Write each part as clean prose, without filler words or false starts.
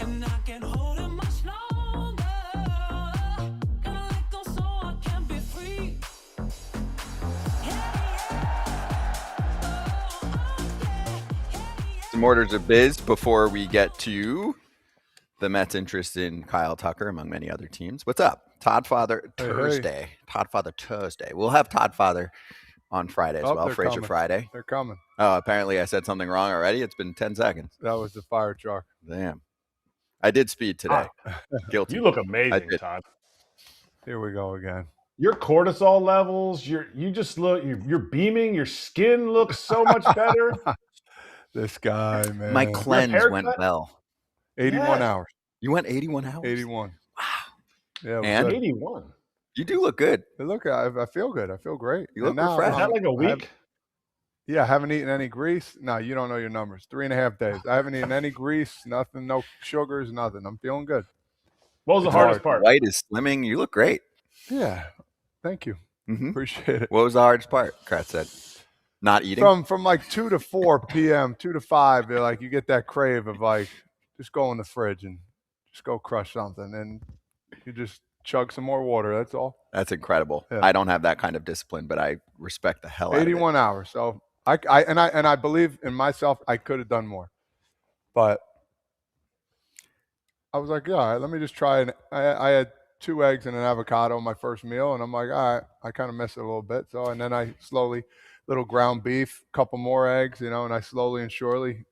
And I can't hold it much longer. Gonna let go so I can be free. Some orders of biz before we get to the Mets' interest in Kyle Tucker, among many other teams. What's up? Todd Father Thursday. Hey. Todd Father Tuesday. We'll have Todd Father on Friday as well. Frazier Friday. They're coming. Oh, apparently I said something wrong already. It's been 10 seconds. That was the fire truck. Damn. I did speed today. Guilty. You look amazing, Todd. Here we go again. Your cortisol levels, you just look, you're beaming. Your skin looks so much better. This guy, man. My cleanse went well. 81 hours. You went 81 hours? 81. Wow. Yeah, and 81. You do look good. I feel good. I feel great. You look refreshed. Is that like a week? I haven't eaten any grease. No, you don't know your numbers. 3.5 days. I haven't eaten any grease, nothing, no sugars, nothing. I'm feeling good. What was the hardest part? White is slimming. You look great. Yeah. Thank you. Mm-hmm. Appreciate it. What was the hardest part? Kratz said. Not eating? From like 2 to 4 p.m., 2 to 5, like you get that crave of like, just go in the fridge and just go crush something. And you just chug some more water. That's all. That's incredible. Yeah. I don't have that kind of discipline, but I respect the hell out of it. 81 hours. So I believe in myself. I could have done more, but I was like, yeah, all right, let me just try it. I had 2 eggs and an avocado my first meal, and I'm like, all right, I kind of missed it a little bit. So, and then I slowly, little ground beef, couple more eggs, and I slowly and surely,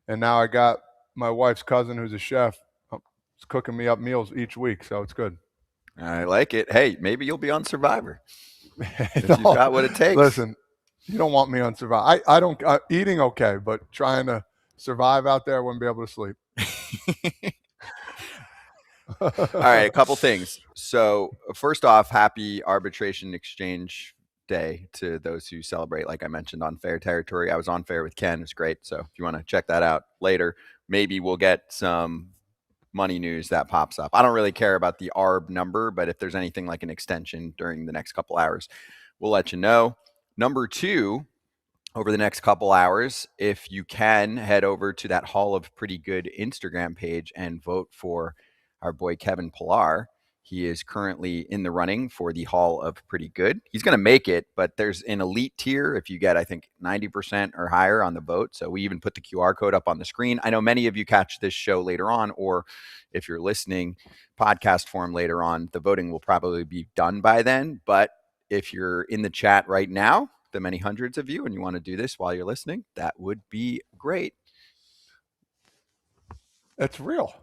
and now I got my wife's cousin who's a chef. Is cooking me up meals each week, so it's good. I like it. Hey, maybe you'll be on Survivor. If you've got what it takes. Listen, you don't want me on Survivor. I don't eating okay, but trying to survive out there, I wouldn't be able to sleep. All right, a couple things. So first off, happy Arbitration Exchange Day to those who celebrate, like I mentioned, on Fair Territory. I was on Fair with Ken. It was great. So if you want to check that out later, maybe we'll get some money news that pops up. I don't really care about the ARB number, but if there's anything like an extension during the next couple hours, we'll let you know. Number 2, over the next couple hours, if you can, head over to that Hall of Pretty Good Instagram page and vote for our boy Kevin Pillar. He is currently in the running for the Hall of Pretty Good. He's going to make it, but there's an elite tier if you get, I think, 90% or higher on the vote. So we even put the QR code up on the screen. I know many of you catch this show later on, or if you're listening podcast form later on, the voting will probably be done by then. But if you're in the chat right now, the many hundreds of you, and you want to do this while you're listening, that would be great. It's real.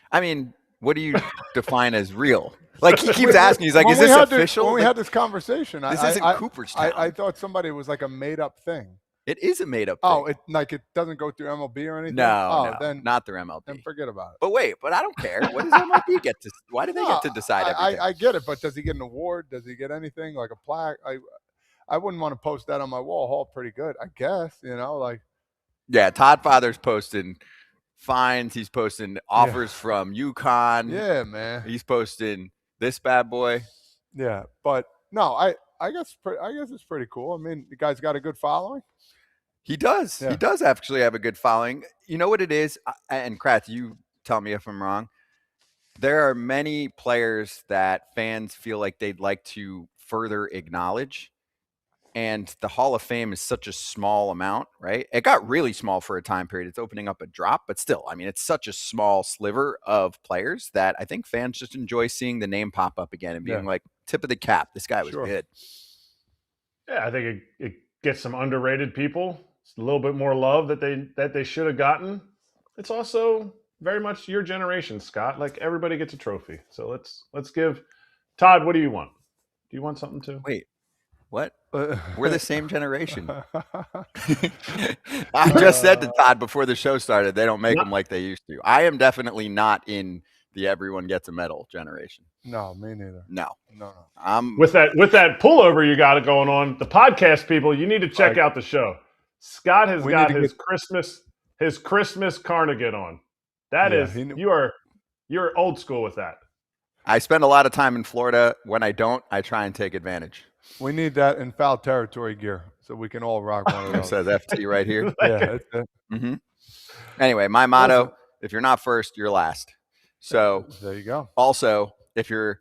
I mean, what do you define as real? Like he keeps asking, he's like, is this official? When we had this conversation, this isn't Cooperstown. I thought somebody was like a made-up thing. It is a made-up thing. Oh, it doesn't go through MLB or anything? No, then not through MLB. Then forget about it. But wait, I don't care. What does MLB get to? Why do they get to decide everything? I get it, but does he get an award? Does he get anything like a plaque? I wouldn't want to post that on my wall. Hall pretty good, I guess. Like. Yeah, Todd Father's posting fines. He's posting offers from UConn. Yeah, man. He's posting this bad boy. Yeah, but no, I guess it's pretty cool. I mean, the guy's got a good following. He does. Yeah. He does actually have a good following. You know what it is? And Kratz, you tell me if I'm wrong. There are many players that fans feel like they'd like to further acknowledge. And the Hall of Fame is such a small amount, right? It got really small for a time period. It's opening up a drop, but still, I mean, it's such a small sliver of players that I think fans just enjoy seeing the name pop up again and being like, tip of the cap, this guy was good. Yeah, I think it gets some underrated people. It's a little bit more love that they should have gotten. It's also very much your generation, Scott. Like everybody gets a trophy. So let's give Todd, what do you want? Do you want something too? Wait. What? We're the same generation. I just said to Todd before the show started, they don't make them like they used to. I am definitely not in the everyone gets a medal generation. No, me neither. No. With that pullover you got going on, the podcast people, you need to check out the show. Scott has got his Christmas cardigan on. That is, you're old school with that. I spend a lot of time in Florida. When I don't, I try and take advantage. We need that in foul territory gear so we can all rock one of those. It says FT right here. Yeah, that's it. Mm-hmm. Anyway, my motto if you're not first, you're last. So There you go. also, if you're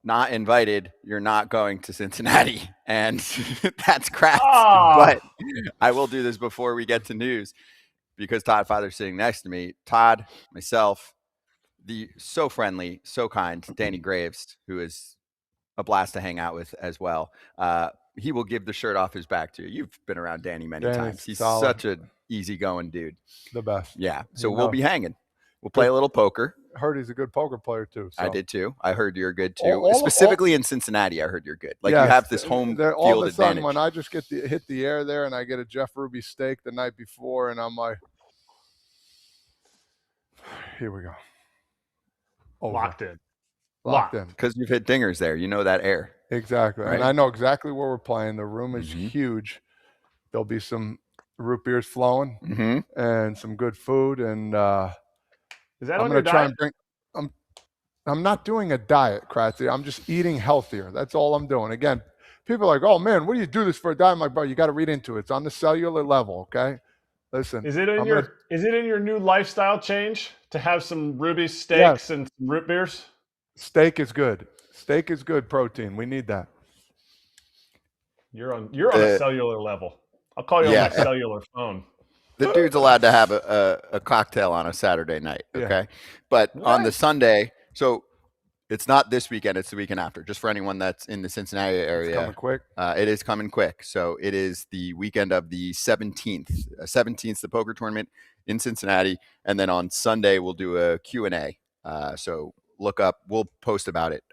not invited, you're not going to Cincinnati, and that's Kratz. Ah. But I will do this before we get to news, because Todd Father's sitting next to me. Todd, myself, the so friendly, so kind Danny Graves, who is a blast to hang out with as well. He will give the shirt off his back to you. You've been around Danny many Danny's times. He's solid. such an easygoing dude. The best. Yeah. So You we'll know. be hanging. We'll play a little poker. Heard he's a good poker player too. So. I did too. I heard you're good too. All- Specifically in Cincinnati, I heard you're good. Like Yes, you have this home all field of a sudden, advantage. when I just hit the air there, and I get a Jeff Ruby steak the night before, and I'm like, here we go. Over. Locked in. Locked in. Because you've hit dingers there. You know that air. Exactly. Right. And I know exactly where we're playing. The room is Mhm. huge. There'll be some root beers flowing Mm-hmm. and some good food. And Is that I'm on going your to try diet? and bring. I'm not doing a diet, Kratzy. I'm just eating healthier. That's all I'm doing. Again, people are like, "Oh man, what do you do this for a diet?" I'm like, bro, you got to read into it. It's on the cellular level, okay? Listen, Is it in I'm your gonna- is it in your new lifestyle change to have some Ruby steaks and some root beers? steak is good. Steak is good protein. We need that. You're on a cellular level. I'll call you Yeah. on my cellular phone. The dude's allowed to have a cocktail on a Saturday night, Yeah. okay? But on the What? Sunday, so it's not this weekend, it's the weekend after. Just for anyone that's in the Cincinnati It's area, coming quick. it is coming quick. So it is the weekend of the 17th. 17th, the poker tournament in Cincinnati. And then on Sunday, we'll do a Q&A. So look up, we'll post about it.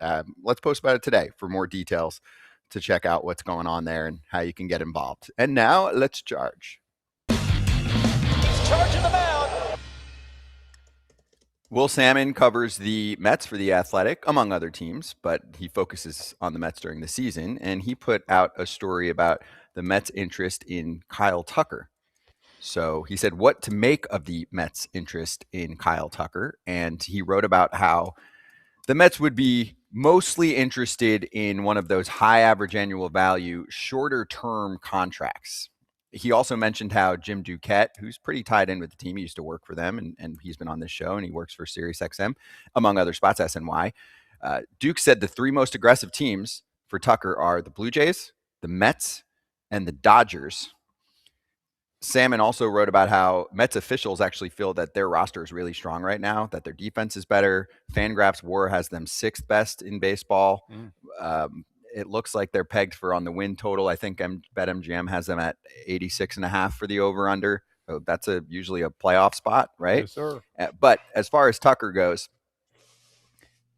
Let's post about it today for more details to check out what's going on there and how you can get involved. And now let's charge. Charging the mound. Will Salmon covers the Mets for The Athletic, among other teams, but he focuses on the Mets during the season. And he put out a story about the Mets' interest in Kyle Tucker. So he said what to make of the Mets' interest in Kyle Tucker. And he wrote about how the Mets would be mostly interested in one of those high average annual value, shorter term contracts. He also mentioned how Jim Duquette, who's pretty tied in with the team, he used to work for them, and he's been on this show, and he works for SiriusXM, among other spots, SNY. Duke said the three most aggressive teams for Tucker are the Blue Jays, the Mets, and the Dodgers. Salmon also wrote about how Mets officials actually feel that their roster is really strong right now, that their defense is better. Fangraphs WAR has them sixth best in baseball. It looks like they're pegged for on the win total. I think BetMGM has them at 86.5 for the over-under. So that's usually a playoff spot, right? Yes, sir. But as far as Tucker goes,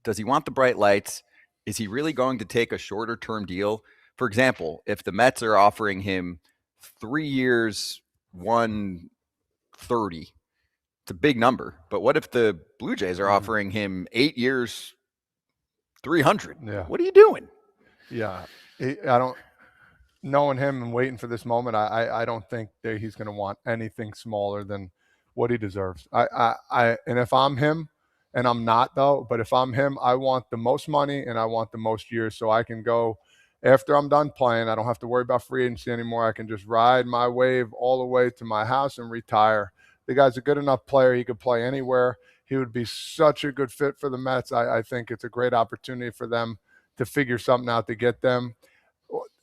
does he want the bright lights? Is he really going to take a shorter-term deal? For example, if the Mets are offering him 3 years, 130, it's a big number. But what if the Blue Jays are offering him 8 years, 300? Yeah. What are you doing? Yeah, I don't. Knowing him and waiting for this moment, I don't think that he's going to want anything smaller than what he deserves. And if I'm him, and I'm not though, but if I'm him, I want the most money and I want the most years, so I can go after I'm done playing. I don't have to worry about free agency anymore. I can just ride my wave all the way to my house and retire. The guy's a good enough player; he could play anywhere. He would be such a good fit for the Mets. I think it's a great opportunity for them to figure something out to get them.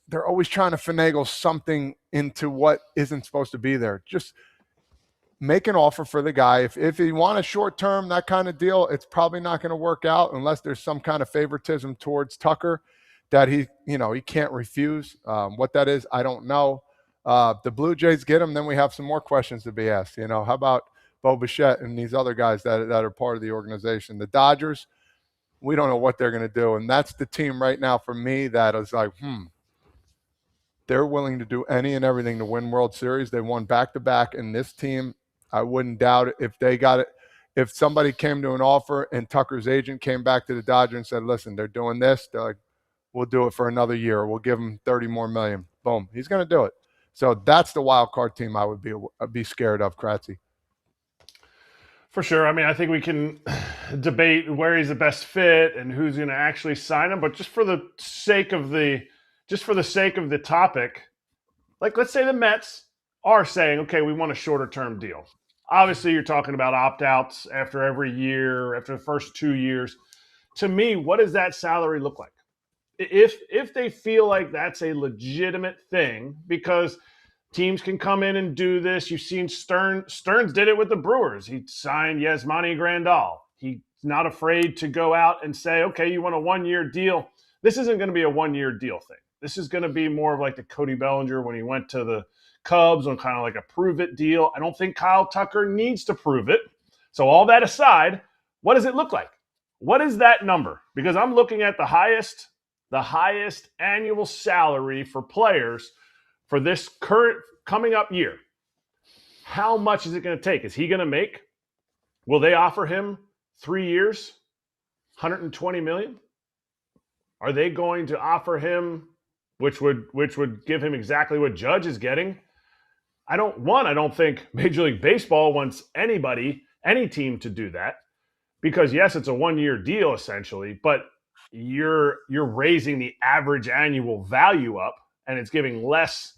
They're always trying to finagle something into what isn't supposed to be there. Just make an offer for the guy. If you want a short term, that kind of deal, it's probably not going to work out unless there's some kind of favoritism towards Tucker that he can't refuse. What that is, I don't know. The Blue Jays get him, then we have some more questions to be asked. How about Bo Bichette and these other guys that are part of the organization? The Dodgers, we don't know what they're going to do. And that's the team right now for me that is like, they're willing to do any and everything to win World Series. They won back-to-back, and this team, I wouldn't doubt it if they got it. If somebody came to an offer and Tucker's agent came back to the Dodgers and said, listen, they're doing this, they're like, we'll do it for another year. We'll give him $30 more million. Boom. He's going to do it. So that's the wild card team I would be scared of, Kratzy. For sure. I mean, I think we can debate where he's the best fit and who's going to actually sign him. But just for the sake of the topic, like let's say the Mets are saying, okay, we want a shorter term deal. Obviously, you're talking about opt-outs after every year, after the first 2 years. To me, what does that salary look like? If they feel like that's a legitimate thing, because teams can come in and do this. You've seen Stearns did it with the Brewers. He signed Yasmani Grandal. He's not afraid to go out and say, okay, you want a 1-year deal. This isn't going to be a 1-year deal thing. This is going to be more of like the Cody Bellinger when he went to the Cubs on kind of like a prove it deal. I don't think Kyle Tucker needs to prove it. So all that aside, what does it look like? What is that number? Because I'm looking at the highest annual salary for players for this current coming up year. How much is it going to take? Is he going to make? Will they offer him 3 years, $120 million? Are they going to offer him, which would give him exactly what Judge is getting? I don't think Major League Baseball wants any team to do that, because yes, it's a 1-year deal essentially, but you're raising the average annual value up, and it's giving less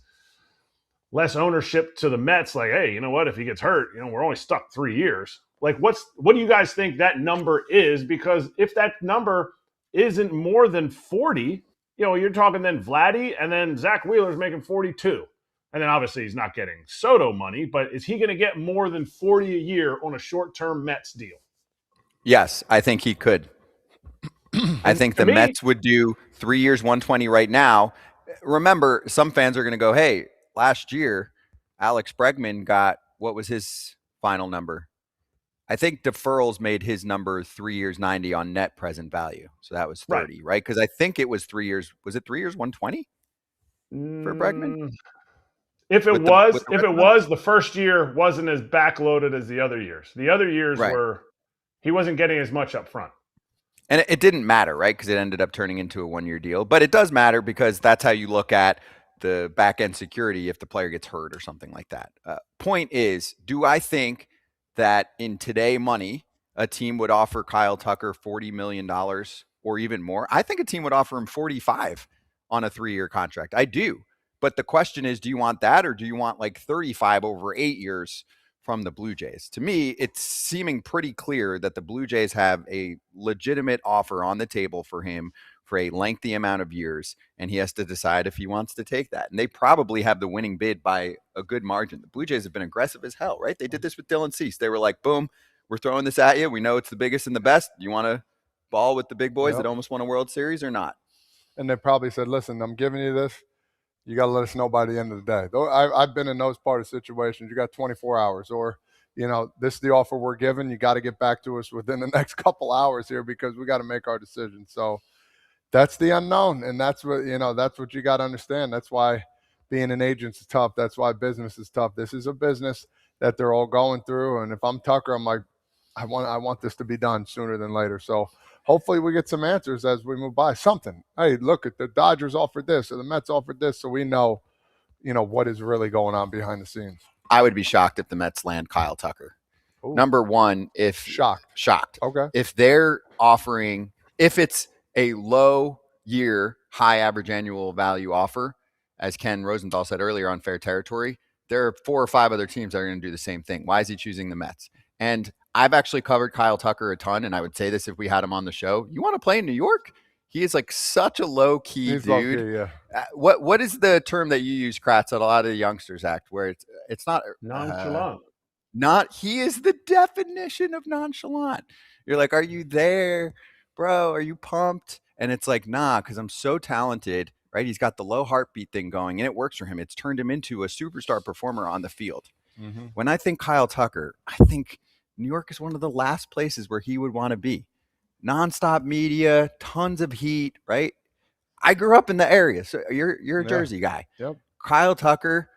ownership to the Mets. Like, hey, you know what? If he gets hurt, we're only stuck 3 years. Like, what do you guys think that number is? Because if that number isn't more than 40, you're talking then Vladdy, and then Zach Wheeler's making 42. And then obviously he's not getting Soto money, but is he going to get more than 40 a year on a short-term Mets deal? Yes, I think he could. I think the Mets would do 3 years, 120 right now. Remember, some fans are going to go, hey, last year, Alex Bregman got, what was his final number? I think deferrals made his number 3 years, 90 on net present value. So that was 30, right? Because I think it was 3 years. Was it 3 years, 120 for Bregman? If it was, the first year wasn't as backloaded as the other years. The other years he wasn't getting as much up front. And it didn't matter, right? Because it ended up turning into a 1-year deal. But it does matter because that's how you look at the back-end security if the player gets hurt or something like that. Point is, do I think that in today money, a team would offer Kyle Tucker $40 million or even more? I think a team would offer him 45 on a 3-year contract. I do. But the question is, do you want that, or do you want like 35 over 8 years from the Blue Jays? To me, it's seeming pretty clear that the Blue Jays have a legitimate offer on the table for him for a lengthy amount of years, and he has to decide if he wants to take that. And they probably have the winning bid by a good margin. The Blue Jays have been aggressive as hell, right? They did this with Dylan Cease. They were like, boom, we're throwing this at you. We know it's the biggest and the best. You want to ball with the big boys that almost won a World Series or not? And they probably said, listen, I'm giving you this. You got to let us know by the end of the day. Though I've been in those part of situations. You got 24 hours, or this is the offer we're given. You got to get back to us within the next couple hours here because we got to make our decision. So that's the unknown, and that's what that's what you got to understand. That's why being an agent is tough. That's why business is tough. This is a business that they're all going through, and if I'm Tucker, I'm like, I want this to be done sooner than later. So hopefully we get some answers as we move by. Something. Hey, look, at the Dodgers offered this or the Mets offered this, so we know, what is really going on behind the scenes. I would be shocked if the Mets land Kyle Tucker. Ooh. Number one, if shocked. Okay. If they're offering, if it's a low year, high average annual value offer, as Ken Rosenthal said earlier on Fair Territory, there are 4 or 5 other teams that are going to do the same thing. Why is he choosing the Mets? And I've actually covered Kyle Tucker a ton, and I would say this if we had him on the show. You want to play in New York? He is like such a low-key dude. Low-key, yeah. What is the term that you use, Kratz, that a lot of the youngsters act, where it's not nonchalant? He is the definition of nonchalant. You're like, are you there, bro? Are you pumped? And it's like, nah, because I'm so talented, right? He's got the low heartbeat thing going, and it works for him. It's turned him into a superstar performer on the field. Mm-hmm. When I think Kyle Tucker, I think New York is one of the last places where he would want to be. Nonstop media, tons of heat, right? I grew up in the area, so you're a Jersey guy. Yep. Kyle Tucker,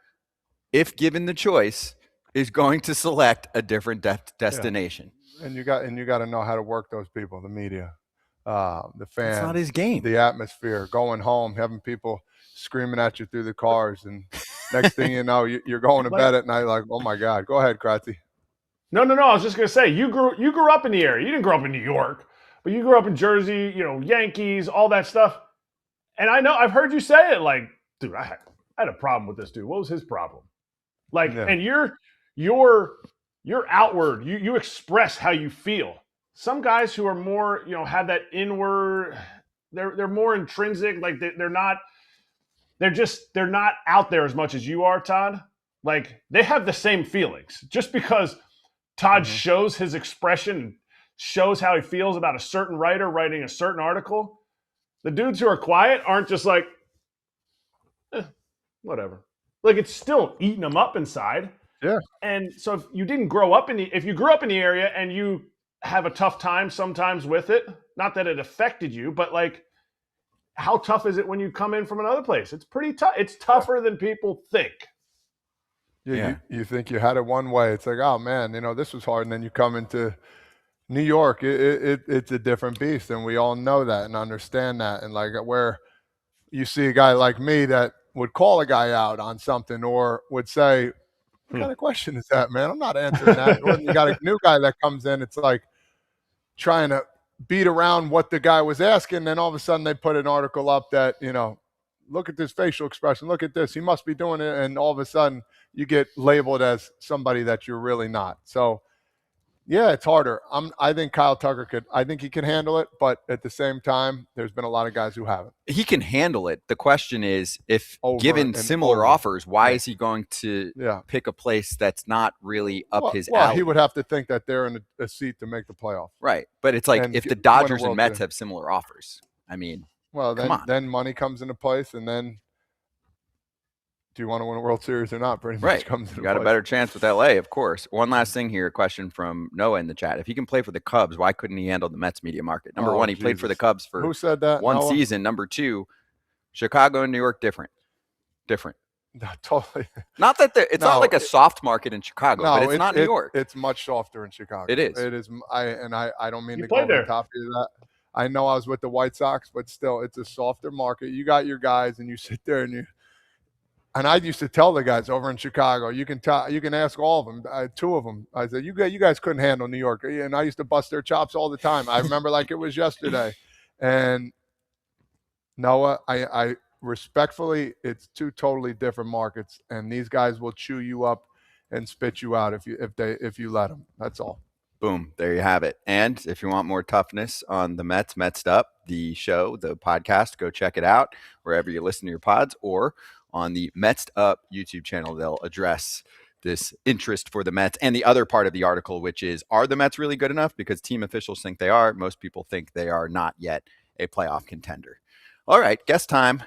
if given the choice, is going to select a different destination. Yeah. And you got to know how to work those people, the media, the fans. It's not his game. The atmosphere, going home, having people screaming at you through the cars, and next thing you know, you're going to bed at night like, oh my God. Go ahead, Kratzy. No. I was just gonna say you grew up in the area. You didn't grow up in New York, but you grew up in Jersey. Yankees, all that stuff. And I know I've heard you say it. Like, dude, I had a problem with this dude. What was his problem? Like, and your you're outward. You express how you feel. Some guys who are more, have that inward, they're more intrinsic. Like they're not out there as much as you are, Todd. Like they have the same feelings. Just because Todd shows his expression, shows how he feels about a certain writer writing a certain article, the dudes who are quiet aren't just like, whatever. Like it's still eating them up inside. Yeah. And so if you grew up in the area and you have a tough time sometimes with it, not that it affected you, but like, how tough is it when you come in from another place? It's pretty tough. It's tougher than people think. Yeah. You think you had it one way. It's like, oh man, this was hard. And then you come into New York, it's a different beast. And we all know that and understand that. And like where you see a guy like me that would call a guy out on something or would say, what kind of question is that, man? I'm not answering that. Or you got a new guy that comes in, it's like trying to beat around what the guy was asking. Then all of a sudden they put an article up that, look at this facial expression. Look at this. He must be doing it. And all of a sudden you get labeled as somebody that you're really not. So, yeah, it's harder. I think Kyle Tucker I think he can handle it. But at the same time, there's been a lot of guys who haven't. He can handle it. The question is, if given similar offers, why is he going to pick a place that's not really up his alley? He would have to think that they're in a seat to make the playoff. Right. But it's like if the Dodgers and Mets have similar offers, I mean, then money comes into place, and then do you want to win a World Series or not? Pretty much comes into play. Got a better chance with LA, of course. One last thing here, a question from Noah in the chat. If he can play for the Cubs, why couldn't he handle the Mets media market? Number one, he played for the Cubs for Who said that? one Noah? season. Number two, Chicago and New York, different. No, totally. Not that it's not like a soft market in Chicago, but it's not New York. It's much softer in Chicago. It is. It is. I don't mean to go over the top of that. I know I was with the White Sox, but still, it's a softer market. You got your guys, and you sit there and I used to tell the guys over in Chicago, you can ask all of them, two of them. I said, you guys couldn't handle New York, and I used to bust their chops all the time. I remember like it was yesterday. And Noah, I respectfully, it's two totally different markets, and these guys will chew you up and spit you out if you let them. That's all. Boom. There you have it. And if you want more toughness on the Metsed Up, the show, the podcast, go check it out wherever you listen to your pods, or on the Metsed Up YouTube channel. They'll address this interest for the Mets and the other part of the article, which is, are the Mets really good enough? Because team officials think they are. Most people think they are not yet a playoff contender. All right, guest time.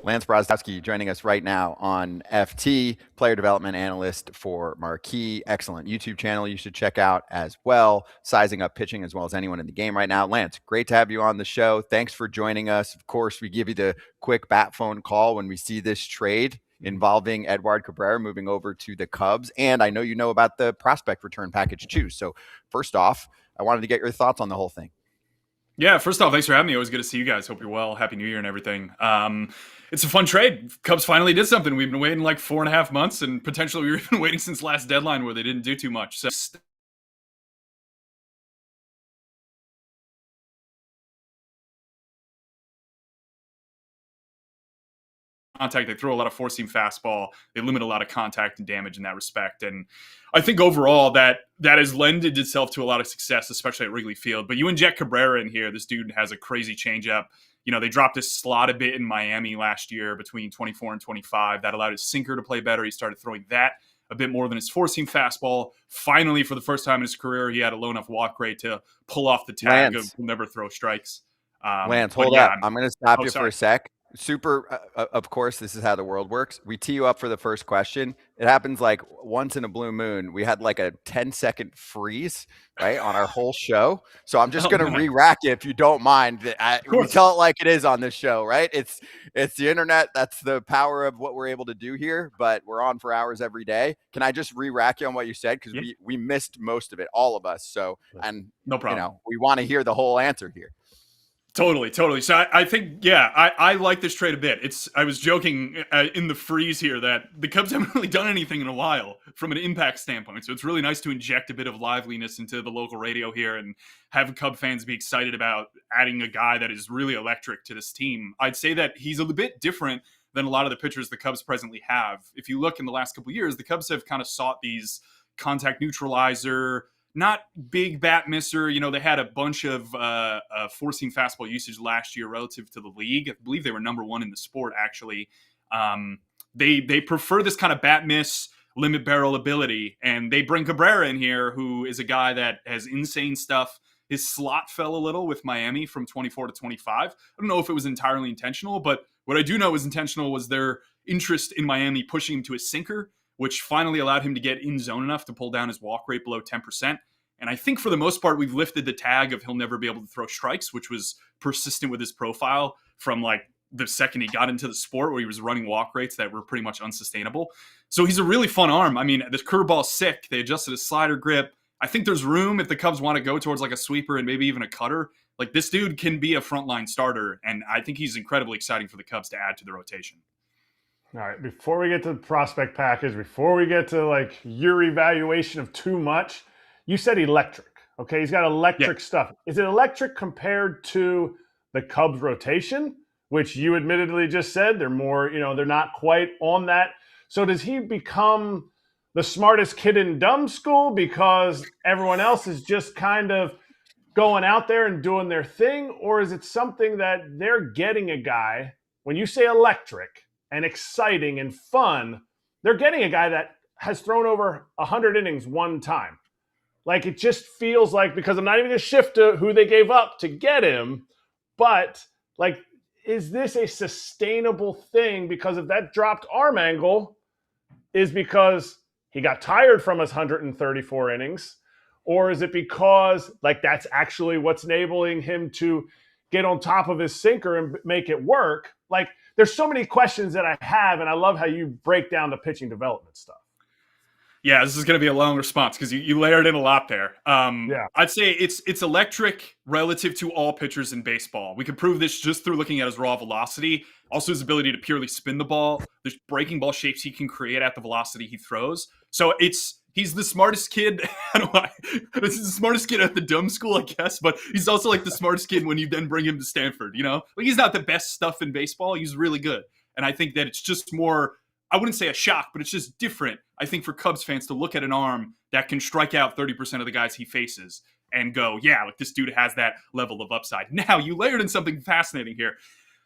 Lance Brozdowski joining us right now on FT, player development analyst for Marquee. Excellent YouTube channel you should check out as well. Sizing up pitching as well as anyone in the game right now. Lance, great to have you on the show. Thanks for joining us. Of course, we give you the quick bat phone call when we see this trade involving Edward Cabrera moving over to the Cubs. And I know you know about the prospect return package too. So first off, I wanted to get your thoughts on the whole thing. Yeah, first off, thanks for having me. Always good to see you guys. Hope you're well. Happy New Year and everything. It's a fun trade. Cubs finally did something. We've been waiting like 4.5 months, and potentially we've been waiting since last deadline where they didn't do too much. So contact, they throw a lot of four-seam fastball. They limit a lot of contact and damage in that respect. And I think overall that has lended itself to a lot of success, especially at Wrigley Field. But you inject Cabrera in here, this dude has a crazy changeup. You know, they dropped his slot a bit in Miami last year between 24 and 25. That allowed his sinker to play better. He started throwing that a bit more than his four-seam fastball. Finally, for the first time in his career, he had a low enough walk rate to pull off the tag of never throw strikes. Lance, hold up. I'm going to stop you for a sec. Super, of course, this is how the world works. We tee you up for the first question. It happens like once in a blue moon. We had like a 10-second freeze, right, on our whole show. So I'm just going to re-rack it if you don't mind. We tell it like it is on this show, right? It's the internet. That's the power of what we're able to do here, but we're on for hours every day. Can I just re-rack you on what you said? Because we missed most of it, all of us. So, and no problem. You know, we want to hear the whole answer here. Totally. So I think, I like this trade a bit. I was joking in the freeze here that the Cubs haven't really done anything in a while from an impact standpoint. So it's really nice to inject a bit of liveliness into the local radio here and have Cub fans be excited about adding a guy that is really electric to this team. I'd say that he's a bit different than a lot of the pitchers the Cubs presently have. If you look in the last couple of years, the Cubs have kind of sought these contact neutralizer, not big bat misser. You know, they had a bunch of four-seam fastball usage last year relative to the league. I believe they were number one in the sport, actually. They prefer this kind of bat miss, limit barrel ability, and they bring Cabrera in here, who is a guy that has insane stuff. His slot fell a little with Miami from 24 to 25. I don't know if it was entirely intentional, but what I do know was intentional was their interest in Miami pushing him to a sinker, which finally allowed him to get in zone enough to pull down his walk rate below 10%. And I think for the most part, we've lifted the tag of he'll never be able to throw strikes, which was persistent with his profile from like the second he got into the sport, where he was running walk rates that were pretty much unsustainable. So he's a really fun arm. I mean, the curveball's sick. They adjusted his slider grip. I think there's room if the Cubs want to go towards like a sweeper and maybe even a cutter. Like, this dude can be a frontline starter, and I think he's incredibly exciting for the Cubs to add to the rotation. All right, before we get to the prospect package, before we get to like your evaluation of too much, you said electric. Okay, he's got electric stuff. Is it electric compared to the Cubs rotation, which you admittedly just said they're more, they're not quite on that? So does he become the smartest kid in dumb school because everyone else is just kind of going out there and doing their thing? Or is it something that they're getting a guy, when you say electric and exciting and fun, they're getting a guy that has thrown over 100 innings one time? Like, it just feels like, because I'm not even going to shift to who they gave up to get him, but like, is this a sustainable thing? Because if that dropped arm angle is because he got tired from his 134 innings, or is it because like that's actually what's enabling him to get on top of his sinker and make it work? Like, there's so many questions that I have, and I love how you break down the pitching development stuff. Yeah, this is going to be a long response because you layered in a lot there. I'd say it's electric relative to all pitchers in baseball. We could prove this just through looking at his raw velocity, also his ability to purely spin the ball, the breaking ball shapes he can create at the velocity he throws. So he's the smartest kid. This is the smartest kid at the dumb school, I guess, but he's also like the smartest kid when you then bring him to Stanford, Like, he's not the best stuff in baseball. He's really good. And I think that it's just more, I wouldn't say a shock, but it's just different, I think, for Cubs fans to look at an arm that can strike out 30% of the guys he faces and go, yeah, like, this dude has that level of upside. Now, you layered in something fascinating here.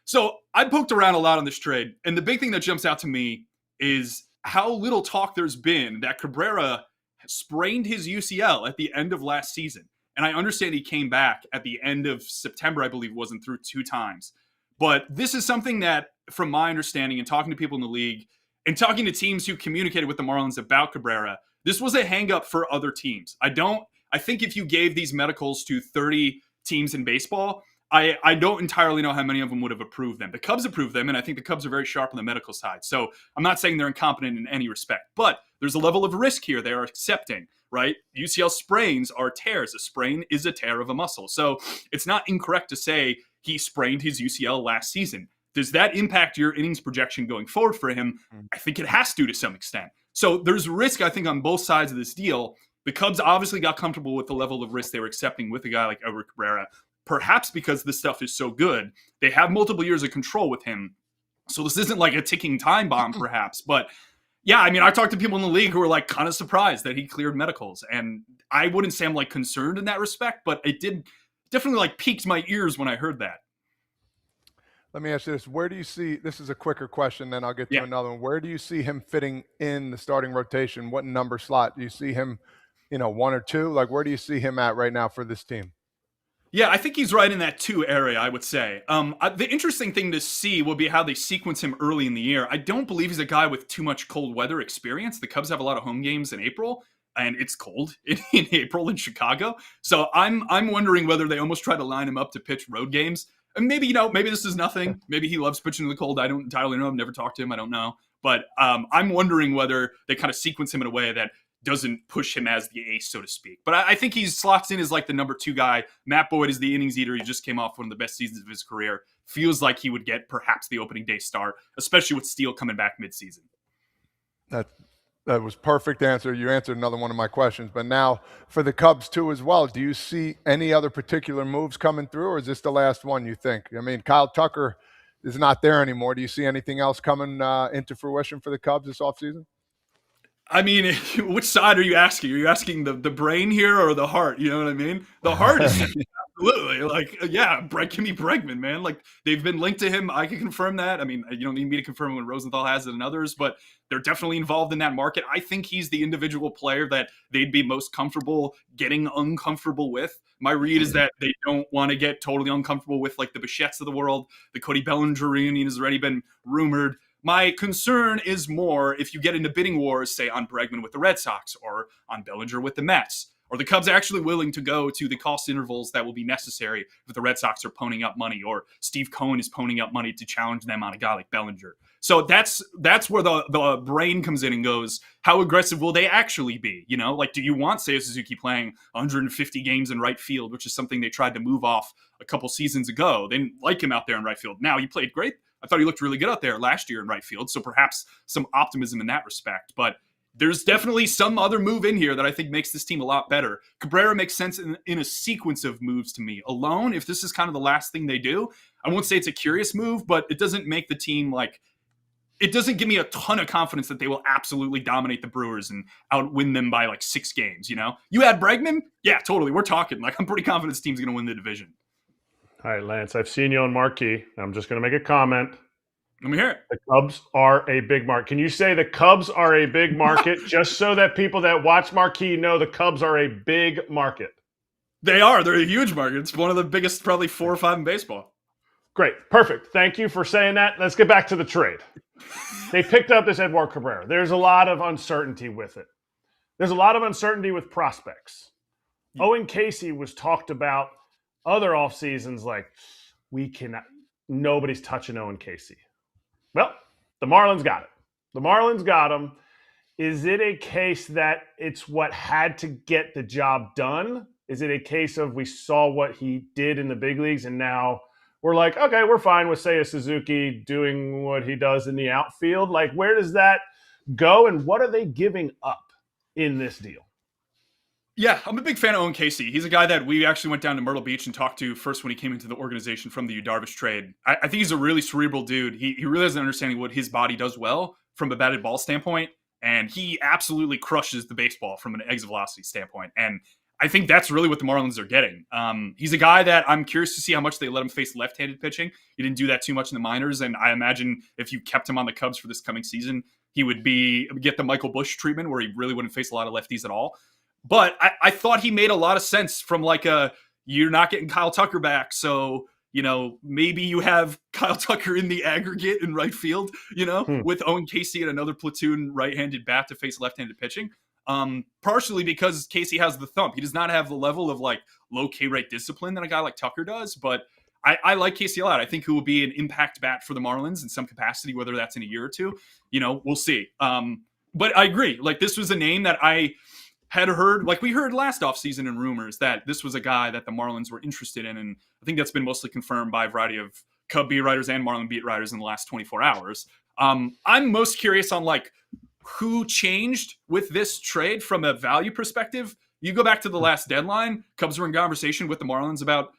So I poked around a lot on this trade, and the big thing that jumps out to me is how little talk there's been that Cabrera sprained his UCL at the end of last season. And I understand he came back at the end of September, I believe, wasn't through 2 times. But this is something that, from my understanding and talking to people in the league and talking to teams who communicated with the Marlins about Cabrera, this was a hang-up for other teams. I think if you gave these medicals to 30 teams in baseball, I don't entirely know how many of them would have approved them. The Cubs approved them, and I think the Cubs are very sharp on the medical side. So I'm not saying they're incompetent in any respect, but there's a level of risk here they are accepting, right? UCL sprains are tears. A sprain is a tear of a muscle. So it's not incorrect to say he sprained his UCL last season. Does that impact your innings projection going forward for him? I think it has to some extent. So there's risk, I think, on both sides of this deal. The Cubs obviously got comfortable with the level of risk they were accepting with a guy like Erik Cabrera, perhaps because this stuff is so good. They have multiple years of control with him. So this isn't like a ticking time bomb, perhaps. But yeah, I mean, I talked to people in the league who were like kind of surprised that he cleared medicals. And I wouldn't say I'm like concerned in that respect, but it did definitely like piqued my ears when I heard that. Let me ask you this. Where do you see, this is a quicker question, then I'll get to another one. Where do you see him fitting in the starting rotation? What number slot? Do you see him, 1 or 2? Like, where do you see him at right now for this team? Yeah, I think he's right in that 2 area, I would say. The interesting thing to see will be how they sequence him early in the year. I don't believe he's a guy with too much cold weather experience. The Cubs have a lot of home games in April, and it's cold in April in Chicago. So I'm wondering whether they almost try to line him up to pitch road games. And maybe, maybe this is nothing. Maybe he loves pitching in the cold. I don't entirely know. I've never talked to him. I don't know. But I'm wondering whether they kind of sequence him in a way that doesn't push him as the ace, so to speak. But I think he slots in as like the number 2 guy. Matt Boyd is the innings eater. He just came off one of the best seasons of his career. Feels like he would get perhaps the opening day start, especially with Steele coming back midseason. That was perfect answer. You answered another one of my questions. But now for the Cubs too as well, do you see any other particular moves coming through, or is this the last one you think? I mean, Kyle Tucker, is not there anymore. Do you see anything else coming into fruition for the Cubs this offseason? I mean, which side are you asking? Are you asking the brain here or the heart? You know what I mean? The heart is absolutely like, yeah, give me Bregman, man. Like, they've been linked to him. I can confirm that. I mean, you don't need me to confirm when Rosenthal has it and others, but they're definitely involved in that market. I think he's the individual player that they'd be most comfortable getting uncomfortable with. My read is that they don't want to get totally uncomfortable with like the Bichettes of the world. The Cody Bellinger reunion has already been rumored. My concern is more if you get into bidding wars, say on Bregman with the Red Sox or on Bellinger with the Mets, or the Cubs actually willing to go to the cost intervals that will be necessary if the Red Sox are ponying up money or Steve Cohen is ponying up money to challenge them on a guy like Bellinger. So that's where the brain comes in and goes, how aggressive will they actually be? You know, like, do you want Seiya Suzuki playing 150 games in right field, which is something they tried to move off a couple seasons ago? They didn't like him out there in right field. Now he played great. I thought he looked really good out there last year in right field. So perhaps some optimism in that respect. But there's definitely some other move in here that I think makes this team a lot better. Cabrera makes sense in a sequence of moves to me. Alone, if this is kind of the last thing they do, I won't say it's a curious move, but it doesn't make the team like, it doesn't give me a ton of confidence that they will absolutely dominate the Brewers and outwin them by like 6 games, you know? You had Bregman? Yeah, totally. We're talking. Like, I'm pretty confident this team's going to win the division. All right, Lance, I've seen you on Marquee. I'm just going to make a comment. Let me hear it. The Cubs are a big market. Can you say the Cubs are a big market just so that people that watch Marquee know the Cubs are a big market? They are. They're a huge market. It's one of the biggest, probably 4 or 5 in baseball. Great. Perfect. Thank you for saying that. Let's get back to the trade. They picked up this Edward Cabrera. There's a lot of uncertainty with it. There's a lot of uncertainty with prospects. Owen Casey was talked about other off seasons like, we cannot, nobody's touching Owen Casey. Well, the Marlins got it. The Marlins got him. Is it a case that it's what had to get the job done? Is it a case of we saw what he did in the big leagues and now we're like, okay, we're fine with Seiya Suzuki doing what he does in the outfield? Like, where does that go and what are they giving up in this deal? Yeah, I'm a big fan of Owen Casey. He's a guy that we actually went down to Myrtle Beach and talked to first when he came into the organization from the Yu Darvish trade. I think he's a really cerebral dude. He really has an understanding of what his body does well from a batted ball standpoint, and he absolutely crushes the baseball from an exit velocity standpoint. And I think that's really what the Marlins are getting. He's a guy that I'm curious to see how much they let him face left-handed pitching. He didn't do that too much in the minors, and I imagine if you kept him on the Cubs for this coming season, he would get the Michael Busch treatment where he really wouldn't face a lot of lefties at all. But I thought he made a lot of sense from like you're not getting Kyle Tucker back, so you know maybe you have Kyle Tucker in the aggregate in right field, you know, with Owen Casey and another platoon right-handed bat to face left-handed pitching. Partially because Casey has the thump. He does not have the level of like low K rate discipline that a guy like Tucker does, but I like Casey a lot. I think he will be an impact bat for the Marlins in some capacity, whether that's in a year or two. You know, we'll see. But I agree. Like, this was a name that I had heard, like we heard last offseason in rumors that this was a guy that the Marlins were interested in. And I think that's been mostly confirmed by a variety of Cub beat writers and Marlin beat writers in the last 24 hours. I'm most curious on like who changed with this trade from a value perspective. You go back to the last deadline, Cubs were in conversation with the Marlins about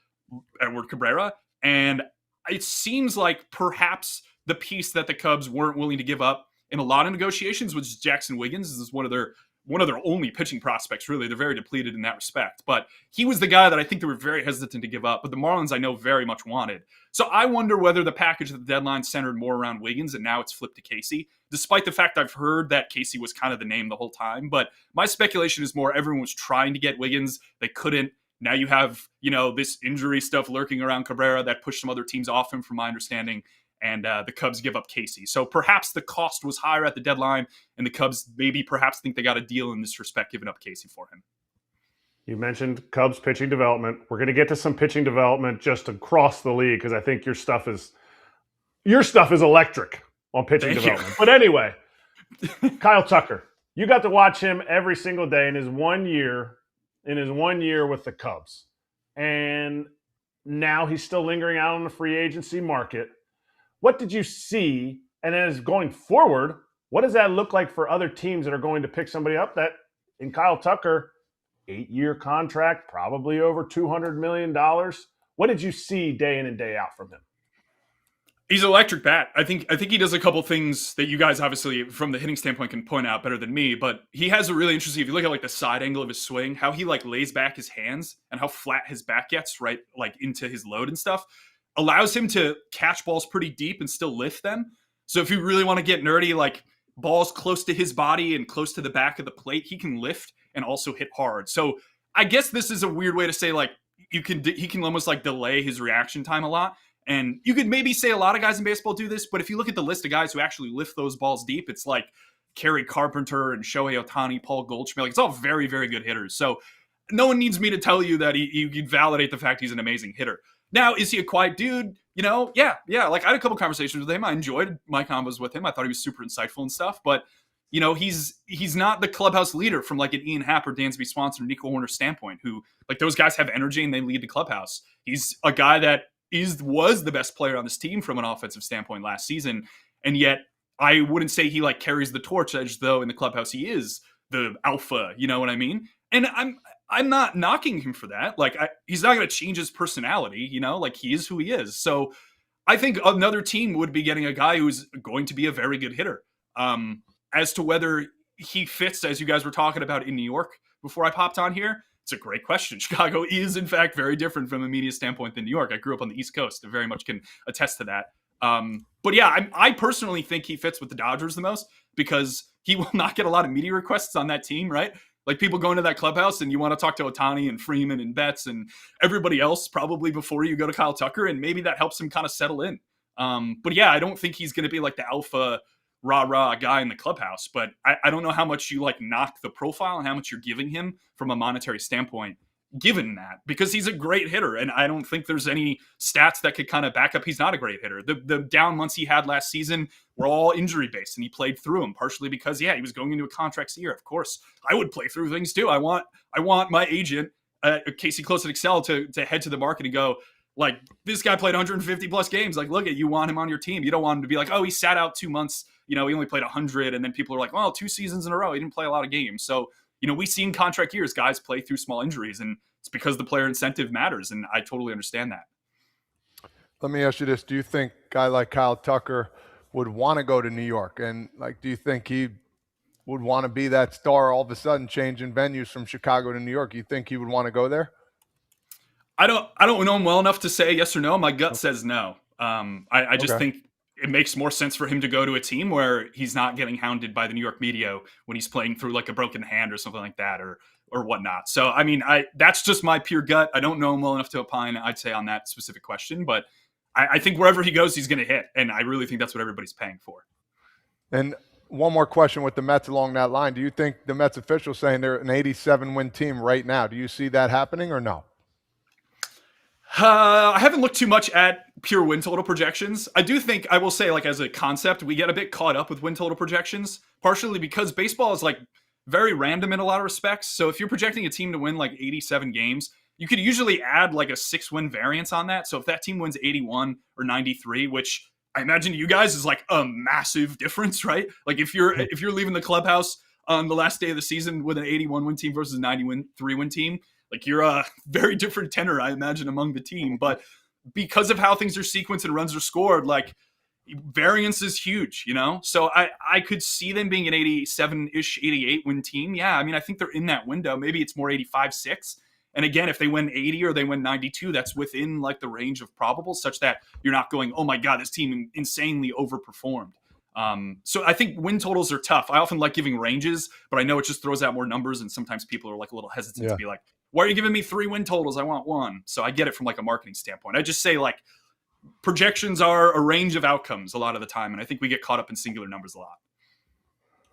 Edward Cabrera. And it seems like perhaps the piece that the Cubs weren't willing to give up in a lot of negotiations was Jackson Wiggins. This is one of their only pitching prospects, really. They're very depleted in that respect. But he was the guy that I think they were very hesitant to give up. But the Marlins, I know, very much wanted. So I wonder whether the package at the deadline centered more around Wiggins, and now it's flipped to Casey, despite the fact I've heard that Casey was kind of the name the whole time. But my speculation is more everyone was trying to get Wiggins. They couldn't. Now you have, you know, this injury stuff lurking around Cabrera that pushed some other teams off him, from my understanding. And the Cubs give up Casey. So perhaps the cost was higher at the deadline, and the Cubs perhaps think they got a deal in this respect, giving up Casey for him. You mentioned Cubs pitching development. We're going to get to some pitching development just across the league because I think your stuff is electric on pitching development. But anyway, Kyle Tucker, you got to watch him every single day in his 1 year with the Cubs. And now he's still lingering out on the free agency market. What did you see? And as going forward, what does that look like for other teams that are going to pick somebody up that, in Kyle Tucker, 8-year contract, probably over $200 million? What did you see day in and day out from him? He's an electric bat. I think he does a couple things that you guys obviously from the hitting standpoint can point out better than me, but he has a really interesting, if you look at like the side angle of his swing, how he like lays back his hands and how flat his back gets right like into his load and stuff, allows him to catch balls pretty deep and still lift them. So if you really want to get nerdy, like balls close to his body and close to the back of the plate, he can lift and also hit hard. So I guess this is a weird way to say like he can almost like delay his reaction time a lot. And you could maybe say a lot of guys in baseball do this, but if you look at the list of guys who actually lift those balls deep, it's like Kerry Carpenter and Shohei Ohtani, Paul Goldschmidt. Like, it's all very, very good hitters. So no one needs me to tell you that you can validate the fact he's an amazing hitter. Now, is he a quiet dude? You know, yeah. Like, I had a couple conversations with him. I enjoyed my combos with him. I thought he was super insightful and stuff. But, you know, he's not the clubhouse leader from like an Ian Happ or Dansby Swanson or Nico Horner standpoint, who, like, those guys have energy and they lead the clubhouse. He's a guy that was the best player on this team from an offensive standpoint last season, and yet I wouldn't say he like carries the torch, as though in the clubhouse he is the alpha. You know what I mean? And I'm not knocking him for that. Like he's not going to change his personality. You know, like he is who he is. So I think another team would be getting a guy who's going to be a very good hitter. As to whether he fits, as you guys were talking about in New York before I popped on here, it's a great question. Chicago is, in fact, very different from a media standpoint than New York. I grew up on the East Coast. I very much can attest to that. But yeah, I personally think he fits with the Dodgers the most because he will not get a lot of media requests on that team, right? Like people go into that clubhouse and you want to talk to Ohtani and Freeman and Betts and everybody else probably before you go to Kyle Tucker, and maybe that helps him kind of settle in. But yeah, I don't think he's going to be like the alpha rah-rah guy in the clubhouse, but I don't know how much you like knock the profile and how much you're giving him from a monetary standpoint, given that, because he's a great hitter. And I don't think there's any stats that could kind of back up he's not a great hitter. The down months he had last season were all injury based and he played through them partially because, yeah, he was going into a contract year. Of course, I would play through things too. I want my agent, Casey Close at Excel, to head to the market and go, like, this guy played 150 plus games. Like, look at, you want him on your team. You don't want him to be like, oh, he sat out 2 months. You know, he only played 100. And then people are like, well, 2 seasons in a row, he didn't play a lot of games. So, you know, we see in contract years, guys play through small injuries, and it's because the player incentive matters. And I totally understand that. Let me ask you this. Do you think a guy like Kyle Tucker would want to go to New York? And like, do you think he would want to be that star all of a sudden changing venues from Chicago to New York? You think he would want to go there? I don't know him well enough to say yes or no. My gut says no. I just think it makes more sense for him to go to a team where he's not getting hounded by the New York media when he's playing through like a broken hand or something like that, or whatnot. So, I mean, that's just my pure gut. I don't know him well enough to opine, I'd say, on that specific question, but I think wherever he goes, he's going to hit. And I really think that's what everybody's paying for. And one more question with the Mets along that line. Do you think the Mets officials saying they're an 87-win team right now, do you see that happening or no? I haven't looked too much at pure win total projections. I do think, I will say, like, as a concept, we get a bit caught up with win total projections, partially because baseball is like very random in a lot of respects. So if you're projecting a team to win like 87 games, you could usually add like a 6-win variance on that. So if that team wins 81 or 93, which I imagine to you guys is like a massive difference, right? Like if you're leaving the clubhouse on the last day of the season with an 81-win team versus a 93-win team, like you're a very different tenor, I imagine, among the team. But because of how things are sequenced and runs are scored, like variance is huge, you know? So I could see them being an 87-ish, 88-win team. Yeah, I mean, I think they're in that window. Maybe it's more 85-6. And again, if they win 80 or they win 92, that's within like the range of probables, such that you're not going, oh my God, this team insanely overperformed. So I think win totals are tough. I often like giving ranges, but I know it just throws out more numbers. And sometimes people are like a little hesitant to be like, why are you giving me 3 win totals? I want 1. So I get it from like a marketing standpoint. I just say like projections are a range of outcomes a lot of the time. And I think we get caught up in singular numbers a lot.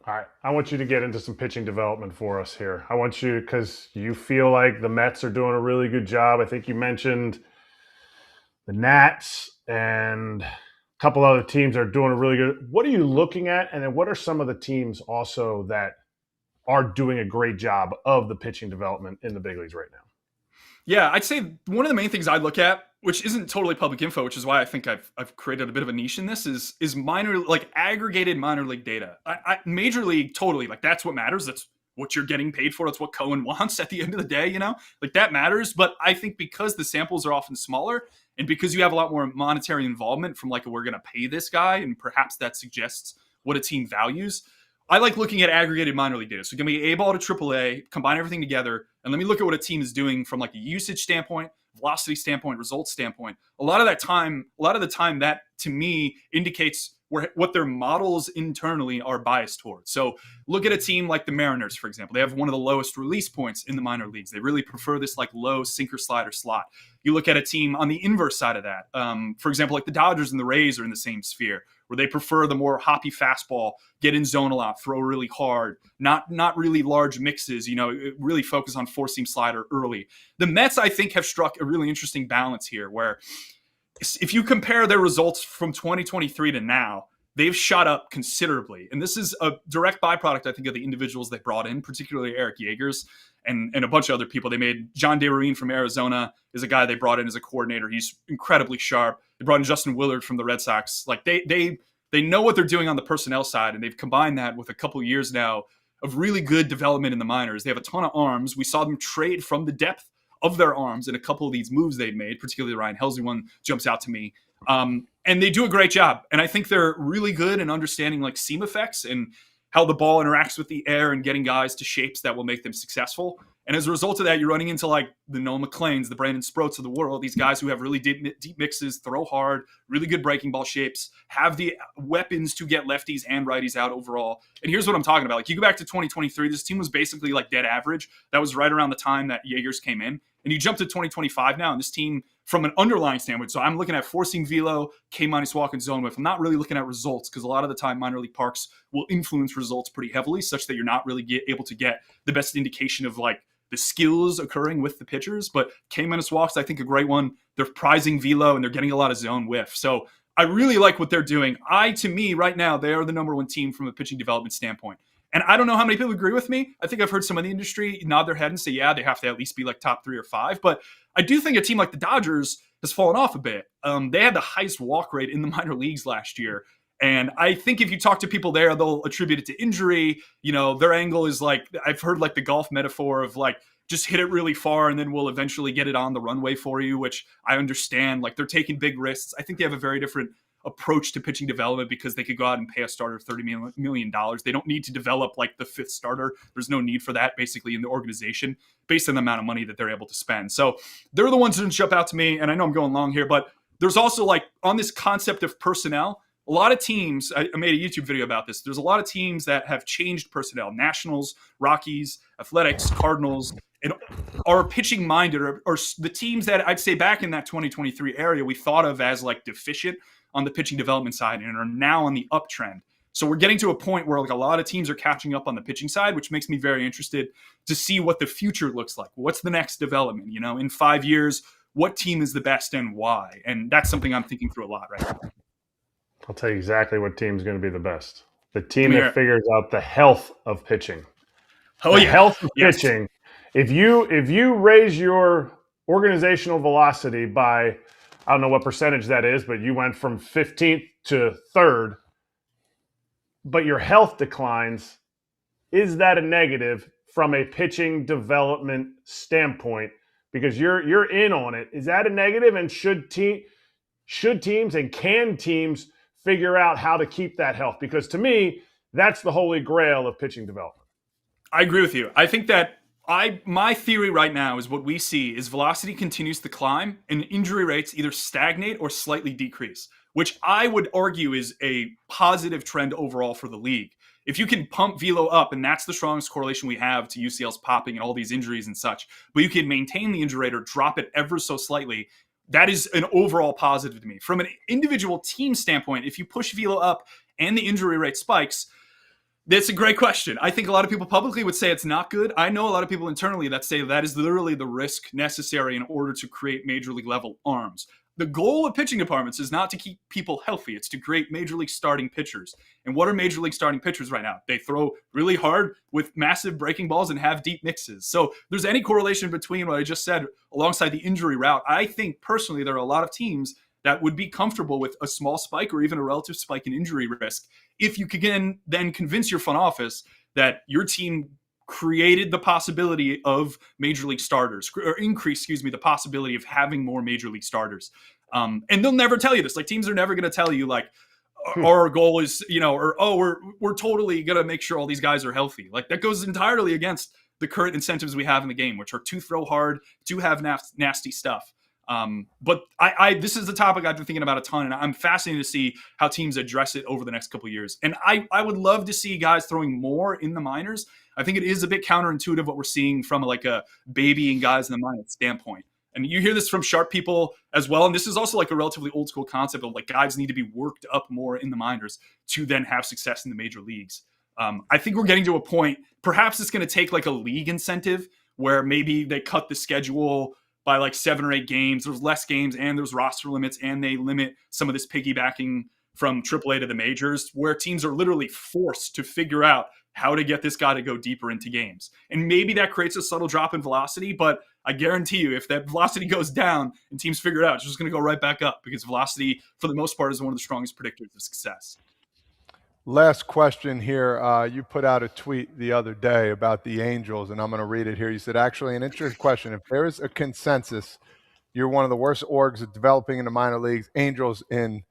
All right. I want you to get into some pitching development for us here. I want you, because you feel like the Mets are doing a really good job. I think you mentioned the Nats and a couple other teams are doing a really good. What are you looking at? And then what are some of the teams also that are doing a great job of the pitching development in the big leagues right now? Yeah, I'd say one of the main things I look at, which isn't totally public info, which is why I think I've created a bit of a niche in this, is minor, like aggregated minor league data. Major league, totally, like that's what matters. That's what you're getting paid for. It's what Cohen wants at the end of the day, like that matters. But I think because the samples are often smaller and because you have a lot more monetary involvement from like, we're going to pay this guy, and perhaps that suggests what a team values. I like looking at aggregated minor league data. So give me A-ball to AAA, combine everything together, and let me look at what a team is doing from like a usage standpoint, velocity standpoint, results standpoint. A lot of the time that to me indicates what their models internally are biased towards. So look at a team like the Mariners, for example. They have one of the lowest release points in the minor leagues. They really prefer this like low sinker slider slot. You look at a team on the inverse side of that. For example, like the Dodgers and the Rays are in the same sphere, where they prefer the more hoppy fastball, get in zone a lot, throw really hard, not really large mixes, really focus on four-seam slider early. The Mets, I think, have struck a really interesting balance here, where if you compare their results from 2023 to now, they've shot up considerably. And this is a direct byproduct, I think, of the individuals they brought in, particularly Erik Yeagers and a bunch of other people. They made John DeRuin from Arizona is a guy they brought in as a coordinator. He's incredibly sharp. They brought in Justin Willard from the Red Sox. Like they know what they're doing on the personnel side, and they've combined that with a couple of years now of really good development in the minors. They have a ton of arms. We saw them trade from the depth of their arms in a couple of these moves they've made, particularly the Ryan Helsley one jumps out to me. And they do a great job. And I think they're really good in understanding like seam effects and how the ball interacts with the air and getting guys to shapes that will make them successful. And as a result of that, you're running into like the Noah McClains, the Brandon Sproats of the world, these guys who have really deep mixes, throw hard, really good breaking ball shapes, have the weapons to get lefties and righties out overall. And here's what I'm talking about. Like you go back to 2023, this team was basically like dead average. That was right around the time that Yeagers came in. And you jump to 2025 now, and this team, from an underlying standpoint, so I'm looking at forcing velo, K-minus walk and zone width. I'm not really looking at results because a lot of the time minor league parks will influence results pretty heavily, such that you're not really able to get the best indication of like the skills occurring with the pitchers. But K-minus walks, I think a great one. They're prizing velo and they're getting a lot of zone whiff. So I really like what they're doing. To me, right now, they are the number one team from a pitching development standpoint. And I don't know how many people agree with me. I think I've heard some in the industry nod their head and say, yeah, they have to at least be like top 3 or 5. But I do think a team like the Dodgers has fallen off a bit. They had the highest walk rate in the minor leagues last year. And I think if you talk to people there, they'll attribute it to injury. Their angle is like, I've heard like the golf metaphor of like, just hit it really far and then we'll eventually get it on the runway for you, which I understand. Like they're taking big risks. I think they have a very different approach to pitching development because they could go out and pay a starter $30 million. They don't need to develop like the 5th starter. There's no need for that basically in the organization based on the amount of money that they're able to spend. So they're the ones that jump out to me. And I know I'm going long here, but there's also like on this concept of personnel, a lot of teams, I made a YouTube video about this. There's a lot of teams that have changed personnel, Nationals, Rockies, Athletics, Cardinals, and are pitching minded or the teams that I'd say back in that 2023 area, we thought of as like deficient on the pitching development side and are now on the uptrend. So we're getting to a point where like a lot of teams are catching up on the pitching side, which makes me very interested to see what the future looks like. What's the next development? In 5 years, what team is the best and why? And that's something I'm thinking through a lot right now. I'll tell you exactly what team's going to be the best. The team that figures out the health of pitching. Oh, the health of pitching. If you raise your organizational velocity by, I don't know what percentage that is, but you went from 15th to 3rd, but your health declines, is that a negative from a pitching development standpoint? Because you're in on it. Is that a negative? And should teams and can teams figure out how to keep that health? Because to me, that's the holy grail of pitching development. I agree with you. I think that my theory right now is what we see is velocity continues to climb and injury rates either stagnate or slightly decrease, which I would argue is a positive trend overall for the league. If you can pump velo up, and that's the strongest correlation we have to UCLs popping and all these injuries and such, but you can maintain the injury rate or drop it ever so slightly, that is an overall positive to me. From an individual team standpoint, if you push velo up and the injury rate spikes, that's a great question. I think a lot of people publicly would say it's not good. I know a lot of people internally that say that is literally the risk necessary in order to create major league level arms. The goal of pitching departments is not to keep people healthy. It's to create major league starting pitchers. And what are major league starting pitchers right now? They throw really hard with massive breaking balls and have deep mixes. So there's any correlation between what I just said alongside the injury route. I think personally there are a lot of teams that would be comfortable with a small spike or even a relative spike in injury risk if you can then convince your front office that your team created the possibility of major league starters, or increased, the possibility of having more major league starters. And they'll never tell you this. Like, teams are never going to tell you, like, our goal is, or, oh, we're totally going to make sure all these guys are healthy. Like, that goes entirely against the current incentives we have in the game, which are to throw hard, to have nasty stuff. But this is the topic I've been thinking about a ton, and I'm fascinated to see how teams address it over the next couple of years. And I would love to see guys throwing more in the minors. I think it is a bit counterintuitive what we're seeing from like a babying guys in the minors standpoint. And you hear this from sharp people as well. And this is also like a relatively old school concept of like guys need to be worked up more in the minors to then have success in the major leagues. I think we're getting to a point, perhaps it's going to take like a league incentive where maybe they cut the schedule by like 7 or 8 games. There's less games and there's roster limits, and they limit some of this piggybacking from AAA to the majors, where teams are literally forced to figure out how to get this guy to go deeper into games. And maybe that creates a subtle drop in velocity, but I guarantee you, if that velocity goes down and teams figure it out, it's just going to go right back up, because velocity, for the most part, is one of the strongest predictors of success. Last question here. You put out a tweet the other day about the Angels, and I'm going to read it here. You said, actually, an interesting question. If there is a consensus, you're one of the worst orgs at developing in the minor leagues, Angels in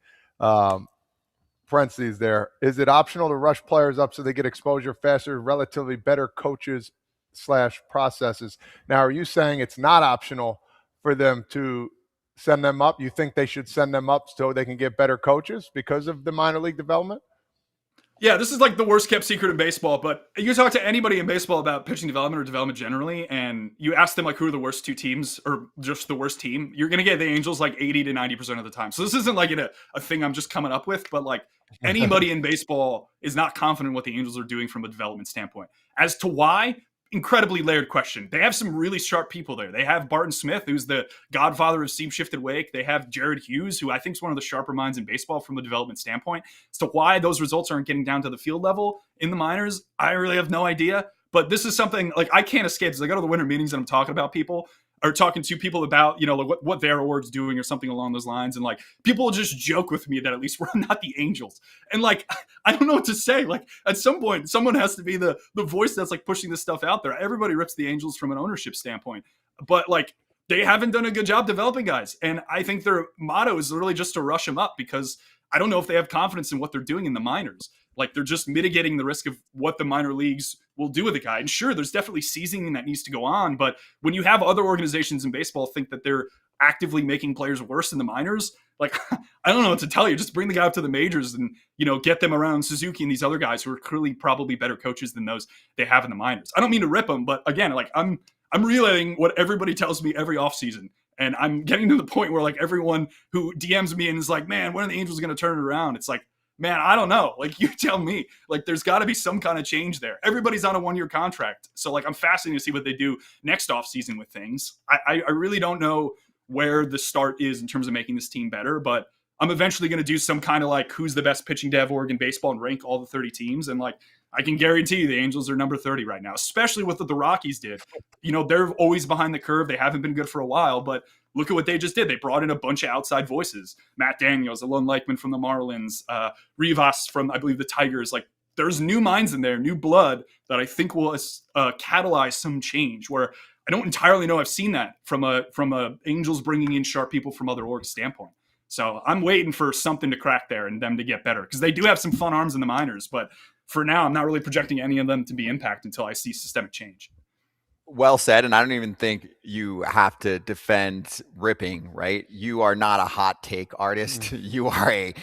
parentheses there. Is it optional to rush players up so they get exposure faster, relatively better coaches / processes? Now, are you saying it's not optional for them to send them up? You think they should send them up so they can get better coaches because of the minor league development? Yeah, this is like the worst kept secret in baseball, but you talk to anybody in baseball about pitching development or development generally, and you ask them like who are the worst 2 teams or just the worst team, you're going to get the Angels like 80 to 90% of the time. So this isn't like a thing I'm just coming up with, but like anybody in baseball is not confident in what the Angels are doing from a development standpoint. As to why, incredibly layered question. They have some really sharp people there. They have Barton Smith, who's the godfather of seam shifted wake. They have Jared Hughes, who I think is one of the sharper minds in baseball from a development standpoint. As to why those results aren't getting down to the field level in the minors, I really have no idea. But this is something like I can't escape. As I go to the winter meetings and I'm talking to people about, like what their org's doing or something along those lines. And like people will just joke with me that at least we're not the Angels. And like, I don't know what to say. Like at some point, someone has to be the voice that's like pushing this stuff out there. Everybody rips the Angels from an ownership standpoint, but like they haven't done a good job developing guys. And I think their motto is really just to rush them up, because I don't know if they have confidence in what they're doing in the minors. Like they're just mitigating the risk of what the minor leagues will do with a guy. And sure, there's definitely seasoning that needs to go on. But when you have other organizations in baseball think that they're actively making players worse in the minors, like, I don't know what to tell you. Just bring the guy up to the majors and, get them around Suzuki and these other guys who are clearly probably better coaches than those they have in the minors. I don't mean to rip them, but again, like I'm relaying what everybody tells me every offseason. And I'm getting to the point where like everyone who DMs me and is like, man, when are the Angels going to turn it around? It's like, man, I don't know. Like, you tell me. Like, there's got to be some kind of change there. Everybody's on a 1-year contract. So, like, I'm fascinated to see what they do next offseason with things. I really don't know where the start is in terms of making this team better, but I'm eventually going to do some kind of, like, who's the best pitching dev org in baseball and rank all the 30 teams. And, like, I can guarantee you the Angels are number 30 right now, especially with what the Rockies did. They're always behind the curve. They haven't been good for a while, but look at what they just did. They brought in a bunch of outside voices. Matt Daniels, Alon Leichman from the Marlins, Rivas from, I believe, the Tigers. Like, there's new minds in there, new blood that I think will catalyze some change, where I don't entirely know I've seen that from a Angels bringing in sharp people from other orgs standpoint. So I'm waiting for something to crack there and them to get better, because they do have some fun arms in the minors. But for now, I'm not really projecting any of them to be impact until I see systemic change. Well said. And I don't even think you have to defend ripping, right? You are not a hot take artist. You are a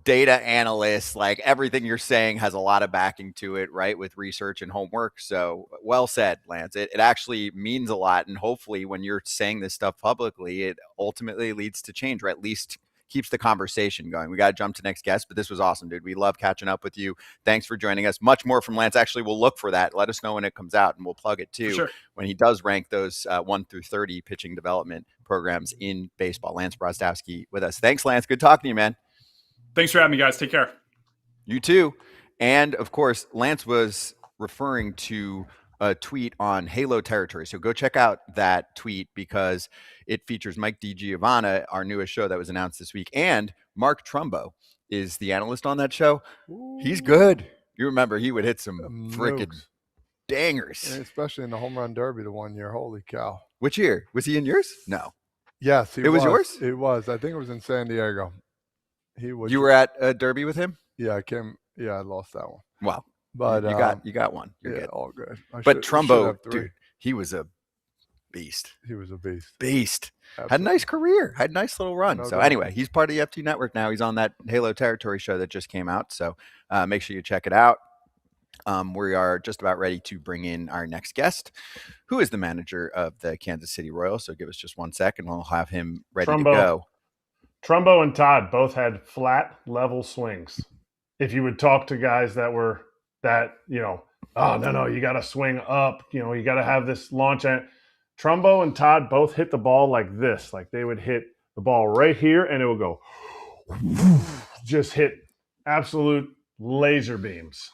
data analyst. Like, everything you're saying has a lot of backing to it, right? With research and homework. So well said, Lance. It actually means a lot. And hopefully when you're saying this stuff publicly, it ultimately leads to change, or at least keeps the conversation going. We got to jump to next guest, but this was awesome, dude. We love catching up with you. Thanks for joining us. Much more from Lance. Actually, we'll look for that. Let us know when it comes out, and we'll plug it too, when he does rank those 1 through 30 pitching development programs in baseball. Lance Brozdowski with us. Thanks, Lance. Good talking to you, man. Thanks for having me, guys. Take care. You too. And of course, Lance was referring to a tweet on Halo territory. So go check out that tweet, because it features Mike DiGiovanna, our newest show that was announced this week. And Mark Trumbo is the analyst on that show. He's good. You remember he would hit some freaking dangers. And especially in the home run derby the one year. Holy cow. Which year? Was he in yours? No. Yes, he It was yours? It was. I think it was in San Diego. He was. You were at a derby with him? Yeah, I came. Yeah, I lost that one. Wow. But you got one. You're yeah, good. all good. But Trumbo, have three. dude, he was a beast. He was a beast. Beast. Absolutely. Had a nice career. Had a nice little run. No So doubt. anyway, he's part of the FT Network now. He's on that Halo Territory show that just came out. So make sure you check it out. We are just about ready to bring in our next guest, who is the manager of the Kansas City Royals. So give us just 1 second. We'll have him ready to go. Trumbo and Todd both had flat level swings. If you would talk to guys that were oh no, you got to swing up. You got to have this launch. Trumbo and Todd both hit the ball like this. Like they would hit the ball right here, and it would go just hit absolute laser beams.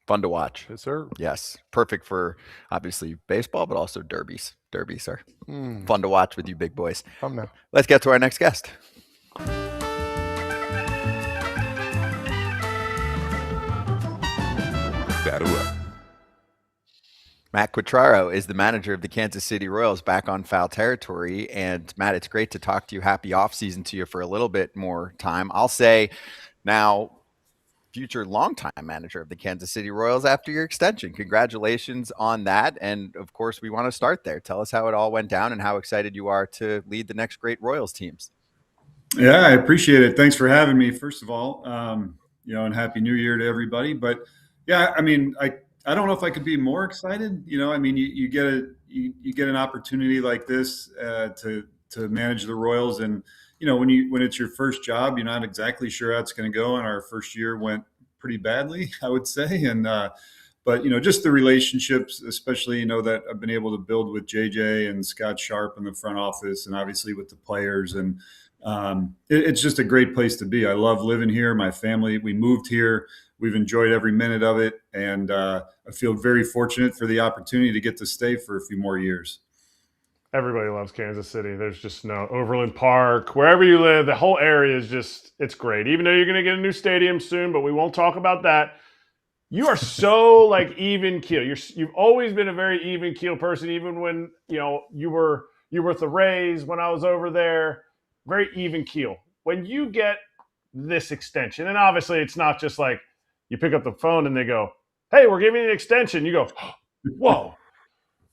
Fun to watch. Yes, sir. Yes. Perfect for obviously baseball, but also derbies. Derbies are fun to watch with you big boys. Come now. Let's get to our next guest. Matt Quatraro is the manager of the Kansas City Royals, back on foul territory. And Matt, it's great to talk to you. Happy offseason to you for a little bit more time. I'll say now, future longtime manager of the Kansas City Royals after your extension. Congratulations on that. And of course, we want to start there. Tell us how it all went down and how excited you are to lead the next great Royals teams. Yeah, I appreciate it. Thanks for having me, first of all, and Happy New Year to everybody. But yeah, I mean, I don't know if I could be more excited. You get an opportunity like this to manage the Royals, and when it's your first job, you're not exactly sure how it's going to go. And our first year went pretty badly, I would say. And but just the relationships, especially that I've been able to build with JJ and Scott Sharp in the front office, and obviously with the players, and it's just a great place to be. I love living here. My family, we moved here. We've enjoyed every minute of it, and I feel very fortunate for the opportunity to get to stay for a few more years. Everybody loves Kansas City. There's just no Overland Park, wherever you live, the whole area is it's great. Even though you're going to get a new stadium soon, but we won't talk about that. You are so like even keel. You've always been a very even keel person, even when you were with the Rays when I was over there. Very even keel. When you get this extension, and obviously it's not just like you pick up the phone and they go, "Hey, we're giving you an extension." You go, "Whoa."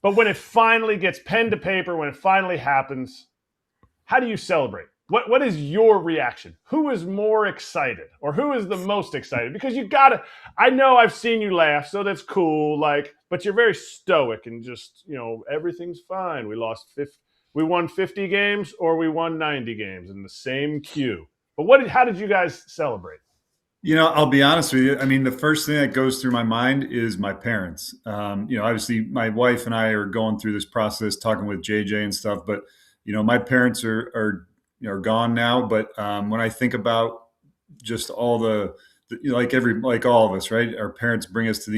But when it finally gets pen to paper, when it finally happens, how do you celebrate? What is your reaction? Who is more excited, or who is the most excited? Because I know I've seen you laugh, so that's cool. But you're very stoic and just, everything's fine. We won 50 games or we won 90 games in the same queue. But how did you guys celebrate? I'll be honest with you. I mean, the first thing that goes through my mind is my parents. Obviously my wife and I are going through this process, talking with JJ and stuff, but my parents are gone now. But when I think about just all like all of us, right? Our parents bring us to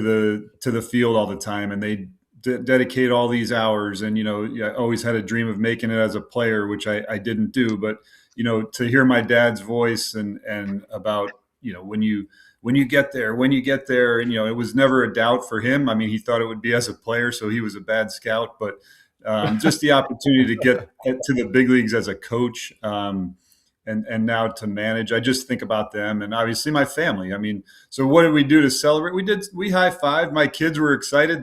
the field all the time, and they dedicate all these hours. And I always had a dream of making it as a player, which I didn't do. But to hear my dad's voice and about when you get there, and it was never a doubt for him. I mean, he thought it would be as a player, so he was a bad scout, but. Just the opportunity to get to the big leagues as a coach, and now to manage. I just think about them, and obviously my family. I mean, so what did we do to celebrate? We high-fived. My kids were excited.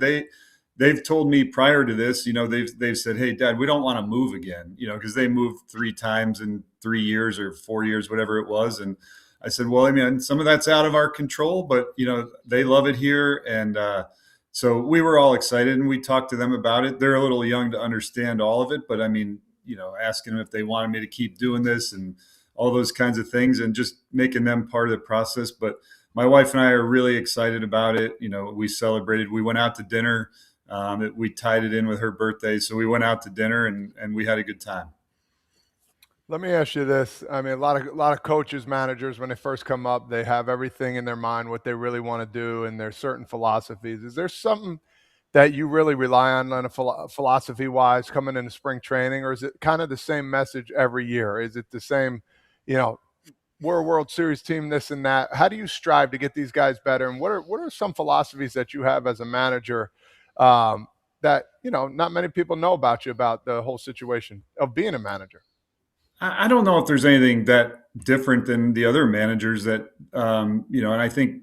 They've told me prior to this, they've said, "Hey, Dad, we don't want to move again," because they moved 3 times in 3 years or 4 years, whatever it was. And I said, well, I mean, some of that's out of our control, but they love it here, and so we were all excited, and we talked to them about it. They're a little young to understand all of it, but I mean, asking them if they wanted me to keep doing this and all those kinds of things, and just making them part of the process. But my wife and I are really excited about it. We celebrated. We went out to dinner. We tied it in with her birthday, so we went out to dinner and we had a good time. Let me ask you this. I mean, a lot of coaches, managers, when they first come up, they have everything in their mind, what they really want to do, and there's certain philosophies. Is there something that you really rely on a philosophy-wise coming into spring training, or is it kind of the same message every year? Is it the same, we're a World Series team, this and that. How do you strive to get these guys better? And what are some philosophies that you have as a manager that, not many people know about you, about the whole situation of being a manager? I don't know if there's anything that different than the other managers that, and I think,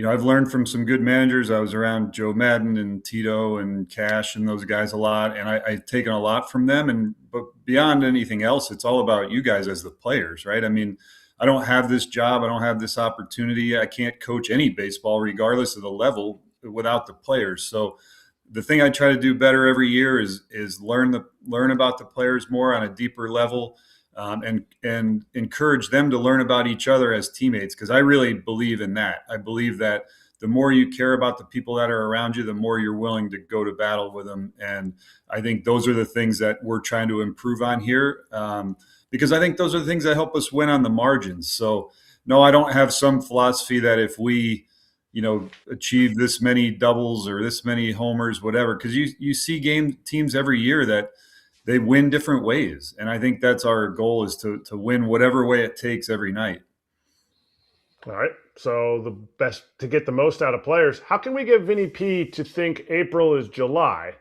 I've learned from some good managers. I was around Joe Madden and Tito and Cash and those guys a lot, and I've taken a lot from them. But beyond anything else, it's all about you guys as the players, right? I mean, I don't have this job. I don't have this opportunity. I can't coach any baseball, regardless of the level, without the players. So the thing I try to do better every year is learn about the players more on a deeper level. And encourage them to learn about each other as teammates, because I really believe in that. I believe that the more you care about the people that are around you, the more you're willing to go to battle with them. And I think those are the things that we're trying to improve on here, because I think those are the things that help us win on the margins. So, no, I don't have some philosophy that if we achieve this many doubles or this many homers, whatever, because you see teams every year that they win different ways. And I think that's our goal, is to win whatever way it takes every night. All right. So the best to get the most out of players, how can we get Vinny P to think April is July?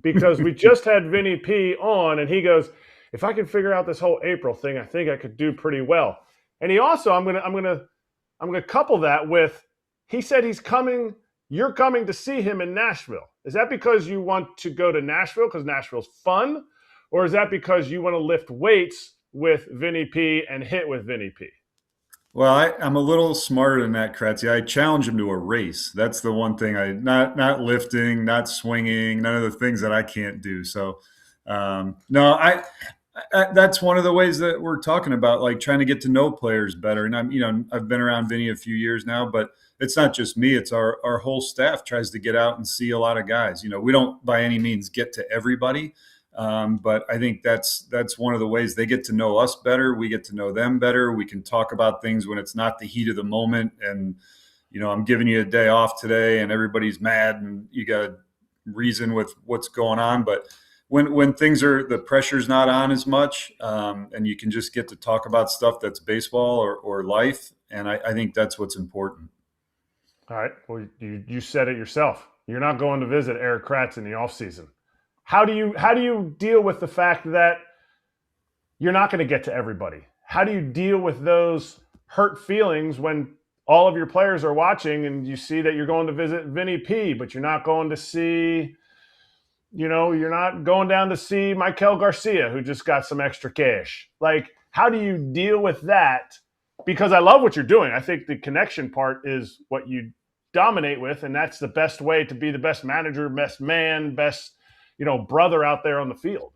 Because we just had Vinny P on and he goes, if I can figure out this whole April thing, I think I could do pretty well. And he also, I'm gonna couple that with, he said you're coming to see him in Nashville. Is that because you want to go to Nashville because Nashville's fun? Or is that because you want to lift weights with Vinny P and hit with Vinny P? Well, I'm a little smarter than that, Kratzy. I challenge him to a race. That's the one thing not lifting, not swinging, none of the things that I can't do. So, no, I that's one of the ways that we're talking about, like trying to get to know players better. And I've been around Vinny a few years now, but it's not just me. It's our whole staff tries to get out and see a lot of guys. We don't by any means get to everybody. But I think that's one of the ways they get to know us better. We get to know them better. We can talk about things when it's not the heat of the moment. And, I'm giving you a day off today and everybody's mad and you got to reason with what's going on. But when things the pressure's not on as much, and you can just get to talk about stuff that's baseball or life. And I think that's what's important. All right. Well, you said it yourself. You're not going to visit Erik Kratz in the offseason. How do you deal with the fact that you're not going to get to everybody? How do you deal with those hurt feelings when all of your players are watching and you see that you're going to visit Vinny P, but you're not going to see, you're not going down to see Maikel Garcia, who just got some extra cash? Like, how do you deal with that? Because I love what you're doing. I think the connection part is what you dominate with, and that's the best way to be the best manager, best man, best brother out there on the field.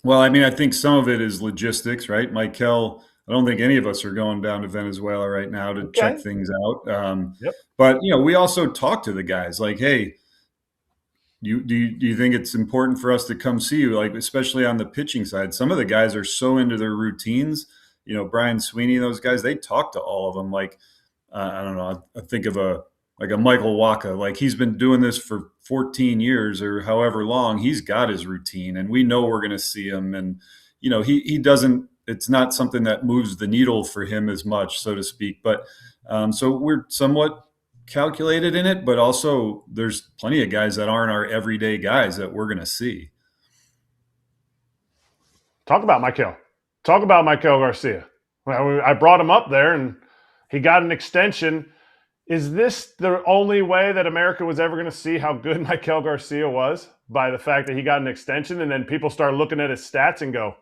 Well, I mean, I think some of it is logistics, right? Maikel, I don't think any of us are going down to Venezuela right now to check things out. Yep. But, we also talk to the guys like, hey, do you think it's important for us to come see you? Like, especially on the pitching side, some of the guys are so into their routines, Brian Sweeney, those guys, they talk to all of them. Like, I don't know, I think of a Michael Wacha, like he's been doing this for 14 years or however long. He's got his routine and we know we're going to see him. And, he doesn't, it's not something that moves the needle for him as much, so to speak. But so we're somewhat calculated in it, but also there's plenty of guys that aren't our everyday guys that we're going to see. Talk about Maikel Garcia. Well, I brought him up there and he got an extension. Is this the only way that America was ever going to see how good Maikel Garcia was? By the fact that he got an extension and then people start looking at his stats and go,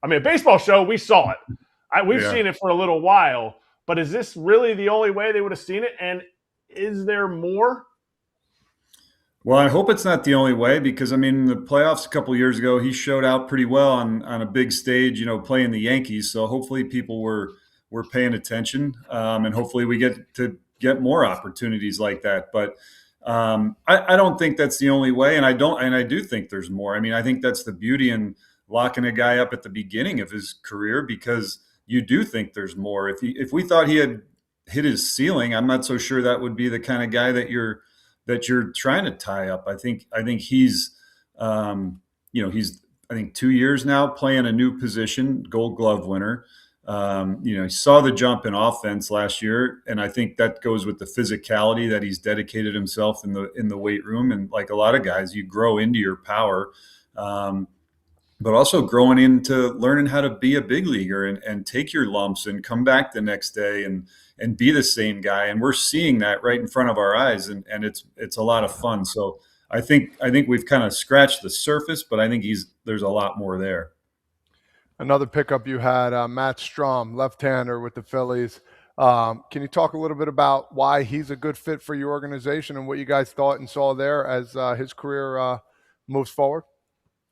I mean, a baseball show, we saw it. We've seen it for a little while, but is this really the only way they would have seen it? And is there more? Well, I hope it's not the only way because, I mean, the playoffs a couple of years ago, he showed out pretty well on a big stage, playing the Yankees. So hopefully people were paying attention, and hopefully we get more opportunities like that. But I don't think that's the only way. And I do think there's more. I mean, I think that's the beauty in locking a guy up at the beginning of his career, because you do think there's more. If we thought he had hit his ceiling, I'm not so sure that would be the kind of guy that you're trying to tie up. I think he's, he's 2 years now playing a new position, Gold Glove winner. He saw the jump in offense last year, and I think that goes with the physicality that he's dedicated himself in the weight room. And like a lot of guys, you grow into your power, but also growing into learning how to be a big leaguer and take your lumps and come back the next day and be the same guy. And we're seeing that right in front of our eyes, and it's a lot of fun. So I think we've kind of scratched the surface, but I think there's a lot more there. Another pickup you had, Matt Strom, left-hander with the Phillies. Can you talk a little bit about why he's a good fit for your organization and what you guys thought and saw there as his career moves forward?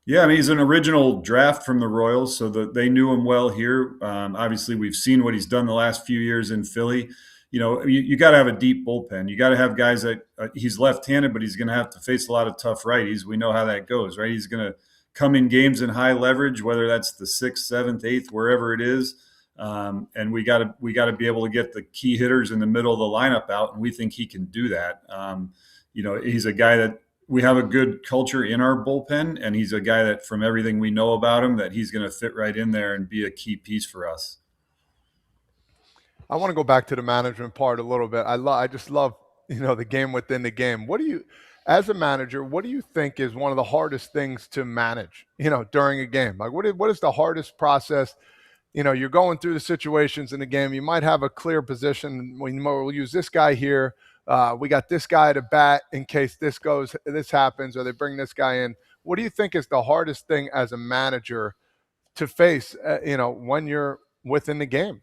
Yeah, I mean, he's an original draft from the Royals, so they knew him well here. Obviously, we've seen what he's done the last few years in Philly. You got to have a deep bullpen. You got to have guys that he's left-handed, but he's going to have to face a lot of tough righties. We know how that goes, right? He's going to come in games in high leverage, whether that's the 6th, 7th, 8th, wherever it is. And we got to be able to get the key hitters in the middle of the lineup out, and we think he can do that. He's a guy that we have a good culture in our bullpen, and he's a guy that, from everything we know about him, that he's going to fit right in there and be a key piece for us. I want to go back to the management part a little bit. I just love, the game within the game. As a manager, what do you think is one of the hardest things to manage, during a game? Like what is the hardest process? You're going through the situations in the game. You might have a clear position. We'll use this guy here. We got this guy to bat in case this happens, or they bring this guy in. What do you think is the hardest thing as a manager to face, when you're within the game?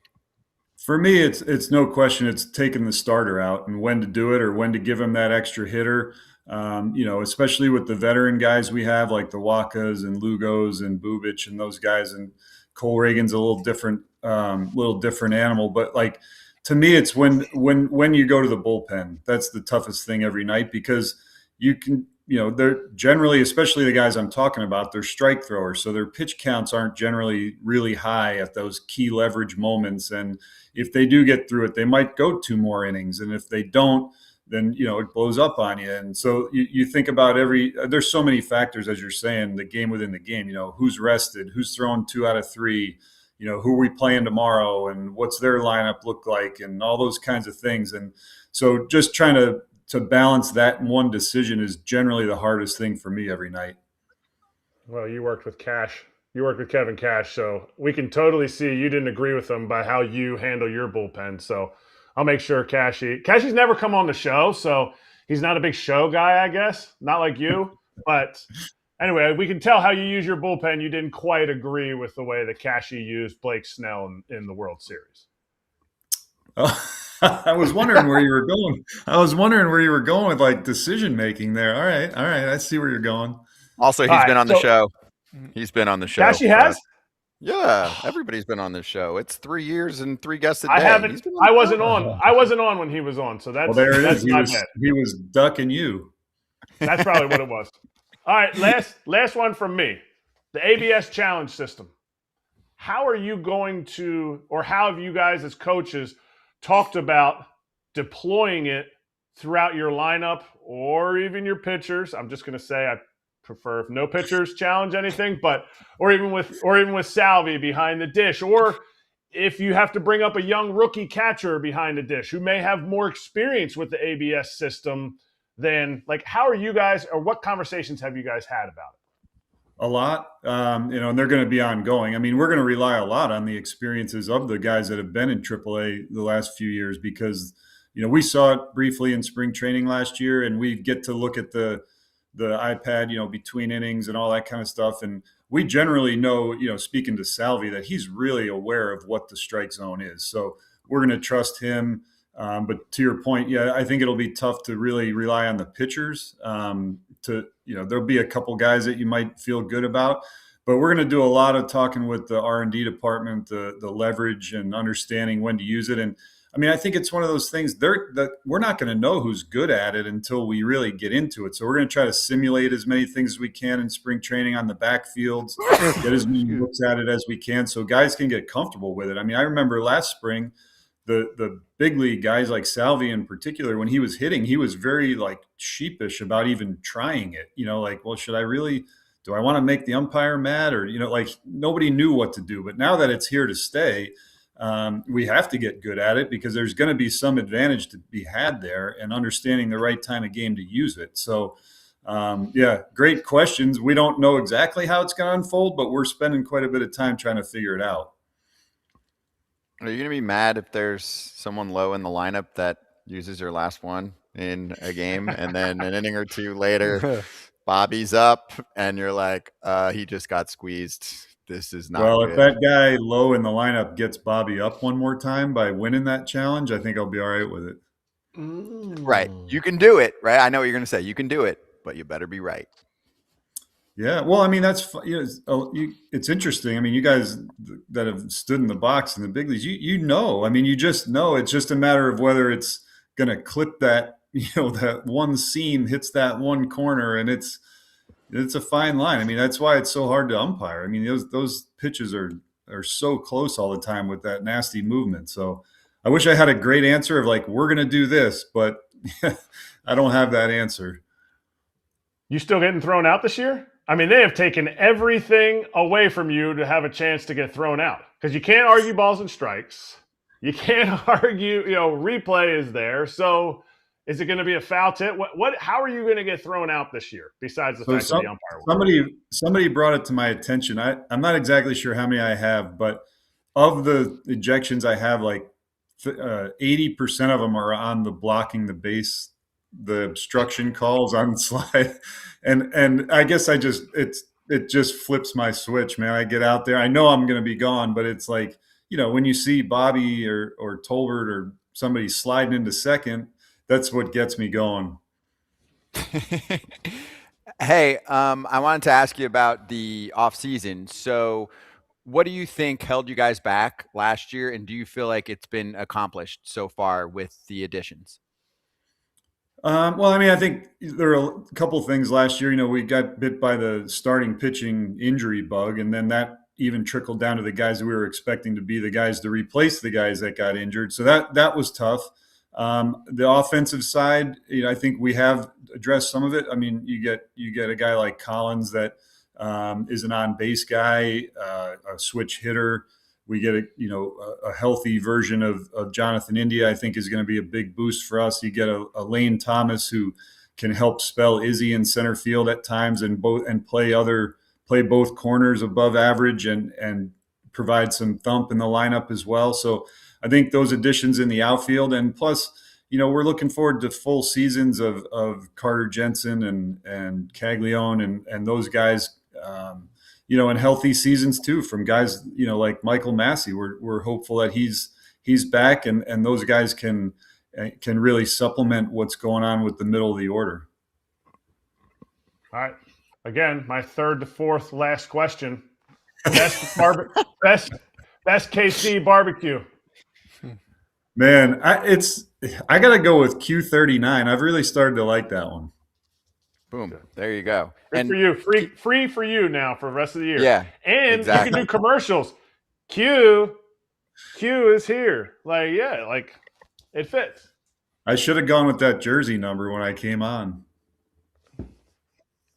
For me, it's no question. It's taking the starter out and when to do it or when to give him that extra hitter. Especially with the veteran guys we have, like the Wakas and Lugos and Bubic and those guys, and Cole Reagan's a little different animal. But like, to me, it's when you go to the bullpen, that's the toughest thing every night, because you can, they're generally, especially the guys I'm talking about, they're strike throwers. So their pitch counts aren't generally really high at those key leverage moments. And if they do get through it, they might go 2 more innings. And if they don't, then, it blows up on you. And so you think about there's so many factors, as you're saying, the game within the game, who's rested, who's thrown 2 out of 3, who are we playing tomorrow and what's their lineup look like and all those kinds of things. And so just trying to balance that in one decision is generally the hardest thing for me every night. Well, you worked with Cash. You worked with Kevin Cash, so we can totally see you didn't agree with him by how you handle your bullpen. So I'll make sure Cashy's never come on the show, so he's not a big show guy, I guess. Not like you. But anyway, we can tell how you use your bullpen. You didn't quite agree with the way that Cashy used Blake Snell in the World Series. Oh, I was wondering where you were going. I was wondering where you were going with like decision making there. All right. I see where you're going. Also, he's been on the show. He's been on the show. Cashy has? Yeah, everybody's been on this show. It's 3 years and 3 guests a day. I haven't. I wasn't on. I wasn't on when he was on, so that's there it is. not bad. He was ducking you. That's probably what it was. All right, last one from me. The ABS challenge system. How are you going to, or how have you guys as coaches talked about deploying it throughout your lineup or even your pitchers? I'm just going to say I prefer if no pitchers challenge anything, but or even with Salvi behind the dish, or if you have to bring up a young rookie catcher behind the dish who may have more experience with the ABS system than, like, how are you guys, or what conversations have you guys had about it? A lot, and they're going to be ongoing. I mean, we're going to rely a lot on the experiences of the guys that have been in AAA the last few years, because, we saw it briefly in spring training last year, and we get to look at the iPad, between innings and all that kind of stuff. And we generally know, speaking to Salvi, that he's really aware of what the strike zone is. So we're going to trust him. But to your point, yeah, I think it'll be tough to really rely on the pitchers. There'll be a couple guys that you might feel good about, but we're going to do a lot of talking with the R&D department, the leverage and understanding when to use it. And I mean, I think it's one of those things that we're not going to know who's good at it until we really get into it. So we're going to try to simulate as many things as we can in spring training on the backfields, get as many looks at it as we can so guys can get comfortable with it. I mean, I remember last spring, the big league guys like Salvi in particular, when he was hitting, he was very like sheepish about even trying it, like, well, do I want to make the umpire mad? Or, like nobody knew what to do. But now that it's here to stay, we have to get good at it because there's going to be some advantage to be had there and understanding the right time of game to use it. So, great questions. We don't know exactly how it's going to unfold, but we're spending quite a bit of time trying to figure it out. Are you going to be mad if there's someone low in the lineup that uses your last one in a game and then an inning or two later, Bobby's up and you're like, he just got squeezed. This is not good. If that guy low in the lineup gets Bobby up one more time by winning that challenge, I think I'll be all right with it. Right. You can do it, right? I know what you're going to say. You can do it, but you better be right. Yeah. Well, I mean, that's, it's interesting. I mean, you guys that have stood in the box in the big leagues, you know, I mean, you just know it's just a matter of whether it's going to clip that, that one seam hits that one corner, and it's a fine line. I mean, that's why it's so hard to umpire. I mean, those pitches are so close all the time with that nasty movement. So I wish I had a great answer of like, we're going to do this, but I don't have that answer. You still getting thrown out this year? I mean, they have taken everything away from you to have a chance to get thrown out because you can't argue balls and strikes. You can't argue, replay is there. So is it going to be a foul tip? How are you going to get thrown out this year besides the fact that the umpire? Somebody brought it to my attention. I'm not exactly sure how many I have, but of the ejections I have, like 80% of them are on the blocking the base, the obstruction calls on slide. And I guess it just flips my switch, man. I get out there. I know I'm going to be gone, but it's like, when you see Bobby or Tolbert or somebody sliding into second, that's what gets me going. Hey, I wanted to ask you about the offseason. So what do you think held you guys back last year? And do you feel like it's been accomplished so far with the additions? Well, I mean, I think there are a couple of things last year. We got bit by the starting pitching injury bug, and then that even trickled down to the guys that we were expecting to be the guys to replace the guys that got injured. So that was tough. The offensive side, I think we have addressed some of it. I mean, you get a guy like Collins that is an on-base guy, a switch hitter. We get a healthy version of Jonathan India, I think is going to be a big boost for us. You get a Lane Thomas who can help spell Izzy in center field at times and play both corners above average and provide some thump in the lineup as well. So I think those additions in the outfield, and plus, we're looking forward to full seasons of Carter Jensen and Caglione and those guys, and healthy seasons too from guys, like Michael Massey. We're hopeful that he's back and those guys can really supplement what's going on with the middle of the order. All right. Again, my third to fourth last question. Best KC barbecue. Man, I got to go with Q39. I've really started to like that one. Boom. There you go. Good for you. Free for you now for the rest of the year. Yeah. And exactly. You can do commercials. Q is here. It fits. I should have gone with that jersey number when I came on.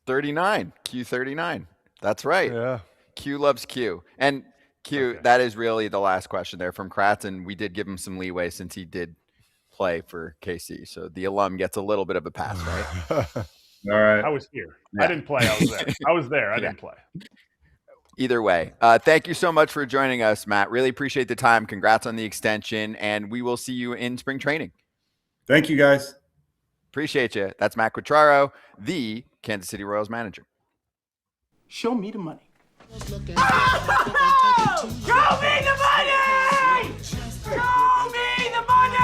39. Q39. That's right. Yeah. Q loves Q. And Q, okay. That is really the last question there from Kratz, and we did give him some leeway since he did play for KC. So the alum gets a little bit of a pass, right? All right. I was here. Yeah. I didn't play. I was there. I was there. I didn't play. Either way, thank you so much for joining us, Matt. Really appreciate the time. Congrats on the extension, and we will see you in spring training. Thank you, guys. Appreciate you. That's Matt Quatraro, the Kansas City Royals manager. Show me the money. Show me the money! Show me the money!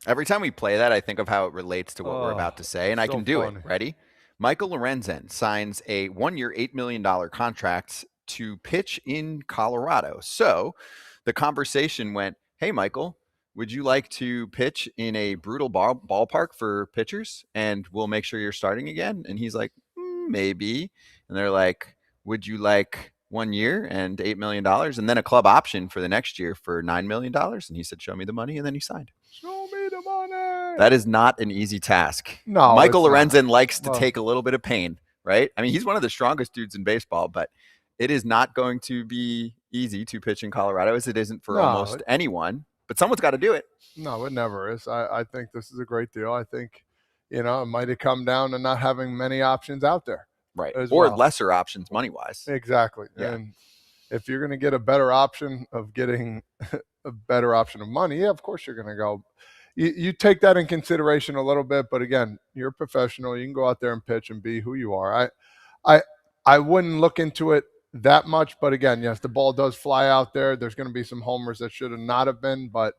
Every time we play that, I think of how it relates to what we're about to say, and I can do it. Ready? Michael Lorenzen signs a 1-year, $8 million contract to pitch in Colorado. So the conversation went, hey, Michael, would you like to pitch in a brutal ballpark for pitchers? And we'll make sure you're starting again. And he's like, maybe. And they're like, would you like 1 year and $8 million and then a club option for the next year for $9 million? And he said, show me the money. And then he signed. Show me the money. That is not an easy task. No, Michael Lorenzen likes to take a little bit of pain, right? I mean, he's one of the strongest dudes in baseball, but it is not going to be easy to pitch in Colorado as it isn't for No, almost anyone, but someone's got to do it. No, it never is. I think this is a great deal. I think, it might have come down to not having many options out there. Right. As Or well. lesser options money-wise. Exactly. Yeah. And if you're going to get a better option of getting a better option of money, yeah, of course you're going to go. You take that in consideration a little bit, but again, you're a professional. You can go out there and pitch and be who you are. I wouldn't look into it that much, but again, yes, the ball does fly out there. There's going to be some homers that should have not have been, but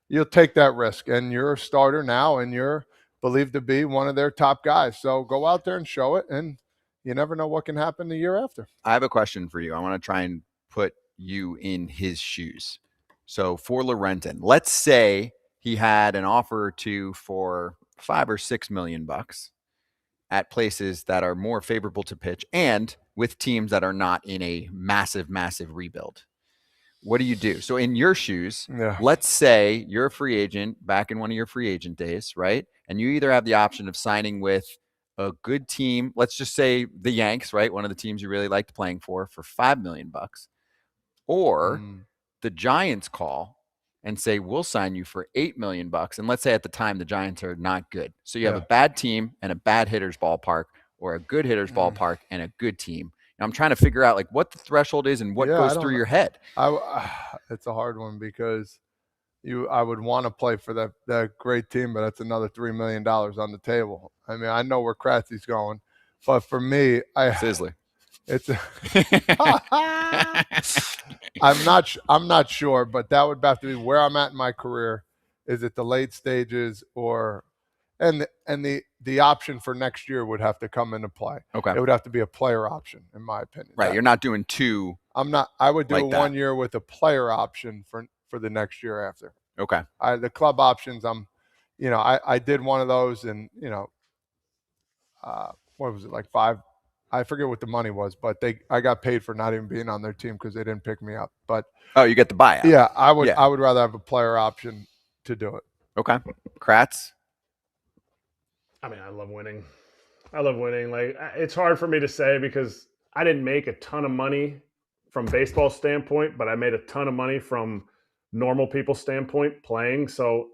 you'll take that risk. And you're a starter now, and you're believed to be one of their top guys. So go out there and show it, and you never know what can happen the year after. I have a question for you. I want to try and put you in his shoes. So for Lorenzen, let's say he had an offer or two for $5 or $6 million at places that are more favorable to pitch and with teams that are not in a massive, massive rebuild. What do you do? So in your shoes, let's say you're a free agent back in one of your free agent days, right? And you either have the option of signing with a good team, let's just say the Yanks, right? One of the teams you really liked playing for $5 million, or the Giants call and say, we'll sign you for $8 million. And let's say at the time, the Giants are not good. So you have a bad team and a bad hitter's ballpark, or a good hitter's ballpark and a good team. And I'm trying to figure out like what the threshold is and what goes through your head. It's a hard one because I would want to play for that great team, but that's another $3 million on the table. I mean, I know where Kratzy's going, but for me, Sizzler. I'm not sure, but that would have to be where I'm at in my career. Is it the late stages and the option for next year would have to come into play. Okay. It would have to be a player option, in my opinion. Right. You're not doing two. I would do like 1 year with a player option for the next year after. Okay. The club options, I did one of those and, what was it, like 5? I forget what the money was, but I got paid for not even being on their team because they didn't pick me up. But you get the buyout. Yeah, I would rather have a player option to do it. Okay. Kratz? I mean, I love winning. Like, it's hard for me to say because I didn't make a ton of money from baseball standpoint, but I made a ton of money from normal people's standpoint playing. So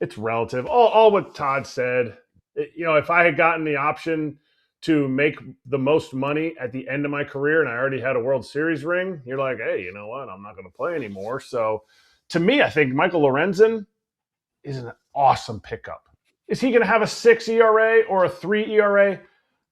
it's relative. All what Todd said, if I had gotten the option to make the most money at the end of my career and I already had a World Series ring, you're like, hey, you know what? I'm not going to play anymore. So to me, I think Michael Lorenzen is an awesome pickup. Is he going to have a 6 ERA or a 3 ERA?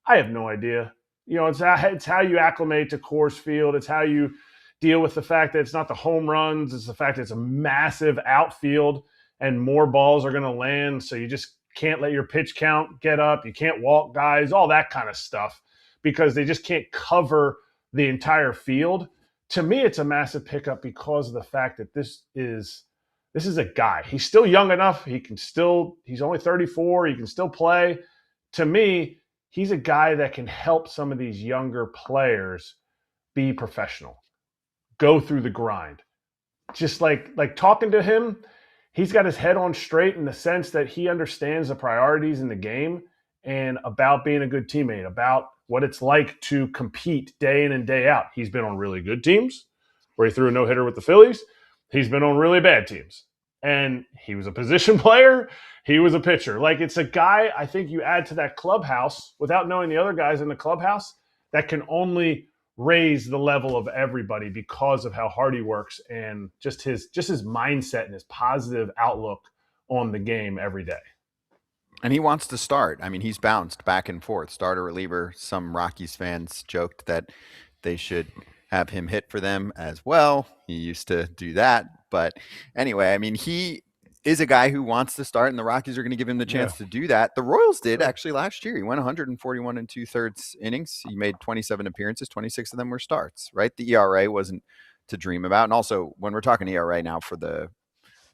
I have no idea. It's how you acclimate to Coors Field. It's how you deal with the fact that it's not the home runs. It's the fact that it's a massive outfield and more balls are going to land. So you just can't let your pitch count get up. You can't walk guys, all that kind of stuff, because they just can't cover the entire field. To me, it's a massive pickup because of the fact that this is a guy. He's still young enough. He's only 34. He can still play. To me, he's a guy that can help some of these younger players be professional, go through the grind. Just like talking to him, he's got his head on straight in the sense that he understands the priorities in the game and about being a good teammate, about what it's like to compete day in and day out. He's been on really good teams where he threw a no-hitter with the Phillies. He's been on really bad teams. And he was a position player. He was a pitcher. Like, it's a guy I think you add to that clubhouse without knowing the other guys in the clubhouse that can only raise the level of everybody because of how hard he works and just his mindset and his positive outlook on the game every day. And he wants to start. I mean, he's bounced back and forth, starter, reliever. Some Rockies fans joked that they should have him hit for them as well. He used to do that. But anyway, I mean, he is a guy who wants to start, and the Rockies are going to give him the chance to do that. The Royals did actually last year. He went 141 2/3 innings. He made 27 appearances. 26 of them were starts, right? The ERA wasn't to dream about. And also, when we're talking ERA now for the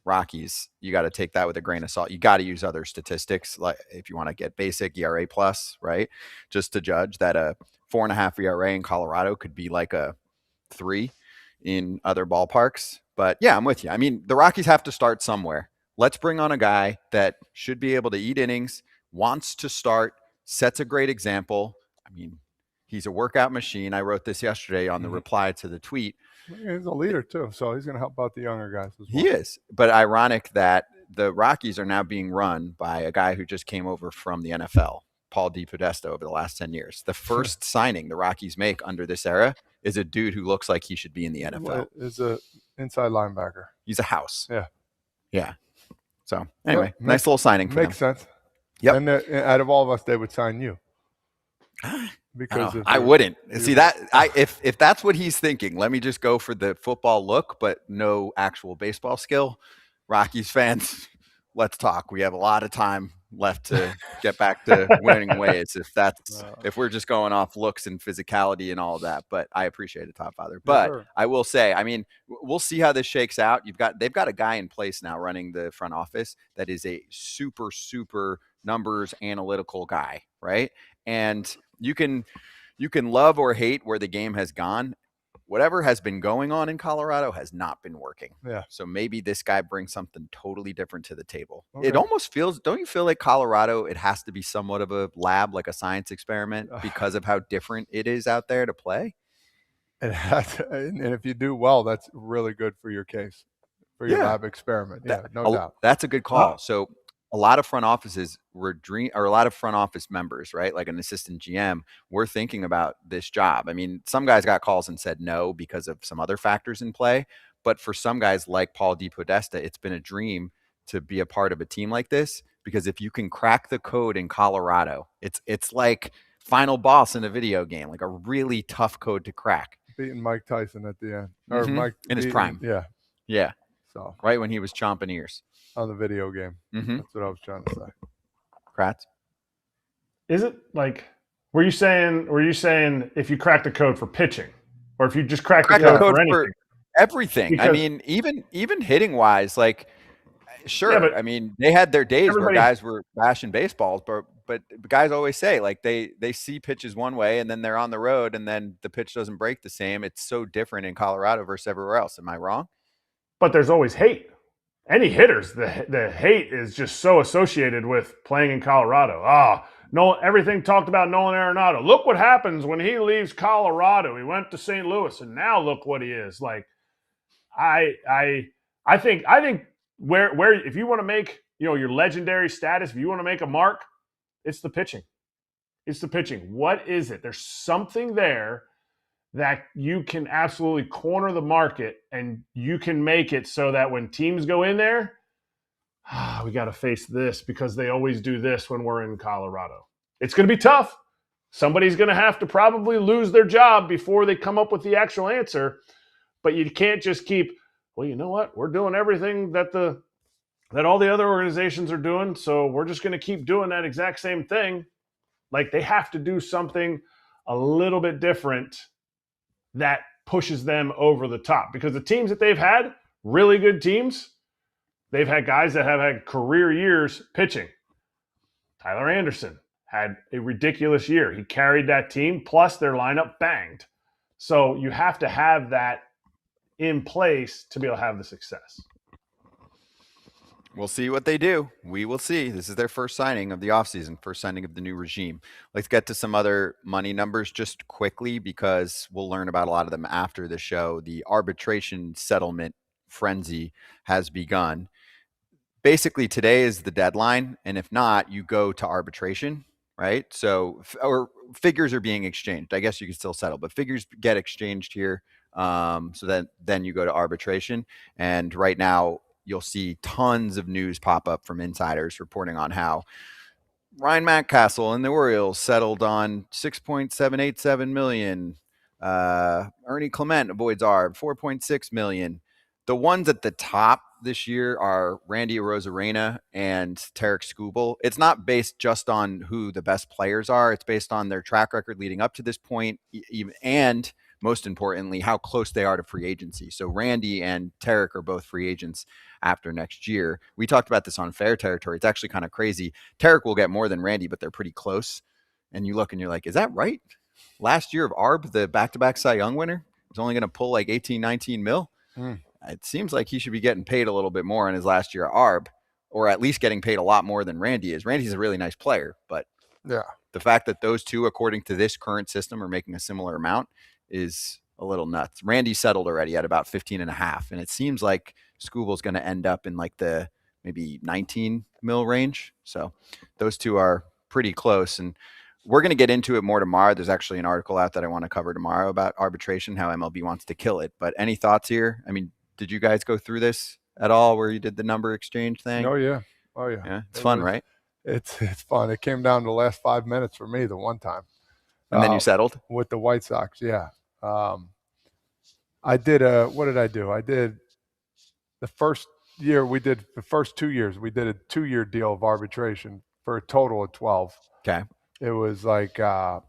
Rockies, you got to take that with a grain of salt. You got to use other statistics, like if you want to get basic ERA plus, right? Just to judge that a 4.5 ERA in Colorado could be like a 3 in other ballparks. But yeah, I'm with you. I mean, the Rockies have to start somewhere. Let's bring on a guy that should be able to eat innings, wants to start, sets a great example. I mean, he's a workout machine. I wrote this yesterday on the reply to the tweet. He's a leader too, so he's going to help out the younger guys as well. He is. But ironic that the Rockies are now being run by a guy who just came over from the NFL, Paul DePodesta, over the last 10 years. The first signing the Rockies make under this era is a dude who looks like he should be in the NFL. Is a inside linebacker. He's a house. Yeah. Yeah. So anyway, Yeah, nice little signing for Makes them. sense. Yep. And out of all of us, they would sign you. Because I wouldn't see that. If that's what he's thinking, let me just go for the football look, but no actual baseball skill. Rockies fans, let's talk. We have a lot of time left to get back to winning ways. If we're just going off looks and physicality and all of that, but I appreciate it, Top Father. But sure. I will say, I mean, we'll see how this shakes out. They've got a guy in place now running the front office that is a super, super numbers analytical guy, right? And you can love or hate where the game has gone. Whatever has been going on in Colorado has not been working. Yeah. So maybe this guy brings something totally different to the table. Okay. It almost feels, don't you feel like Colorado, it has to be somewhat of a lab, like a science experiment because of how different it is out there to play? It has, and if you do well, that's really good for your case, for your lab experiment. Yeah, no doubt. That's a good call. So a lot of front offices a lot of front office members, right? Like an assistant GM, we're thinking about this job. I mean, some guys got calls and said no because of some other factors in play. But for some guys like Paul DePodesta, it's been a dream to be a part of a team like this, because if you can crack the code in Colorado, it's like final boss in a video game, like a really tough code to crack. Beating Mike Tyson at the end. Or Mike in his prime. Yeah. Yeah. So right when he was chomping ears. On the video game. Mm-hmm. That's what I was trying to say. Kratz? Is it like, were you saying if you crack the code for pitching, or if you just crack the code for anything? Everything. Because, I mean, even hitting wise, like, sure. Yeah, I mean, they had their days where guys were bashing baseballs, but guys always say, like, they see pitches one way and then they're on the road and then the pitch doesn't break the same. It's so different in Colorado versus everywhere else. Am I wrong? But there's always hate. Any hitters, the hate is just so associated with playing in Colorado. Everything talked about Nolan Arenado. Look what happens when he leaves Colorado. He went to St. Louis, and now look what he is. Like, I think where if you want to make your legendary status, if you want to make a mark, it's the pitching. It's the pitching. What is it? There's something there that you can absolutely corner the market, and you can make it so that when teams go in there, we got to face this because they always do this when we're in Colorado. It's going to be tough. Somebody's going to have to probably lose their job before they come up with the actual answer, but you can't just keep, well, you know what? We're doing everything that all the other organizations are doing, so we're just going to keep doing that exact same thing. Like, they have to do something a little bit different that pushes them over the top, because the teams that they've had, really good teams, they've had guys that have had career years pitching. Tyler Anderson had a ridiculous year. He carried that team, plus their lineup banged. So you have to have that in place to be able to have the success. We'll see what they do. We will see. This is their first signing of the offseason, first signing of the new regime. Let's get to some other money numbers just quickly, because we'll learn about a lot of them after the show. The arbitration settlement frenzy has begun. Basically, today is the deadline, and if not, you go to arbitration, right? So, or figures are being exchanged. I guess you can still settle, but figures get exchanged here. So then you go to arbitration, and right now, you'll see tons of news pop up from insiders reporting on how Ryan Mountcastle and the Orioles settled on $6.787 million. Ernie Clement avoids ARB, $4.6 million. The ones at the top this year are Randy Arozarena and Tarek Skubal. It's not based just on who the best players are. It's based on their track record leading up to this point, and most importantly, how close they are to free agency. So Randy and Tarek are both free agents after next year. We talked about this on Fair Territory. It's actually kind of crazy. Tarek will get more than Randy, but they're pretty close. And you look and you're like, is that right? Last year of ARB, the back-to-back Cy Young winner, is only going to pull like 18, 19 mil. It seems like he should be getting paid a little bit more in his last year at ARB, or at least getting paid a lot more than Randy is. Randy's a really nice player, but the fact that those two, according to this current system, are making a similar amount is a little nuts. Randy settled already at about 15.5, and it seems like Scooble's going to end up in like the maybe 19 mil range. So those two are pretty close, and we're going to get into it more tomorrow. There's actually an article out that I want to cover tomorrow about arbitration, how MLB wants to kill it. But any thoughts here? I mean, did you guys go through this at all where you did the number exchange thing? Oh yeah. Yeah, it's fun, right? It's fun. It came down to the last 5 minutes for me the one time. And then you settled? With the White Sox, yeah. I did what did I do? I did the first year the first 2 years, we did a 2-year deal of arbitration for a total of 12. Okay. It was like I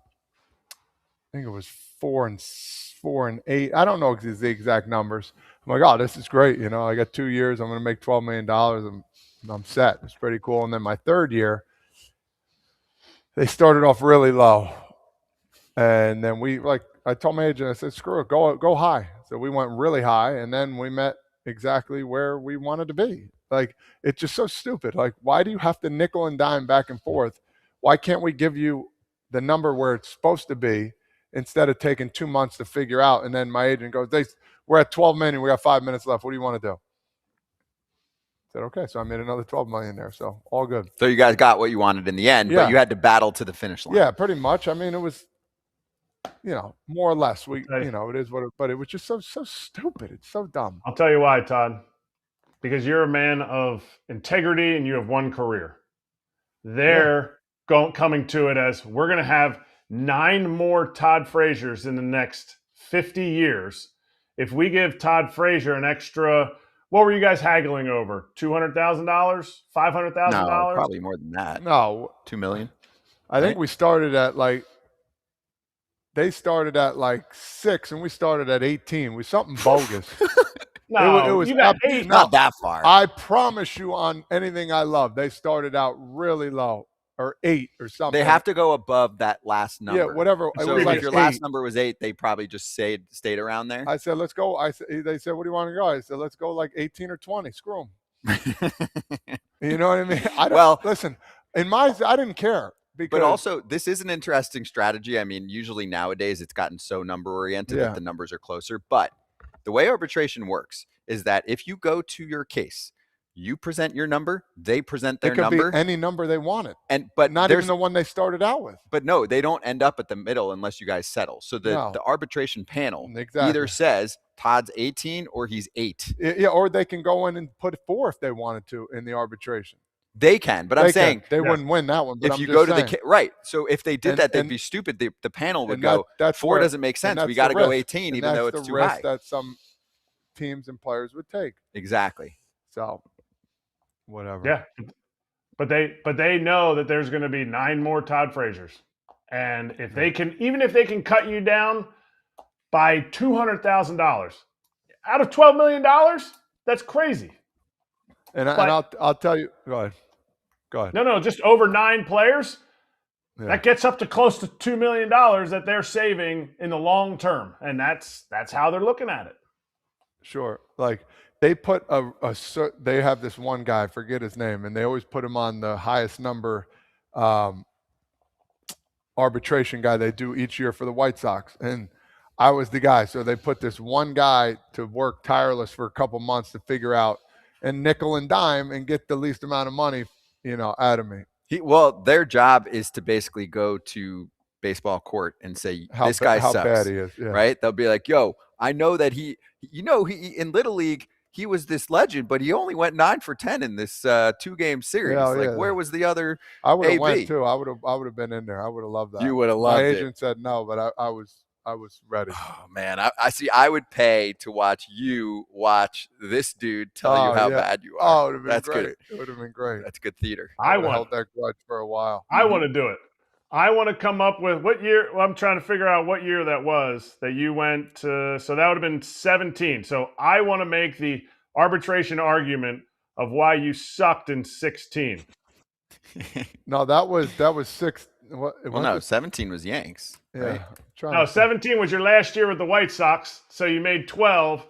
think it was 4 and 8. I don't know the exact numbers. I'm like, oh, this is great. You know, I got 2 years. I'm going to make $12 million. I'm set. It's pretty cool. And then my third year, they started off really low. And then I told my agent, I said, screw it, go high. So we went really high, and then we met exactly where we wanted to be. Like, it's just so stupid. Like, why do you have to nickel and dime back and forth? Why can't we give you the number where it's supposed to be instead of taking 2 months to figure out? And then my agent goes, we're at 12 million. We got 5 minutes left. What do you want to do? I said, okay. So I made another 12 million there. So all good. So you guys got what you wanted in the end, Yeah. but you had to battle to the finish line. Yeah, pretty much. I mean, it was, more or less. It is but it was just so stupid. It's so dumb. I'll tell you why, Todd. Because you're a man of integrity and you have one career. They're coming to it as we're going to have 9 more Todd Fraziers in the next 50 years. If we give Todd Frazier an extra, what were you guys haggling over? $200,000? $500,000? No, probably more than that. No, $2 million. I think we started at they started at 6 and we started at 18. We something bogus. No, it was you got 8. Not that far. I promise you on anything I love, they started out really low, or 8 or something. They have to go above that last number. Yeah, whatever. It So was if like your 8. last number was 8, they probably just stayed around there. I said, let's go. They said, what do you want to go? I said, let's go 18 or 20. Screw them. You know what I mean? Listen, in my eyes, I didn't care. But also, this is an interesting strategy. I mean, usually nowadays it's gotten so number oriented that the numbers are closer. But the way arbitration works is that if you go to your case, you present your number, they present their number. It could be any number they wanted. But not even the one they started out with. But no, they don't end up at the middle unless you guys settle. So the arbitration panel either says Todd's 18 or he's 8. Yeah, or they can go in and put 4 if they wanted to in the arbitration. They can, but I'm saying they wouldn't win that one. But if you go to the right, so if they did that, they'd be stupid. The panel would go, 4 doesn't make sense. We got to go 18, even though it's too high. That's the risk that some teams and players would take. Exactly. So, whatever. Yeah, but they know that there's going to be 9 more Todd Fraziers, and if they can cut you down by $200,000 out of $12 million, that's crazy. And I'll tell you. Go ahead. No, just over 9 players. Yeah. That gets up to close to $2 million that they're saving in the long term, and that's how they're looking at it. Sure, like they put they have this one guy, I forget his name, and they always put him on the highest number arbitration guy they do each year for the White Sox, and I was the guy. So they put this one guy to work tireless for a couple months to figure out and nickel and dime and get the least amount of money, out of me. Their job is to basically go to baseball court and say, this guy sucks. How bad he is, right? They'll be like, yo, I know that he in Little League, he was this legend, but he only went 9 for 10 in this 2-game series. Where was the other I would have went too. I would have been in there. I would have loved that. You would have loved it. My agent said no, but I was ready. Oh man, I see. I would pay to watch this dude tell you how bad you are. Oh, it would have been great. Good. It would have been great. That's good theater. I held that grudge for a while. I want to do it. I want to come up with what year. Well, I'm trying to figure out what year that was that you went to. So that would have been 17. So I want to make the arbitration argument of why you sucked in 16. No, that was 6. No, 17 was Yanks. Yeah. Right? No, 17 was your last year with the White Sox. So you made 12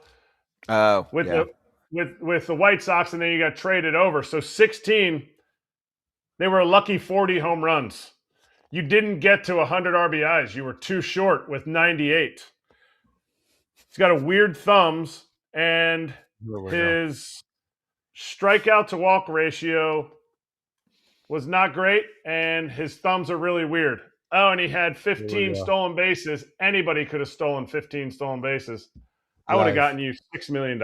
with the White Sox, and then you got traded over. So 16, they were a lucky 40 home runs. You didn't get to 100 RBIs. You were too short with 98. He's got a weird thumbs, and There we go. his strikeout to walk ratio was not great, and his thumbs are really weird. Oh, and he had 15 go. stolen bases. Anybody could have stolen 15 stolen bases. I would have Nice. gotten you $6 million.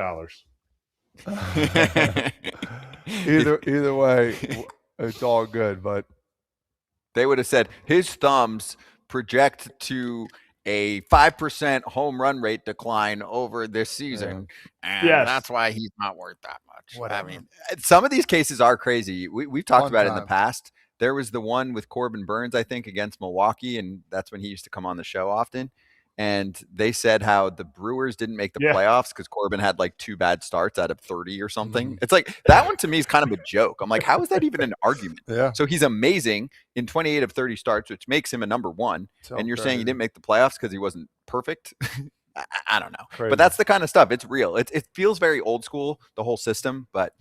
Either way, it's all good. But They would have said his thumbs project to a 5% home run rate decline over this season, and Yes. that's why he's not worth that much. Whatever. I mean, some of these cases are crazy. We've talked Fun about it in the times. past. There was the one with Corbin Burns, I think, against Milwaukee, and that's when he used to come on the show often. And they said how the Brewers didn't make the Yeah. playoffs because Corbin had like 2 bad starts out of 30 or something. Mhm. It's like that one to me is kind of a joke. I'm like, how is that even an argument? yeah, So he's amazing in 28 of 30 starts, which makes him a number one. so And you're saying he crazy. didn't make the playoffs because he wasn't perfect? I don't know. Crazy. But that's the kind of stuff. It's real. It feels very old school, the whole system. But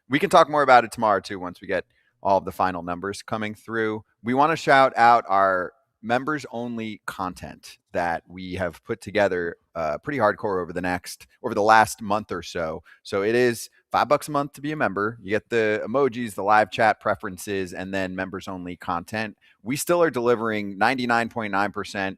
we can talk more about it tomorrow, too, once we get all of the final numbers coming through. We want to shout out our members only content that we have put together pretty hardcore over the last month or so. So it is $5 a month to be a member. You get the emojis, the live chat preferences, and then members only content. We still are delivering 99.9%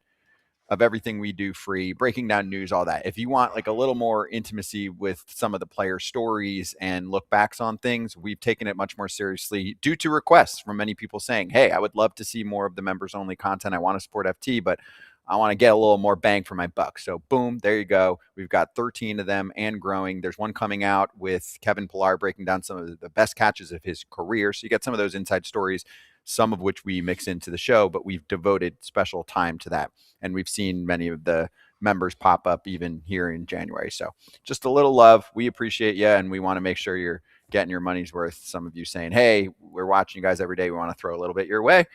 of everything we do free, breaking down news, all that. If you want like a little more intimacy with some of the player stories and look backs on things, we've taken it much more seriously due to requests from many people saying, hey, I would love to see more of the members only content. I want to support FT, but I want to get a little more bang for my buck. So boom, there you go. We've got 13 of them and growing. There's one coming out with Kevin Pillar breaking down some of the best catches of his career. So you get some of those inside stories, some of which we mix into the show, but we've devoted special time to that. And we've seen many of the members pop up even here in January. So just a little love. We appreciate you, and we want to make sure you're getting your money's worth. Some of you saying, hey, we're watching you guys every day. We want to throw a little bit your way.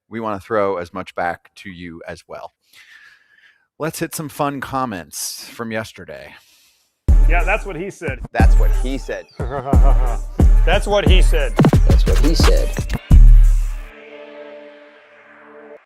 We want to throw as much back to you as well. Let's hit some fun comments from yesterday. Yeah, that's what he said. That's what he said. That's what he said. That's what he said.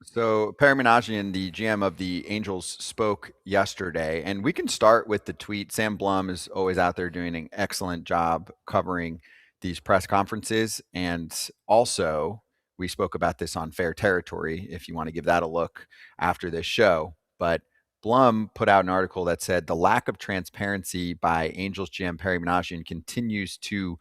So Perry Minasian, the GM of the Angels, spoke yesterday, and we can start with the tweet. Sam Blum is always out there doing an excellent job covering these press conferences, and also we spoke about this on Fair Territory, if you want to give that a look after this show. But Blum put out an article that said the lack of transparency by Angels GM Perry Minasian continues to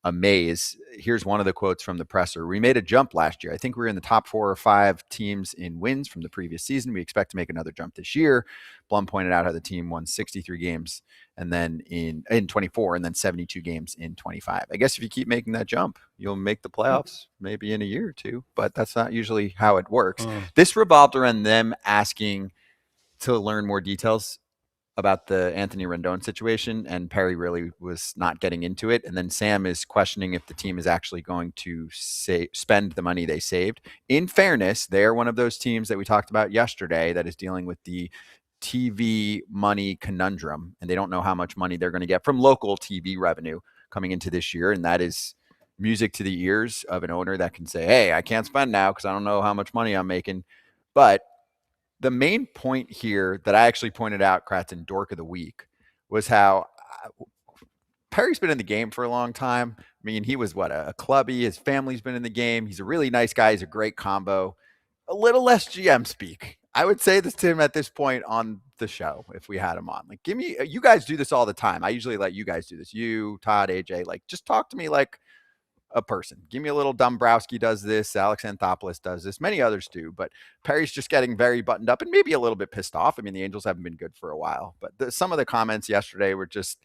amaze. Here's one of the quotes from the presser. We made a jump last year. I think we were in the top 4 or 5 teams in wins from the previous season. We expect to make another jump this year. Blum pointed out how the team won 63 games and then in 24 and then 72 games in 25. I guess if you keep making that jump, you'll make the playoffs maybe in a year or two, but that's not usually how it works. This revolved around them asking to learn more details about the Anthony Rendon situation, and Perry really was not getting into it. And then Sam is questioning if the team is actually going to spend the money they saved. In fairness, they are one of those teams that we talked about yesterday that is dealing with the TV money conundrum, and they don't know how much money they're going to get from local TV revenue coming into this year. And that is music to the ears of an owner that can say, hey, I can't spend now because I don't know how much money I'm making. But the main point here that I actually pointed out, Kratz and Dork of the Week, was how Perry's been in the game for a long time. I mean, he was a clubby. His family's been in the game. He's a really nice guy. He's a great combo. A little less GM speak. I would say this to him at this point on the show if we had him on. Like, you guys do this all the time. I usually let you guys do this. You, Todd, AJ, like, just talk to me like a person. Give me a little. Dombrowski does this. Alex Anthopoulos does this. Many others do. But Perry's just getting very buttoned up and maybe a little bit pissed off. I mean, the Angels haven't been good for a while. But some of the comments yesterday were just,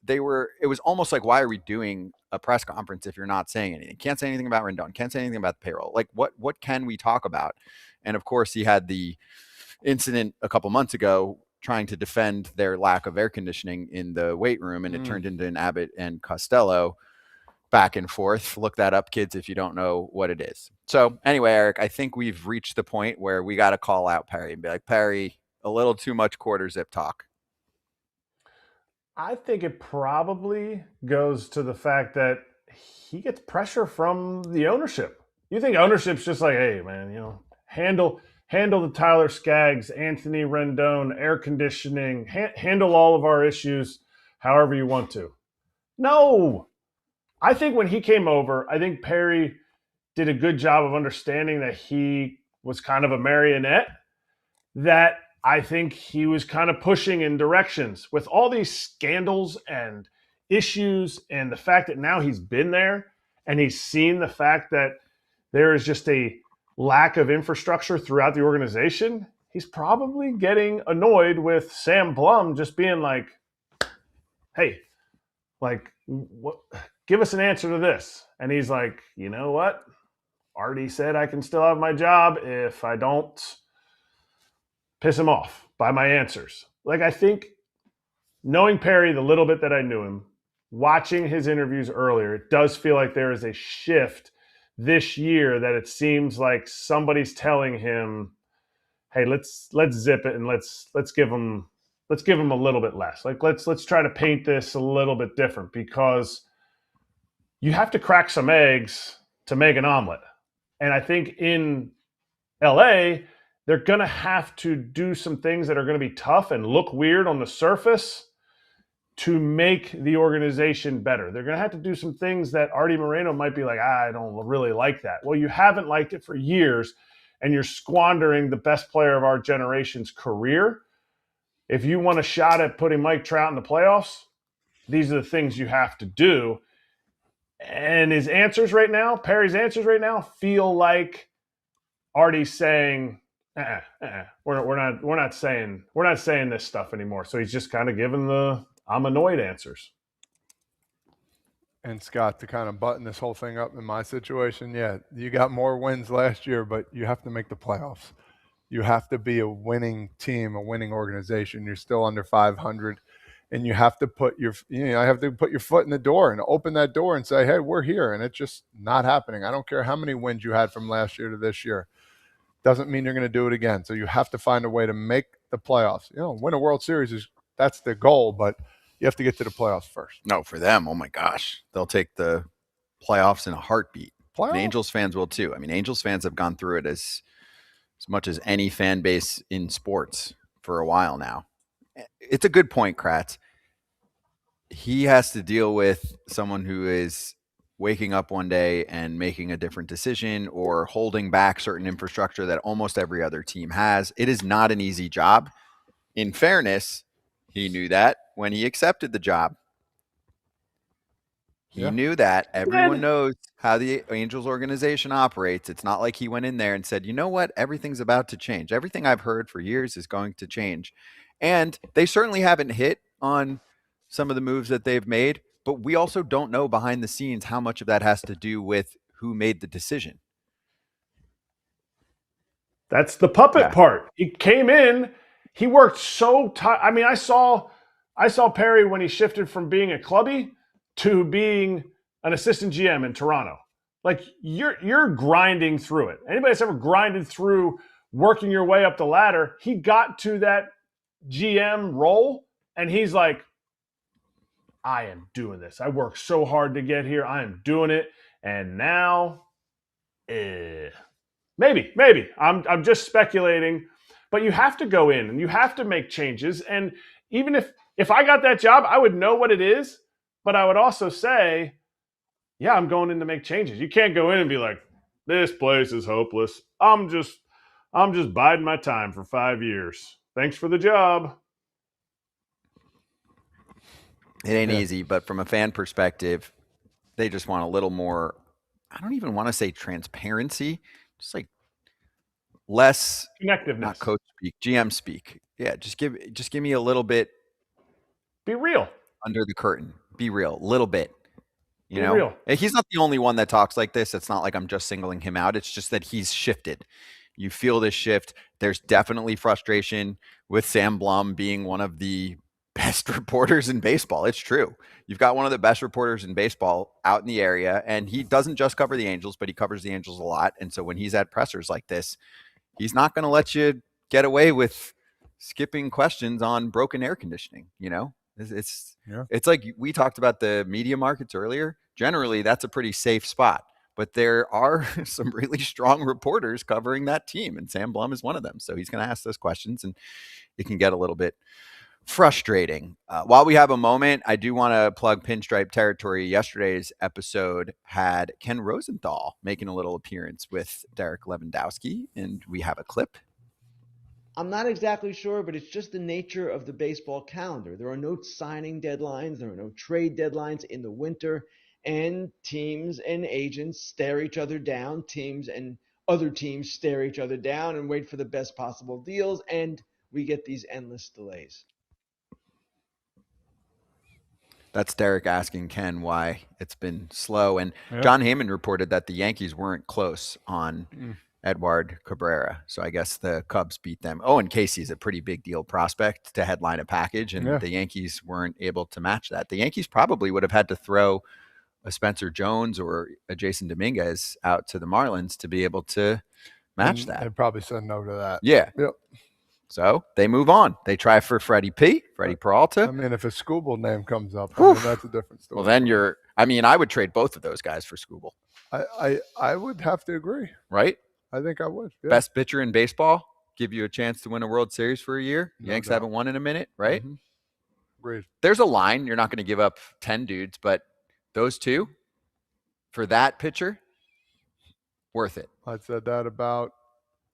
it was almost like, why are we doing a press conference if you're not saying anything? Can't say anything about Rendon. Can't say anything about the payroll. Like, what can we talk about? And of course, he had the incident a couple months ago trying to defend their lack of air conditioning in the weight room. And it turned into an Abbott and Costello back and forth. Look that up, kids, if you don't know what it is. So anyway, Erik, I think we've reached the point where we got to call out Perry and be like, Perry, a little too much quarter zip talk. I think it probably goes to the fact that he gets pressure from the ownership. You think ownership's just like, hey, man, handle handle the Tyler Skaggs, Anthony Rendon, air conditioning, handle all of our issues however you want to. No. I think when he came over, I think Perry did a good job of understanding that he was kind of a marionette, that I think he was kind of pushing in directions with all these scandals and issues, and the fact that now he's been there and he's seen the fact that there is just a lack of infrastructure throughout the organization. He's probably getting annoyed with Sam Blum just being like, hey, like, what? Give us an answer to this. And he's like, you know what? Artie said I can still have my job if I don't piss him off by my answers. Like, I think knowing Perry the little bit that I knew him, watching his interviews earlier, it does feel like there is a shift this year that it seems like somebody's telling him, hey, let's zip it and let's give him a little bit less. Like, let's try to paint this a little bit different, because you have to crack some eggs to make an omelet. And I think in LA, they're going to have to do some things that are going to be tough and look weird on the surface to make the organization better. They're going to have to do some things that Artie Moreno might be like, I don't really like that. Well, you haven't liked it for years, and you're squandering the best player of our generation's career. If you want a shot at putting Mike Trout in the playoffs, these are the things you have to do. And his answers right now, Perry's answers right now, feel like Artie's saying, we're not saying this stuff anymore. So he's just kind of giving the I'm annoyed answers. And Scott, to kind of button this whole thing up in my situation, yeah, you got more wins last year, but you have to make the playoffs. You have to be a winning team, a winning organization. You're still under 500, and you have to put your foot in the door and open that door and say, hey, we're here. And it's just not happening. I don't care how many wins you had from last year to this year. Doesn't mean you're going to do it again. So you have to find a way to make the playoffs. Win a World Series that's the goal, but you have to get to the playoffs first. No, for them, oh my gosh, they'll take the playoffs in a heartbeat. And Angels fans will too. I mean, Angels fans have gone through it as much as any fan base in sports for a while now. It's a good point, Kratz. He has to deal with someone who is waking up one day and making a different decision or holding back certain infrastructure that almost every other team has. It is not an easy job. In fairness, he knew that when he accepted the job. He knew that. Everyone knows how the Angels organization operates. It's not like he went in there and said, you know what? Everything's about to change. Everything I've heard for years is going to change. And they certainly haven't hit on some of the moves that they've made, but we also don't know behind the scenes how much of that has to do with who made the decision. That's the puppet part. He came in, he worked so tight. I mean, I saw Perry when he shifted from being a clubby to being an assistant GM in Toronto. Like, you're grinding through it. Anybody that's ever grinded through working your way up the ladder, he got to that GM role and he's like, I am doing this. I worked so hard to get here. I am doing it. And now, maybe I'm just speculating, but you have to go in and you have to make changes. And even if I got that job, I would know what it is, but I would also say, yeah, I'm going in to make changes. You can't go in and be like, this place is hopeless. I'm just biding my time for 5 years. Thanks for the job. It ain't easy, but from a fan perspective, they just want a little more, I don't even want to say transparency, just like less connectiveness. Not coach speak, GM speak. Yeah, just give me a little bit. Be real. Under the curtain. Be real. A little bit. You know? Real. He's not the only one that talks like this. It's not like I'm just singling him out. It's just that he's shifted. You feel this shift. There's definitely frustration with Sam Blum being one of the best reporters in baseball. It's true. You've got one of the best reporters in baseball out in the area, and he doesn't just cover the Angels, but he covers the Angels a lot. And so when he's at pressers like this, he's not going to let you get away with skipping questions on broken air conditioning. It's like we talked about the media markets earlier. Generally, that's a pretty safe spot. but there are some really strong reporters covering that team, and Sam Blum is one of them. So he's going to ask those questions, and it can get a little bit frustrating. While we have a moment, I do want to plug Pinstripe Territory. Yesterday's episode had Ken Rosenthal making a little appearance with Derek Lewandowski, and we have a clip. I'm not exactly sure, but it's just the nature of the baseball calendar. There are no signing deadlines. There are no trade deadlines in the winter, and teams and agents stare each other down. Teams and other teams stare each other down and wait for the best possible deals, and we get these endless delays. That's Derek asking Ken why it's been slow. And John Heyman reported that the Yankees weren't close on Edward Cabrera. So I guess the Cubs beat them. And Casey's a pretty big deal prospect to headline a package, and the Yankees weren't able to match that. The Yankees probably would have had to throw a Spencer Jones or a Jason Dominguez out to the Marlins to be able to match that. I'd probably said no to that. Yeah. Yep. So they move on. They try for Freddie Peralta. I mean, if a Scooble name comes up, I mean, that's a different story. Well, then I would trade both of those guys for Scooble. I would have to agree. Right? I think I would. Yeah. Best pitcher in baseball, give you a chance to win a World Series for a year. No Yanks doubt. haven't won in a minute, right? Mm-hmm. Agreed. There's a line. You're not going to give up 10 dudes, but those two for that pitcher, worth it. I said that about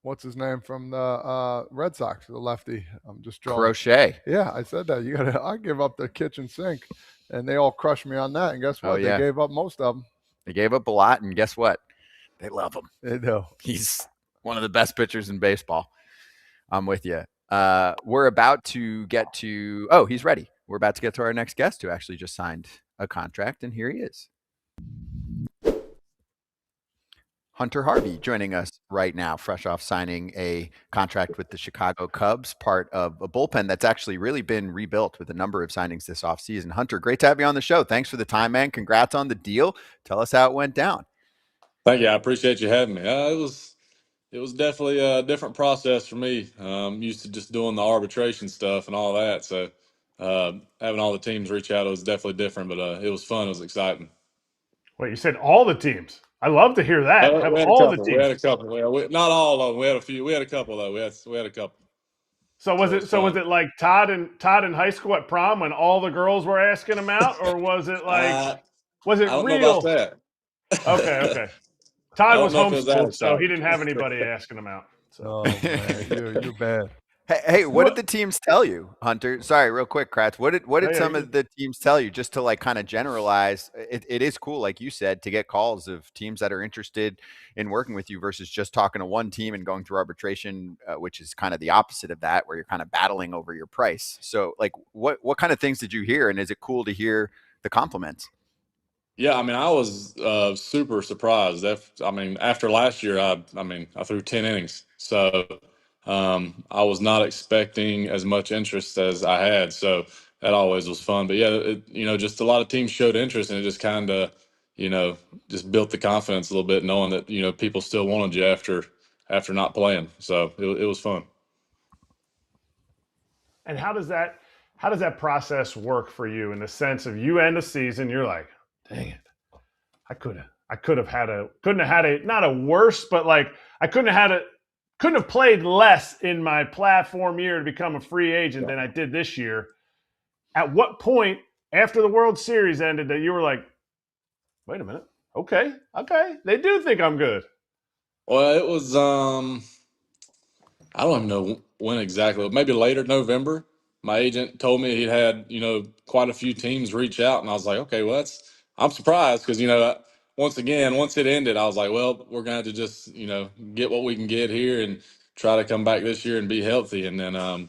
what's his name from the Red Sox, the lefty. I'm just drawing. Crochet. Yeah, I said that. I give up the kitchen sink, and they all crushed me on that. And guess what? yeah. They gave up most of them. They gave up a lot, and guess what? They love him. They do. He's one of the best pitchers in baseball. I'm with you. We're about to get to – he's ready. We're about to get to our next guest who actually just signed a contract, and here he is. Hunter Harvey joining us right now, fresh off signing a contract with the Chicago Cubs, part of a bullpen that's actually really been rebuilt with a number of signings this offseason. Hunter, great to have you on the show. Thanks for the time, man. Congrats on the deal. Tell us how it went down. Thank you. I appreciate you having me. It was definitely a different process for me. I'm used to just doing the arbitration stuff and all that. So having all the teams reach out, it was definitely different, but it was fun. It was exciting. Wait, you said all the teams? I love to hear that. Have all the teams. We had a couple. Not all of them. We had a few. We had a couple though. We had a couple. So was it like Todd in high school at prom when all the girls were asking him out, or was it like was it I don't real? know about that. Okay. Todd was know if it was homeschooled, that so he didn't have anybody asking him out. So. Oh, man, you're bad. Hey, what did the teams tell you, Hunter? Sorry, real quick, Kratz. What did some of the teams tell you, just to like kind of generalize? It is cool, like you said, to get calls of teams that are interested in working with you versus just talking to one team and going through arbitration, which is kind of the opposite of that, where you're kind of battling over your price. So, like, what kind of things did you hear, and is it cool to hear the compliments? Yeah, I mean, I was super surprised. After last year, I threw 10 innings, so I was not expecting as much interest as I had. So that always was fun. But yeah, just a lot of teams showed interest, and it just kind of, just built the confidence a little bit, knowing that people still wanted you after not playing. So it was fun. And how does that process work for you, in the sense of you end the season, you're like, dang it, I couldn't have had not a worse, but like I couldn't have played less in my platform year to become a free agent than I did this year. At what point after the World Series ended that you were like, wait a minute, okay, they do think I'm good? Well, it was I don't even know when exactly, maybe later November. My agent told me he'd had, quite a few teams reach out, and I was like, okay, well, I'm surprised because, once it ended, I was like, well, we're going to have to just, get what we can get here and try to come back this year and be healthy. And then,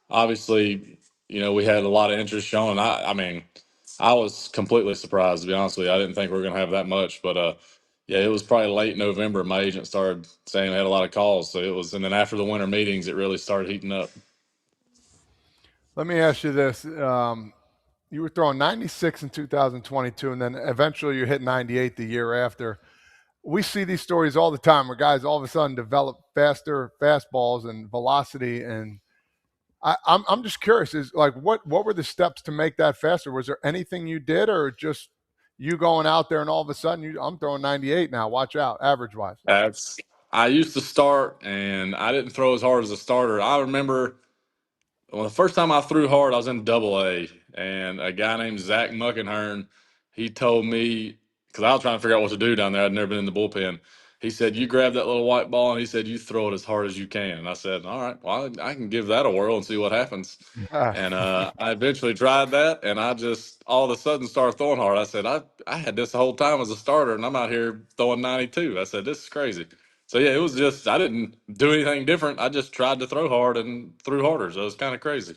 obviously, we had a lot of interest shown. I was completely surprised, to be honest with you. I didn't think we were going to have that much, but, yeah, it was probably late November. My agent started saying they had a lot of calls. And then after the winter meetings, it really started heating up. Let me ask you this. You were throwing 96 in 2022, and then eventually you hit 98 the year after. We see these stories all the time where guys all of a sudden develop faster fastballs and velocity. And I'm just curious, is like what were the steps to make that faster? Was there anything you did, or just you going out there and all of a sudden I'm throwing 98 now. Watch out, average wise. I used to start, and I didn't throw as hard as a starter. I remember the first time I threw hard, I was in Double-A, and a guy named Zach Muckenhern, he told me, because I was trying to figure out what to do down there. I'd never been in the bullpen. He said, "You grab that little white ball," and he said, "You throw it as hard as you can." And I said, "All right, well, I can give that a whirl and see what happens." And I eventually tried that, and I just all of a sudden started throwing hard. I said, I had this the whole time as a starter, and I'm out here throwing 92. I said, "This is crazy." So, yeah, it was just I didn't do anything different. I just tried to throw hard and threw harder. So it was kind of crazy.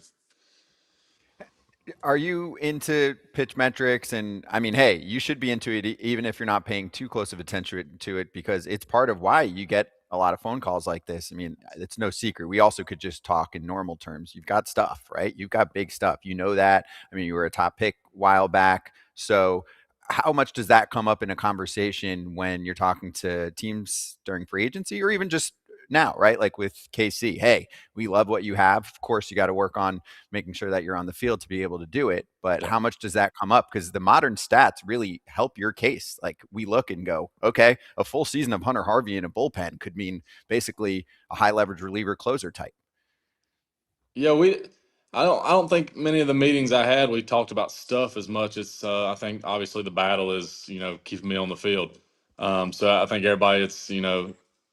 Are you into pitch metrics? And I mean, hey, you should be into it even if you're not paying too close of attention to it, because it's part of why you get a lot of phone calls like this. I mean, it's no secret. We also could just talk in normal terms. You've got stuff, right? You've got big stuff. You know that. I mean, you were a top pick a while back. So how much does that come up in a conversation when you're talking to teams during free agency or even just now, right? Like with KC, hey, we love what you have. Of course, you got to work on making sure that you're on the field to be able to do it. But how much does that come up? Because the modern stats really help your case. Like we look and go, okay, a full season of Hunter Harvey in a bullpen could mean basically a high leverage reliever closer type. Yeah, I don't think many of the meetings I had we talked about stuff as much as I think obviously the battle is keeping me on the field. So I think everybody it's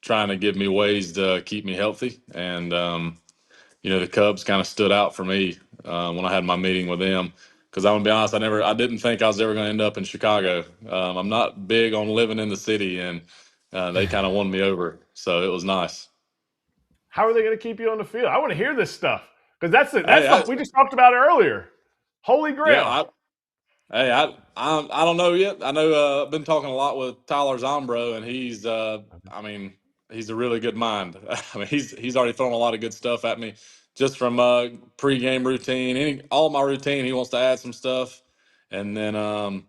trying to give me ways to keep me healthy, and the Cubs kind of stood out for me when I had my meeting with them, because I'm gonna be honest, I didn't think I was ever going to end up in Chicago. I'm not big on living in the city, and they kind of won me over, so it was nice. How are they going to keep you on the field? I want to hear this stuff, because that's what we just talked about earlier. Holy grail. Yeah, I don't know yet. I know I've been talking a lot with Tyler Zombro, and he's he's a really good mind. I mean he's already thrown a lot of good stuff at me just from pregame routine. All my routine, he wants to add some stuff, and then I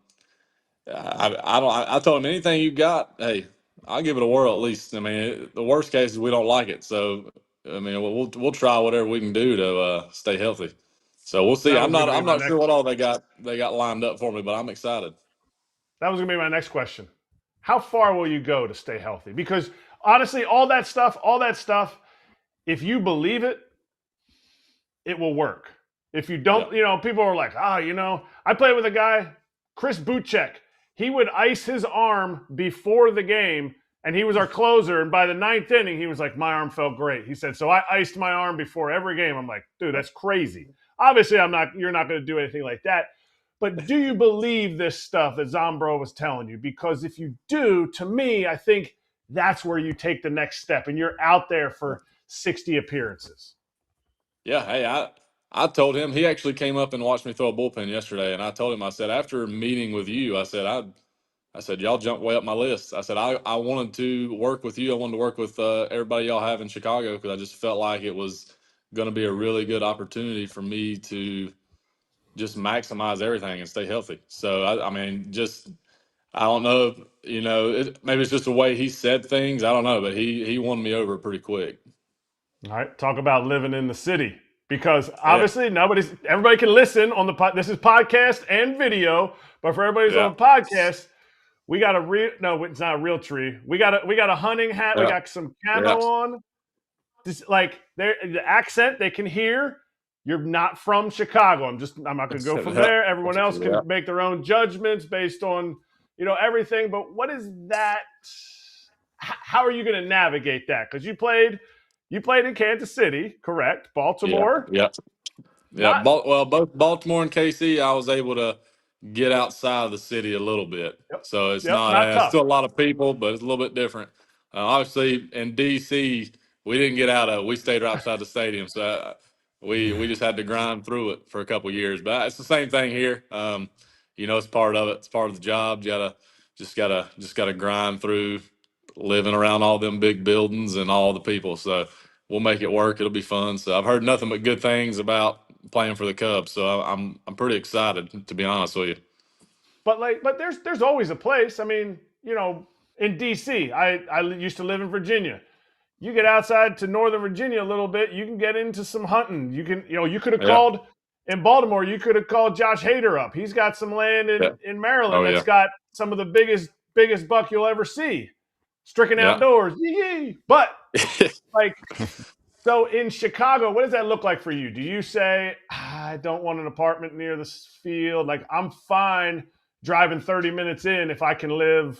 told him anything you got, hey, I'll give it a whirl at least. I mean the worst case is we don't like it, so I mean we'll try whatever we can do to stay healthy. So we'll see. I'm not sure what all they got lined up for me, but I'm excited. That was going to be my next question. How far will you go to stay healthy? Because honestly, all that stuff, if you believe it, it will work. If you don't, people are like, I played with a guy, Chris Buchek. He would ice his arm before the game, and he was our closer. And by the 9th inning, he was like, my arm felt great. He said, so I iced my arm before every game. I'm like, dude, that's crazy. Obviously, you're not going to do anything like that. But do you believe this stuff that Zombro was telling you? Because if you do, to me, I think that's where you take the next step, and you're out there for 60 appearances. Yeah, hey, I told him, he actually came up and watched me throw a bullpen yesterday, and I told him, I said, after meeting with you, I said, y'all jumped way up my list. I said, I wanted to work with you. I wanted to work with everybody y'all have in Chicago, because I just felt like it was going to be a really good opportunity for me to just maximize everything and stay healthy. So, I don't know if, maybe it's just the way he said things. I don't know, but he won me over pretty quick. All right, talk about living in the city, because obviously everybody can listen on this is podcast and video, but for everybody who's on the podcast, we got it's not a real tree. We got a hunting hat. We got some camo on. Just like the accent they can hear. You're not from Chicago. I'm not going to go from there. Everyone else can make their own judgments based on everything. But what is that? How are you going to navigate that? Because you played in Kansas City, correct? Baltimore. Yeah. Well, both Baltimore and KC, I was able to get outside of the city a little bit. So it's not still a lot of people, but it's a little bit different. Obviously, in DC, we didn't get out of it. We stayed right outside the stadium. So we just had to grind through it for a couple of years. But it's the same thing here. It's part of it. It's part of the job. You gotta grind through living around all them big buildings and all the people. So we'll make it work. It'll be fun. So I've heard nothing but good things about playing for the Cubs. So I'm pretty excited, to be honest with you. But there's always a place. I mean, in DC, I used to live in Virginia. You get outside to Northern Virginia a little bit, you can get into some hunting. You can, you could have called in Baltimore, you could have called Josh Hader up. He's got some land in Maryland that's got some of the biggest buck you'll ever see. Stricken outdoors. Yee-yee. But like, so in Chicago, what does that look like for you? Do you say, I don't want an apartment near this field? Like, I'm fine driving 30 minutes in if I can live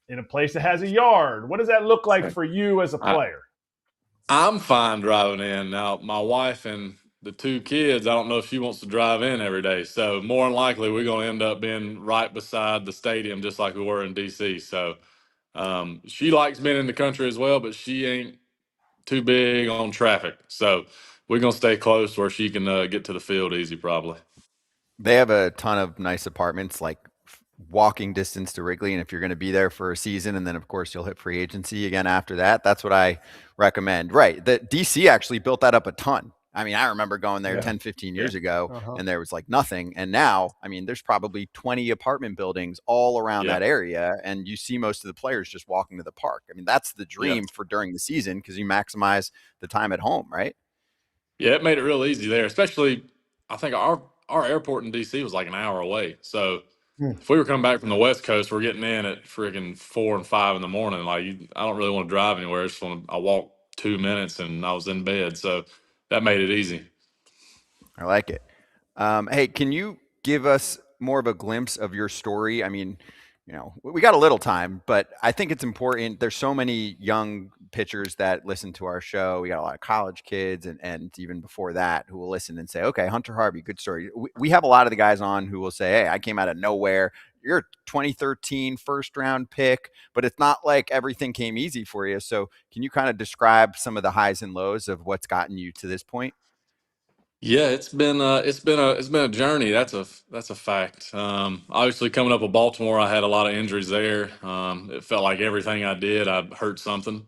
in a place that has a yard. What does that look like for you as a player? I'm fine driving in. Now, my wife and the 2 kids, I don't know if she wants to drive in every day. So more than likely, we're going to end up being right beside the stadium, just like we were in D.C. So she likes being in the country as well, but she ain't too big on traffic. So we're going to stay close where she can get to the field easy, probably. They have a ton of nice apartments, like walking distance to Wrigley. And if you're going to be there for a season, and then of course you'll hit free agency again after that, that's what I recommend. Right. The DC actually built that up a ton. I mean, I remember going there 10, 15 years ago and there was like nothing. And now, I mean, there's probably 20 apartment buildings all around that area. And you see most of the players just walking to the park. I mean, that's the dream for during the season because you maximize the time at home, right? Yeah, it made it real easy there, especially I think our airport in D.C. was like an hour away. So if we were coming back from the West Coast, we're getting in at freaking 4 and 5 in the morning. Like, I don't really want to drive anywhere. I walk 2 minutes and I was in bed. So that made it easy. I like it. Hey, can you give us more of a glimpse of your story? I mean, you know, we got a little time, but I think it's important. There's so many young pitchers that listen to our show. We got a lot of college kids and even before that who will listen and say, okay, Hunter Harvey, good story. We have a lot of the guys on who will say, hey, I came out of nowhere. You're a 2013 first round pick, but it's not like everything came easy for you. So can you kind of describe some of the highs and lows of what's gotten you to this point? Yeah, it's been a journey. That's a fact. Obviously, coming up with Baltimore, I had a lot of injuries there. It felt like everything I did, I hurt something.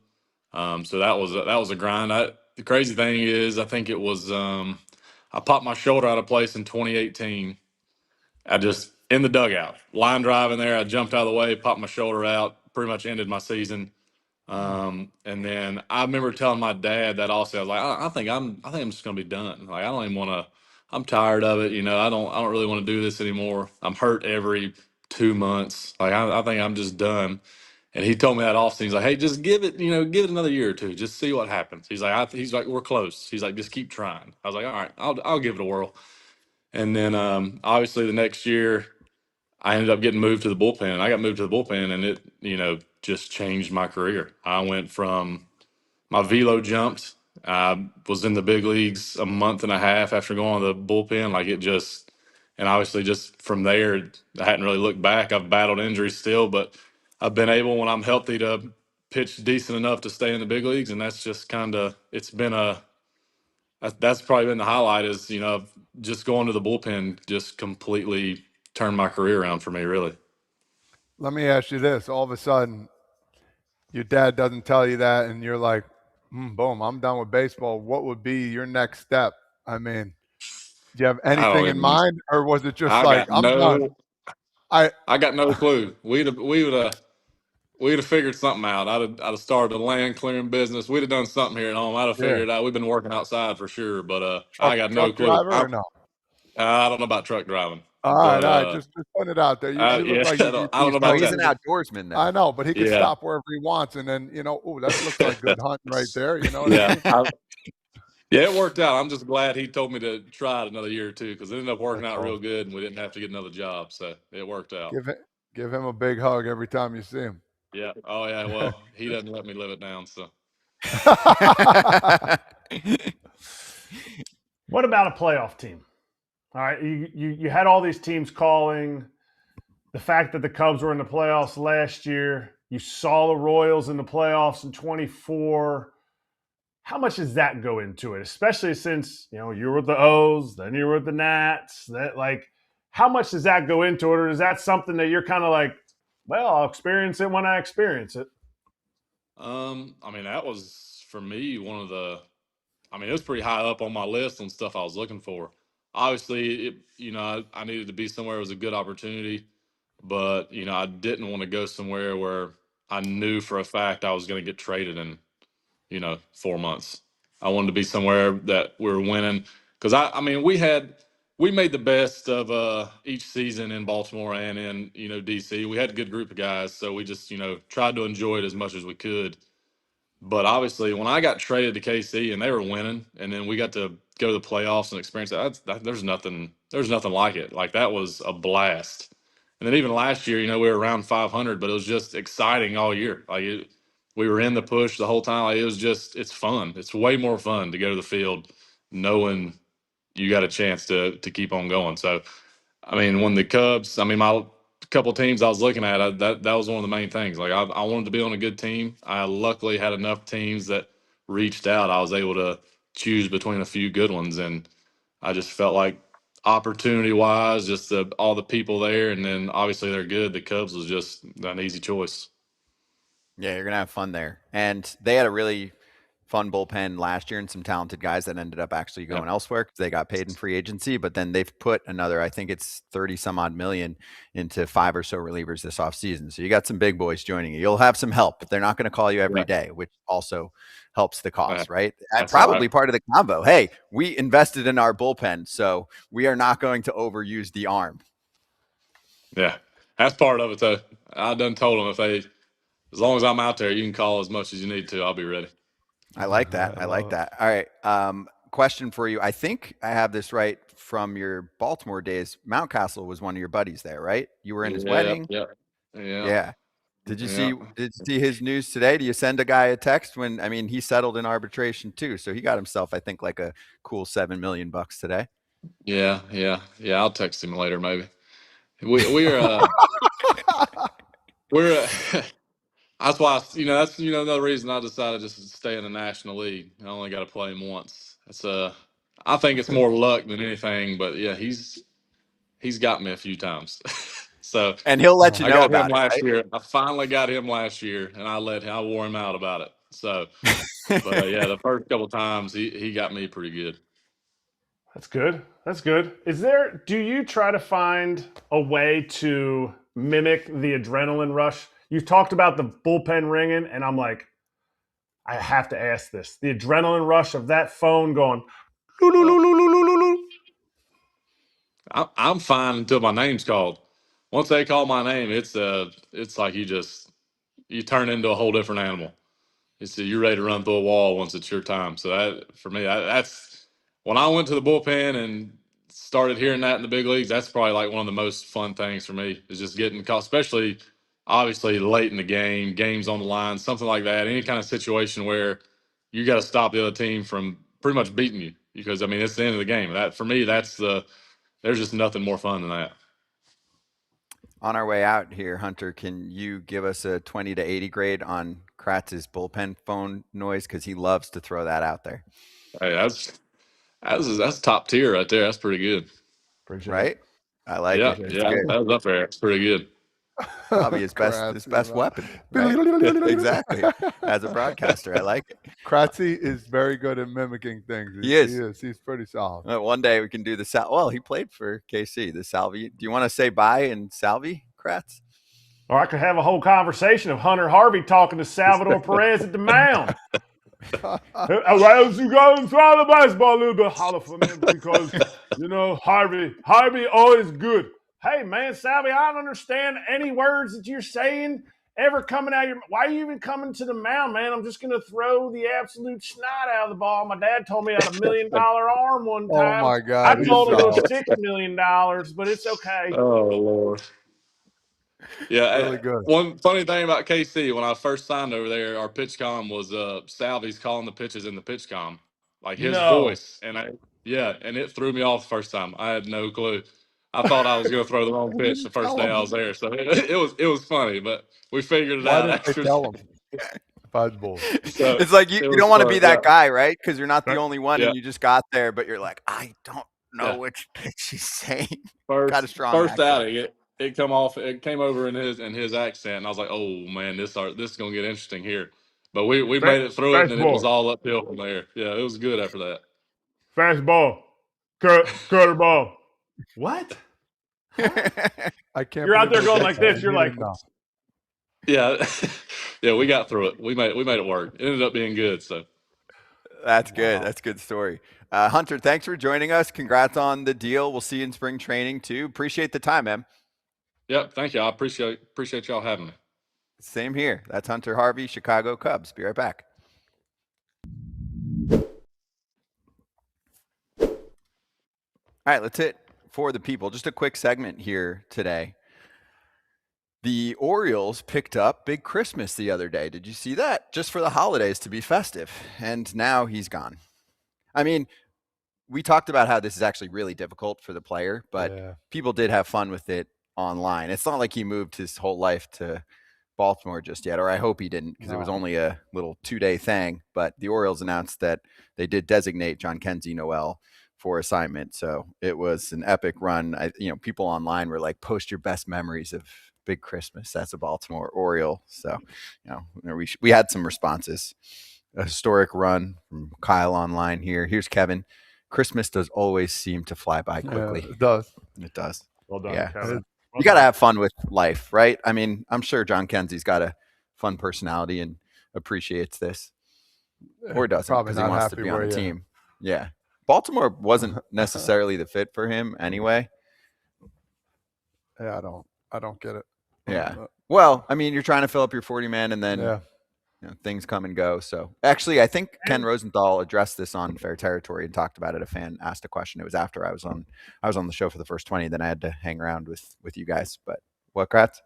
So that was a grind. The crazy thing is, I think it was I popped my shoulder out of place in 2018. I just in the dugout, line driving there. I jumped out of the way, popped my shoulder out, pretty much ended my season. And then I remember telling my dad that also. I was like, I think I'm just gonna be done. Like, I don't even want to. I'm tired of it. You know, I don't really want to do this anymore. I'm hurt every 2 months. Like, I think I'm just done. And he told me that offseason. He's like, hey, just give it another year or two. Just see what happens. He's like, we're close. He's like, just keep trying. I was like, all right, I'll give it a whirl. And then obviously the next year, I ended up getting moved to the bullpen. I got moved to the bullpen, and it, just changed my career. I went from my velo jumped. I was in the big leagues a month and a half after going to the bullpen. Like, it just, and obviously just from there, I hadn't really looked back. I've battled injuries still, but I've been able, when I'm healthy, to pitch decent enough to stay in the big leagues. And that's just that's probably been the highlight is, just going to the bullpen just completely turned my career around for me, really. Let me ask you this. All of a sudden, your dad doesn't tell you that, and you're like, boom, I'm done with baseball. What would be your next step? I mean, do you have anything in mind, or was it just like, I'm done? I got no clue. We'd have figured something out. I'd have started a land clearing business. We'd have done something here at home. I'd have figured it out. We've been working outside for sure, but I got no clue. Truck driver or no? I don't know about truck driving. All right. Just put it out there. You look like I don't know about he's an outdoorsman now. I know, but he can stop wherever he wants, and then that looks like good hunting right there. You know what I mean? Yeah, it worked out. I'm just glad he told me to try it another year or two, because it ended up working out real good, and we didn't have to get another job, so it worked out. Give him a big hug every time you see him. Yeah. Oh yeah. Well, he doesn't let me live it down. So. What about a playoff team? All right, you had all these teams calling. The fact that the Cubs were in the playoffs last year, you saw the Royals in the playoffs in 24. How much does that go into it? Especially since, you were with the O's, then you were with the Nats. How much does that go into it? Or is that something that you're kind of like, well, I'll experience it when I experience it? I mean, that was, for me, it was pretty high up on my list on stuff I was looking for. Obviously, I needed to be somewhere it was a good opportunity, but, I didn't want to go somewhere where I knew for a fact I was going to get traded in, 4 months. I wanted to be somewhere that we were winning. because I mean, we made the best of each season in Baltimore and in DC. We had a good group of guys, so we just tried to enjoy it as much as we could. But obviously, when I got traded to KC and they were winning, and then we got to go to the playoffs and experience that, there's nothing like it. Like that was a blast. And then even last year, we were around 500, but it was just exciting all year. We were in the push the whole time. Like, it's fun. It's way more fun to go to the field knowing you got a chance to keep on going. So, I mean, when the Cubs, I mean, my couple teams I was looking at, that was one of the main things. Like I wanted to be on a good team. I luckily had enough teams that reached out. I was able to choose between a few good ones, and I just felt like opportunity wise, just all the people there, and then obviously they're good. The Cubs was just an easy choice. Yeah, you're gonna have fun there, and they had a really fun bullpen last year and some talented guys that ended up actually going elsewhere because they got paid in free agency. But then they've put another, I think it's 30 some odd million into 5 or so relievers this offseason. So you got some big boys joining you. You'll have some help, but they're not going to call you every day, which also helps the cost, right? That's probably part of the combo. Hey, we invested in our bullpen, so we are not going to overuse the arm. Yeah, that's part of it, though. I done told them as long as I'm out there, you can call as much as you need to. I'll be ready. I like that. I like that. All right. Question for you. I think I have this right from your Baltimore days. Mountcastle was one of your buddies there, right? You were in his wedding. Yeah. Did you see his news today? Do you send a guy a text he settled in arbitration too. So he got himself, I think, like a cool $7 million today. Yeah. I'll text him later, maybe. We're that's why that's another reason I decided just to stay in the National League. I only got to play him once. It's I think it's more luck than anything, but yeah, he's got me a few times. So and he'll let you know about him last year. I finally got him last year, and I wore him out about it. So, but yeah, the first couple of times he got me pretty good. That's good. That's good. Do you try to find a way to mimic the adrenaline rush? You've talked about the bullpen ringing, and I'm like, I have to ask this. The adrenaline rush of that phone going, I'm fine until my name's called. Once they call my name, it's like you turn into a whole different animal. You're ready to run through a wall once it's your time. So that for me, that's when I went to the bullpen and started hearing that in the big leagues. That's probably like one of the most fun things for me is just getting caught, especially obviously late in the game, games on the line, something like that. Any kind of situation where you got to stop the other team from pretty much beating you because it's the end of the game. That for me, there's just nothing more fun than that. On our way out here, Hunter, can you give us a 20 to 80 grade on Kratz's bullpen phone noise? Because he loves to throw that out there. Hey, that's top tier right there. That's pretty good. Right? I like it. Yeah, that was up there. It's pretty good. Probably his best weapon. Right? Exactly. As a broadcaster, I like it. Kratzy is very good at mimicking things. He is. He's pretty solid. One day we can do the well, he played for KC, the Salvi. Do you want to say bye in Salvi, Kratz? Or I could have a whole conversation of Hunter Harvey talking to Salvador Perez at the mound. As you go and throw the baseball a little bit holler for me because, Harvey always good. Hey, man, Salvi, I don't understand any words that you're saying ever coming out of your – why are you even coming to the mound, man? I'm just going to throw the absolute snot out of the ball. My dad told me I had $1 million arm one time. Oh, my God. I told him it was $6 million, but it's okay. Oh, Lord. Yeah, really good. One funny thing about KC, when I first signed over there, our pitch comm was Salvi's calling the pitches in the pitch comm. Like his voice. And and it threw me off the first time. I had no clue. I thought I was going to throw the wrong pitch the first day I was there. So it was funny, but we figured it out. Why didn't they tell him? Fudgeballs. So it's like you don't want to be that guy, right? Because you're not the only one and you just got there, but you're like, I don't know which pitch he's saying. Got a strong first outing, it came over in his accent, and I was like, oh man, this is gonna get interesting here. But we made it through it, and it was all uphill from there. Yeah, it was good after that. Fastball, cutter ball. What? I can't. You're out there going like this. You're like, yeah, we got through it. We made it work. It ended up being good. So That's good. That's a good story. Hunter, thanks for joining us. Congrats on the deal. We'll see you in spring training too. Appreciate the time, man. Yep, thank you. I appreciate y'all having me. Same here. That's Hunter Harvey, Chicago Cubs. Be right back. All right, let's hit for the people. Just a quick segment here today. The Orioles picked up Big Christmas the other day. Did you see that? Just for the holidays to be festive. And now he's gone. I mean, we talked about how this is actually really difficult for the player, but people did have fun with it online. It's not like he moved his whole life to Baltimore just yet, or I hope he didn't, because it was only a little 2-day thing. But the Orioles announced that they did designate John Kenzie Noel for assignment. So it was an epic run. People online were like, post your best memories of Big Christmas. That's a Baltimore Oriole. So, we had some responses. A historic run from Kyle online here. Here's Kevin. Christmas does always seem to fly by quickly. Yeah, it does. It does. Well done, Yeah. Kevin. You got to have fun with life, right? I mean, I'm sure John Kenzie's got a fun personality and appreciates this. Or doesn't, Probably because he not wants to happy be on where the he is. team. Yeah. Baltimore wasn't necessarily the fit for him anyway. Yeah, I don't get it. Yeah. Well, I mean, you're trying to fill up your 40-man and then things come and go. So actually, I think Ken Rosenthal addressed this on Fair Territory and talked about it. A fan asked a question. It was after I was on the show for the first 20. Then I had to hang around with you guys. But what, Kratz?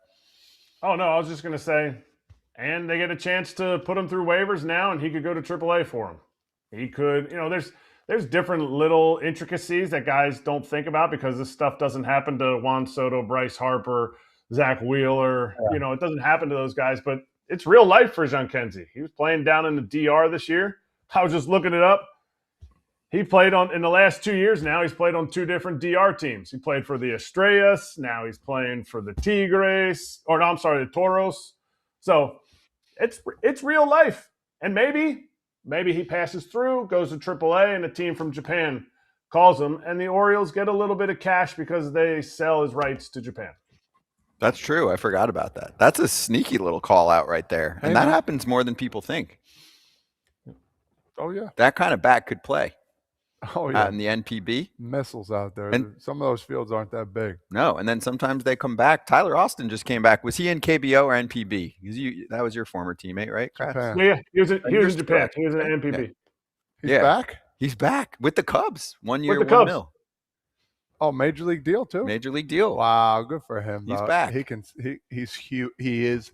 Oh, no, I was just going to say, and they get a chance to put him through waivers now, and he could go to AAA for him. He could, there's different little intricacies that guys don't think about because this stuff doesn't happen to Juan Soto, Bryce Harper, Zach Wheeler. It doesn't happen to those guys, but it's real life for John Kenzie. He was playing down in the DR this year. I was just looking it up. He played in the last 2 years now, he's played on 2 different DR teams. He played for the Estrellas. Now he's playing for the the Toros. So it's real life. And maybe he passes through, goes to AAA, and a team from Japan calls him, and the Orioles get a little bit of cash because they sell his rights to Japan. That's true. I forgot about that. That's a sneaky little call out right there. And that happens more than people think. Oh, yeah. That kind of bat could play. Oh, yeah. Out in the NPB. Missiles out there. And some of those fields aren't that big. No, and then sometimes they come back. Tyler Austin just came back. Was he in KBO or NPB? That was your former teammate, right, Kratz? Yeah, he was in Japan. He was in NPB. He's back? He's back with the Cubs. 1 year, With the $1 Cubs. mil. Oh, major league deal too. Major league deal. Wow, good for him. He's back. He's huge. He is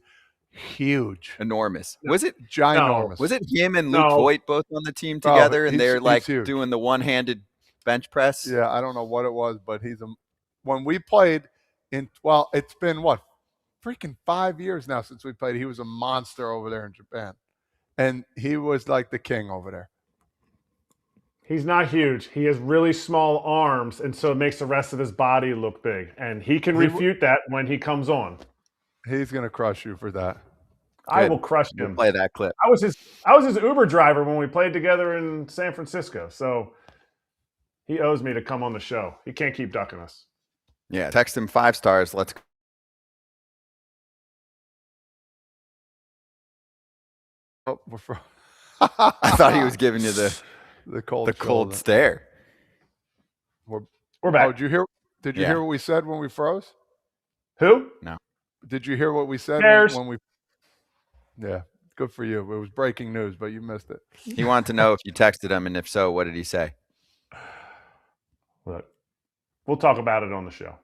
huge. Enormous. Was it ginormous? Was it him and Luke Voigt both on the team together, and they're like doing the one-handed bench press? Yeah, I don't know what it was, but when we played it's been freaking 5 years now since we played. He was a monster over there in Japan, and he was like the king over there. He's not huge. He has really small arms, and so it makes the rest of his body look big. And he can refute that when he comes on. He's going to crush you for that. I will crush him. We'll play that clip. I was his Uber driver when we played together in San Francisco. So he owes me to come on the show. He can't keep ducking us. Yeah, text him 5 stars. Let's go. I thought he was giving you the cold stare. We're back. Oh, did you hear what we said when we froze? Who? No. Did you hear what we said when we? Yeah, good for you. It was breaking news, but you missed it. He wanted to know if you texted him, and if so, what did he say? Look, we'll talk about it on the show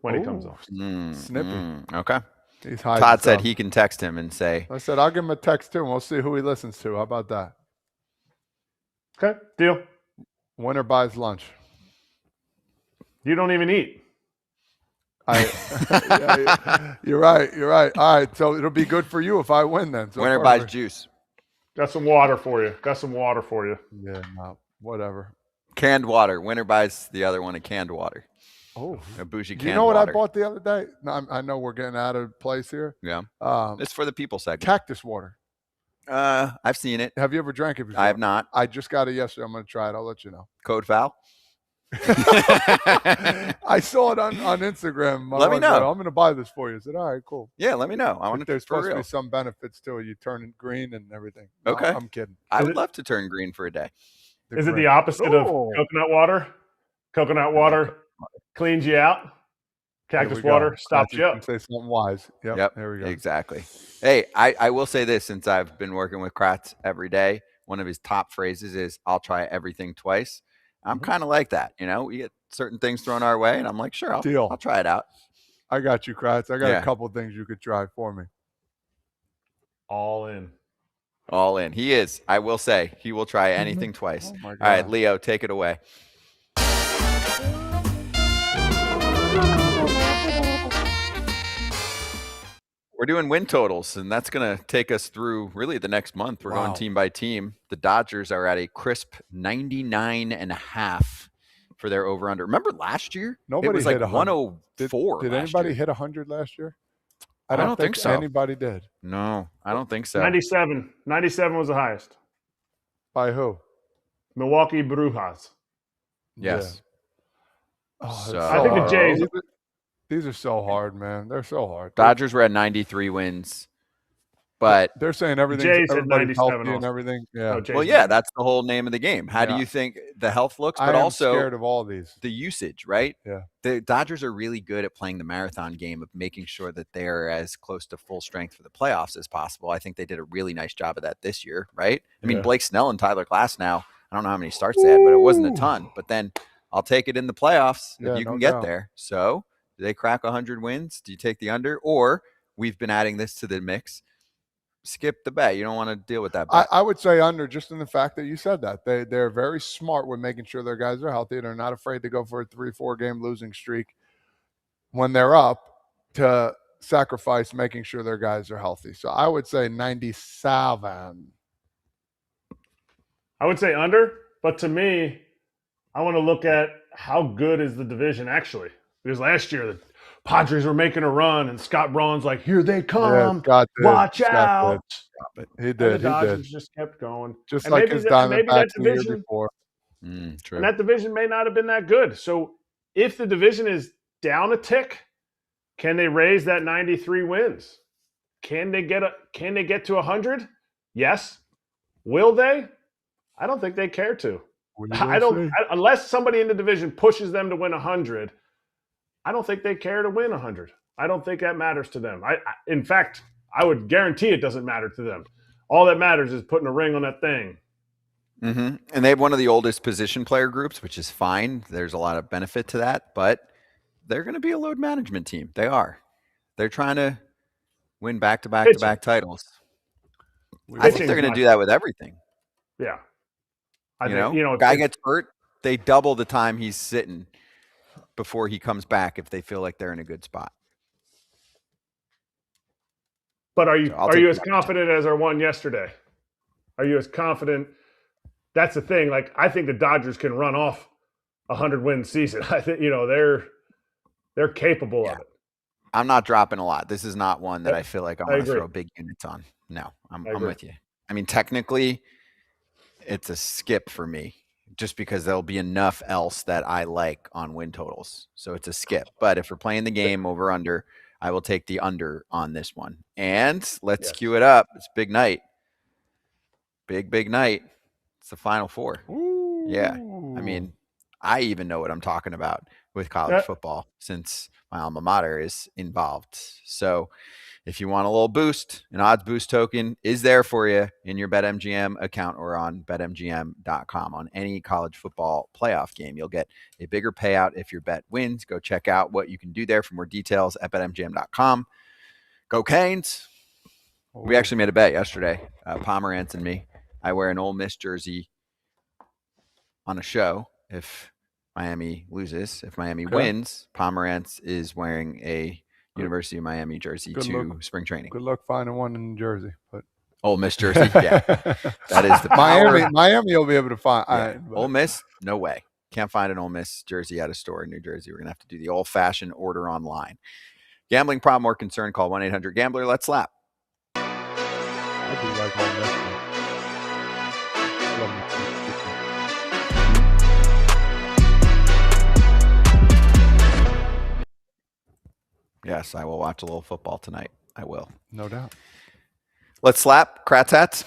when he comes off. Snippy. Okay. He's hiding Todd said stuff. he can text him and say. I said I'll give him a text too, and we'll see who he listens to. How about that? Okay, deal. Winner buys lunch. You don't even eat. You're right. All right, so it'll be good for you if I win then. So winner buys juice. Got some water for you. Yeah, no, whatever. Canned water. Winner buys the other one a canned water. Oh, a bougie canned water. You know what I bought the other day? No, I know we're getting out of place here. Yeah. It's for the people segment. Cactus water. I've seen it. Have you ever drank it before? I have not. I just got it yesterday. I'm going to try it. I'll let you know. Code foul? I saw it on Instagram. My Let me wife know. said, I'm going to buy this for you. I said, all right, cool. Yeah, let me know. I want to. There's For supposed to real. be some benefits to it. You turn it green and everything. No, Okay. I'm kidding. I would love to turn green for a day. They're Is it great. the opposite of Oh. coconut water? Coconut water cleans you out. There Cactus we go. water stops Glad you can up. say something wise. Yep. There we go. Exactly. Hey, I will say this, since I've been working with Kratz every day, one of his top phrases is, I'll try everything twice. I'm kind of like that. We get certain things thrown our way, and I'm like, sure, Deal. I'll try it out. I got you, Kratz. I got Yeah. a couple things you could try for me. All in. All in. He is. I will say, he will try anything twice. Oh my God. All right, Leo, take it away. We're doing win totals, and that's going to take us through really the next month. We're going team by team. The Dodgers are at a crisp 99.5 for their over-under. Remember last year? Nobody it was hit like 104 Did last anybody year. hit 100 last year? I don't think so. Anybody did. No, I don't think so. 97. 97 was the highest. By who? Milwaukee Brujas. Yes. Yeah. Oh, So- it's I think the hard. Jays- These are so hard, man. They're so hard. Dodgers were at 93 wins, but They're saying everything's Jays at everybody's 97 healthy and also. everything. Yeah. Oh, Jays well, yeah, that's the whole name of the game. How do Yeah. you think the health looks, I but am also scared of all these. the usage, right? Yeah. The Dodgers are really good at playing the marathon game of making sure that they're as close to full strength for the playoffs as possible. I think they did a really nice job of that this year, right? I mean, Yeah. Blake Snell and Tyler Glasnow, I don't know how many starts they had, but it wasn't a ton. But then I'll take it in the playoffs Yeah, if you no can get doubt. there. So do they crack 100 wins? Do you take the under? Or we've been adding this to the mix. Skip the bet. You don't want to deal with that bet. I would say under, just in the fact that you said that. They're very smart with making sure their guys are healthy. They're not afraid to go for a 3-4 game losing streak when they're up to sacrifice making sure their guys are healthy. So I would say 97. I would say under, but to me, I want to look at how good is the division actually. Because last year the Padres were making a run, and Scott Braun's like, "Here they come, Scott did. watch Scott out!" did. He And did. the He Dodgers did. just kept going. Just And like maybe his maybe that Diamondbacks the year division, before. True. and that division may not have been that good. So if the division is down a tick, can they raise that 93 wins? Can they get to 100? Yes. Will they? I don't think they care to. Unless somebody in the division pushes them to win 100. I don't think they care to win 100. I don't think that matters to them. In fact, I would guarantee it doesn't matter to them. All that matters is putting a ring on that thing. Mm-hmm. And they have one of the oldest position player groups, which is fine. There's a lot of benefit to that, but they're going to be a load management team. They are. They're trying to win back-to-back titles. I think they're going to do that with everything. Yeah. Guy gets hurt, they double the time he's sitting before he comes back if they feel like they're in a good spot. But are you I'll take as the confident as our one yesterday? Are you as confident? That's the thing. Like, I think the Dodgers can run off a 100-win season. I think they're capable of it. I'm not dropping a lot. This is not one that I feel like I want to agree. throw big units on. No, I'm agree. with you. I mean, technically, it's a skip for me just because there'll be enough else that I like on win totals. So it's a skip. But if we're playing the game over under, I will take the under on this one. And let's cue it up. It's big night. Big night. It's the Final Four. Ooh. Yeah. I mean, I even know what I'm talking about with college football since my alma mater is involved. So if you want a little boost, an odds boost token is there for you in your BetMGM account or on BetMGM.com. On any college football playoff game, you'll get a bigger payout if your bet wins. Go check out what you can do there for more details at BetMGM.com. Go Canes. We actually made a bet yesterday, Pomerantz and me. I wear an Ole Miss jersey on a show if Miami loses. If Miami wins, Pomerantz is wearing a University of Miami jersey spring training. Good luck finding one in New Jersey. But Ole Miss jersey, yeah. That is the power. Miami will be able to find. Yeah. Ole Miss, no way. Can't find an Ole Miss jersey at a store in New Jersey. We're going to have to do the old-fashioned order online. Gambling problem or concern, call 1-800-GAMBLER. Let's slap. I do like Ole Miss. Yes, I will watch a little football tonight. I will. No doubt. Let's slap Kratz Hatz.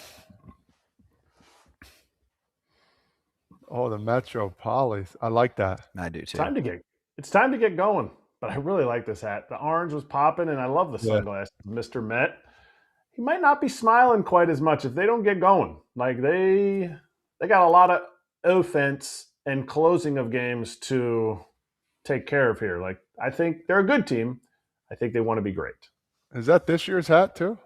Oh, the Metropolis. I like that. I do too. It's time to get going. But I really like this hat. The orange was popping, and I love the sunglasses. Mr. Met. He might not be smiling quite as much if they don't get going. Like they got a lot of offense and closing of games to take care of here. Like I think they're a good team. I think they want to be great. Is that this year's hat too?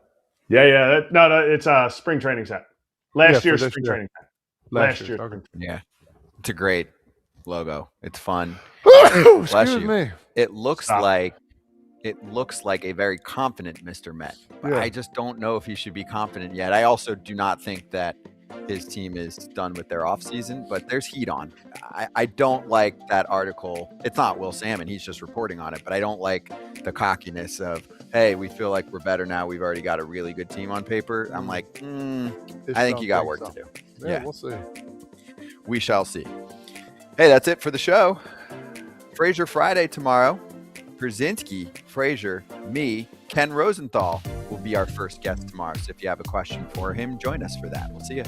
Yeah. No, it's a spring training hat. Last year's spring training hat. Last year's. Okay. Yeah. It's a great logo. It's fun. Excuse me. It looks like a very confident Mr. Met. But Yeah. I just don't know if he should be confident yet. I also do not think that his team is done with their offseason, but there's heat on. I don't like that article. It's not Will Salmon. He's just reporting on it, but I don't like the cockiness of, hey, we feel like we're better now. We've already got a really good team on paper. I'm like, I think you got work to do. Yeah, we'll see. We shall see. Hey, that's it for the show. Frazier Friday tomorrow. Brzezinski, Frazier, me, Ken Rosenthal will be our first guest tomorrow. So if you have a question for him, join us for that. We'll see you.